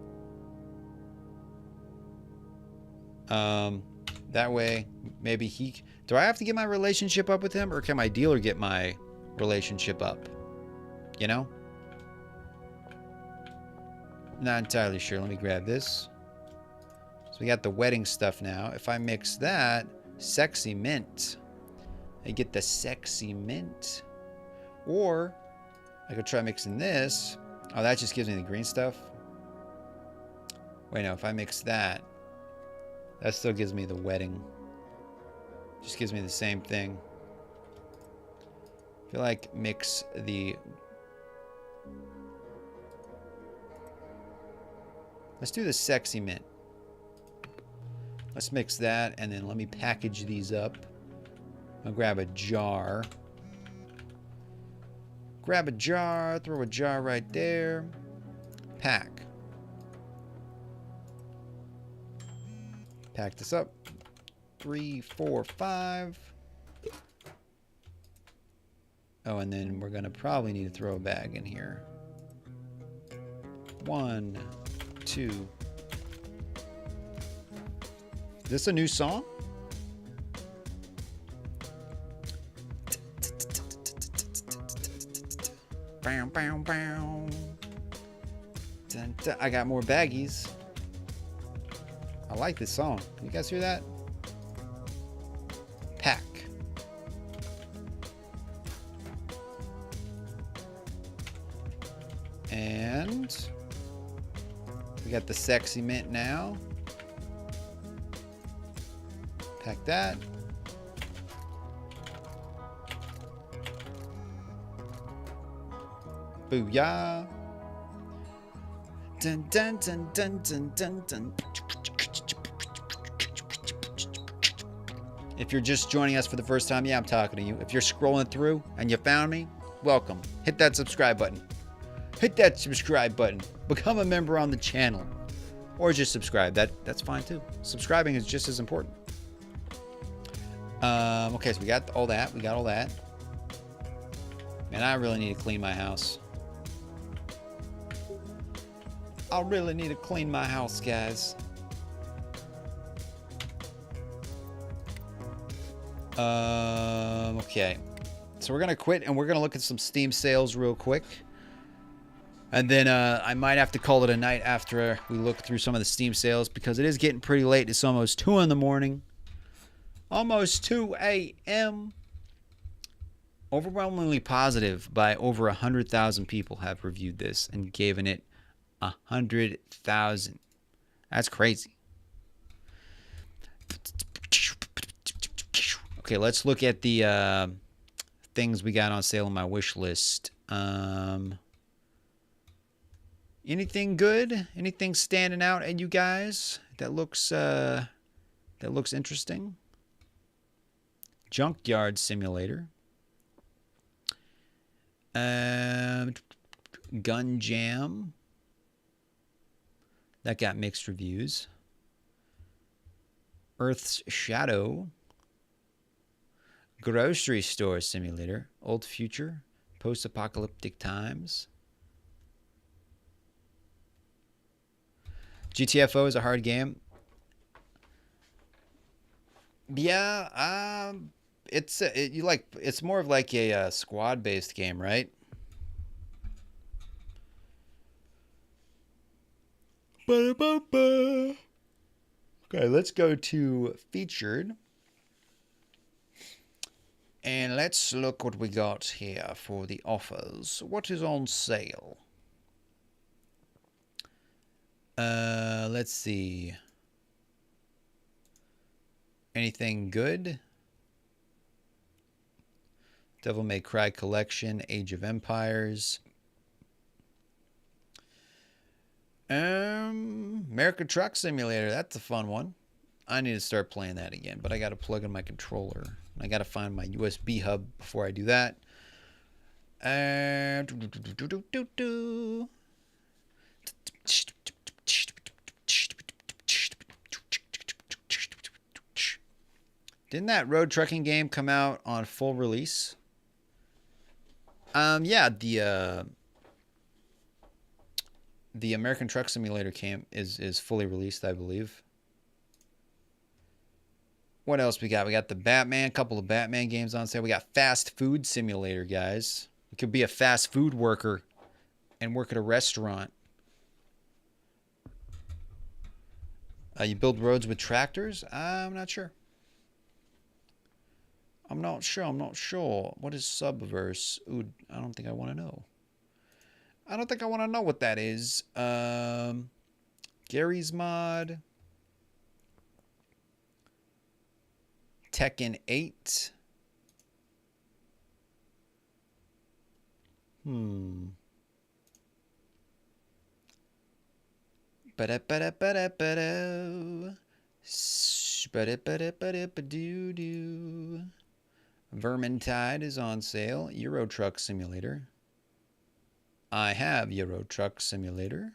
That way, maybe do I have to get my relationship up with him, or can my dealer get my relationship up? You know? Not entirely sure. Let me grab this. So we got the wedding stuff now. If I mix that, sexy mint. I get the sexy mint. Or I could try mixing this. Oh, that just gives me the green stuff. Wait, no, if I mix that, that still gives me the wedding. Just gives me the same thing. I feel like mix the... Let's do the sexy mint. Let's mix that, and then let me package these up. I'll grab a jar. Grab a jar, throw a jar right there. Pack. Pack this up. 3, 4, 5. Oh, and then we're gonna probably need to throw a bag in here. 1, 2. Is this a new song? Bow, bow, bow. Dun, dun. I got more baggies. I like this song. Can you guys hear that? Pack. And we got the sexy mint now. Pack that. Booyah. Dun dun dun dun dun dun dun. If you're just joining us for the first time, yeah, I'm talking to you. If you're scrolling through and you found me, welcome. Hit that subscribe button. Hit that subscribe button. Become a member on the channel. Or just subscribe. That's fine too. Subscribing is just as important. Okay, so we got all that. We got all that. Man, I really need to clean my house. I really need to clean my house, guys. Okay. So we're going to quit and we're going to look at some Steam sales real quick. And then I might have to call it a night after we look through some of the Steam sales because it is getting pretty late. It's almost 2 in the morning. Almost 2 a.m. Overwhelmingly positive by over 100,000 people have reviewed this and given it 100,000. That's crazy. Okay, let's look at the things we got on sale on my wish list. Anything good? Anything standing out at you guys that looks interesting? Junkyard Simulator. Gun Jam. That got mixed reviews. Earth's Shadow. Grocery Store Simulator. Old Future. Post-apocalyptic times. GTFO is a hard game. Yeah, it's more of like a squad-based game, right? Okay, let's go to featured. And let's look what we got here for the offers. What is on sale? Let's see. Anything good? Devil May Cry Collection, Age of Empires. American Truck Simulator, that's a fun one. I need to start playing that again, but I got to plug in my controller. I got to find my USB hub before I do that. Didn't that road trucking game come out on full release? Yeah, the American Truck Simulator camp is fully released, I believe. What else we got? We got the Batman, a couple of Batman games on sale. We got Fast Food Simulator, guys. You could be a fast food worker and work at a restaurant. You build roads with tractors? I'm not sure. I'm not sure. What is Subverse? Ooh, I don't think I want to know. I don't think I want to know what that is. Gary's Mod. Tekken 8. Vermintide is on sale. Euro Truck Simulator. I have Euro Truck Simulator.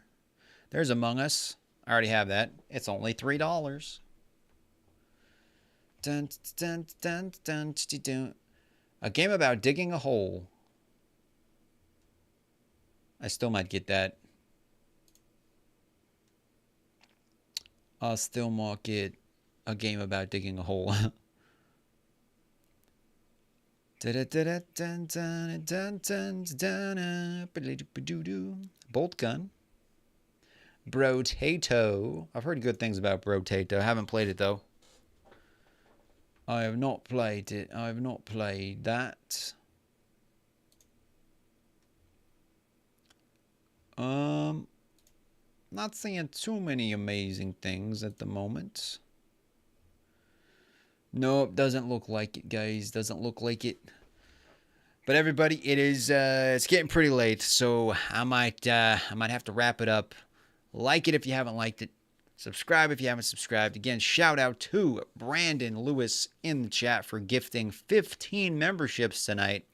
There's Among Us. I already have that. It's only $3. Dun, dun, dun, dun, dun, dun. A game about digging a hole. I still might get that. I'll still might get a game about digging a hole. Bolt gun. Brotato. I've heard good things about Brotato. I haven't played it though. I have not played it. I have not played that. Not seeing too many amazing things at the moment. Nope, doesn't look like it, guys. Doesn't look like it. But everybody, it is it's getting pretty late, so I might have to wrap it up. Like it if you haven't liked it. Subscribe if you haven't subscribed. Again, shout out to Brandon Lewis in the chat for gifting 15 memberships tonight,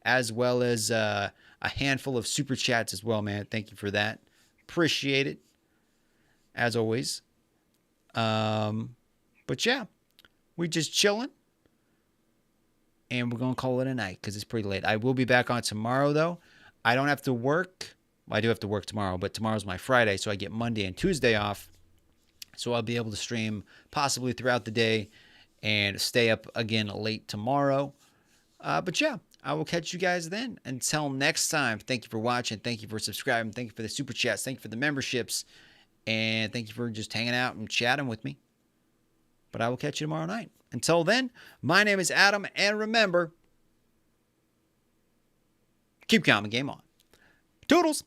as well as a handful of super chats as well, man. Thank you for that. Appreciate it, as always. But yeah, we just chilling. And we're going to call it a night because it's pretty late. I will be back on tomorrow, though. I don't have to work. Well, I do have to work tomorrow, but tomorrow's my Friday, so I get Monday and Tuesday off. So I'll be able to stream possibly throughout the day and stay up again late tomorrow. But yeah, I will catch you guys then. Until next time, thank you for watching. Thank you for subscribing. Thank you for the super chats. Thank you for the memberships. And thank you for just hanging out and chatting with me. But I will catch you tomorrow night. Until then, my name is Adam, and remember, keep calm and game on. Toodles!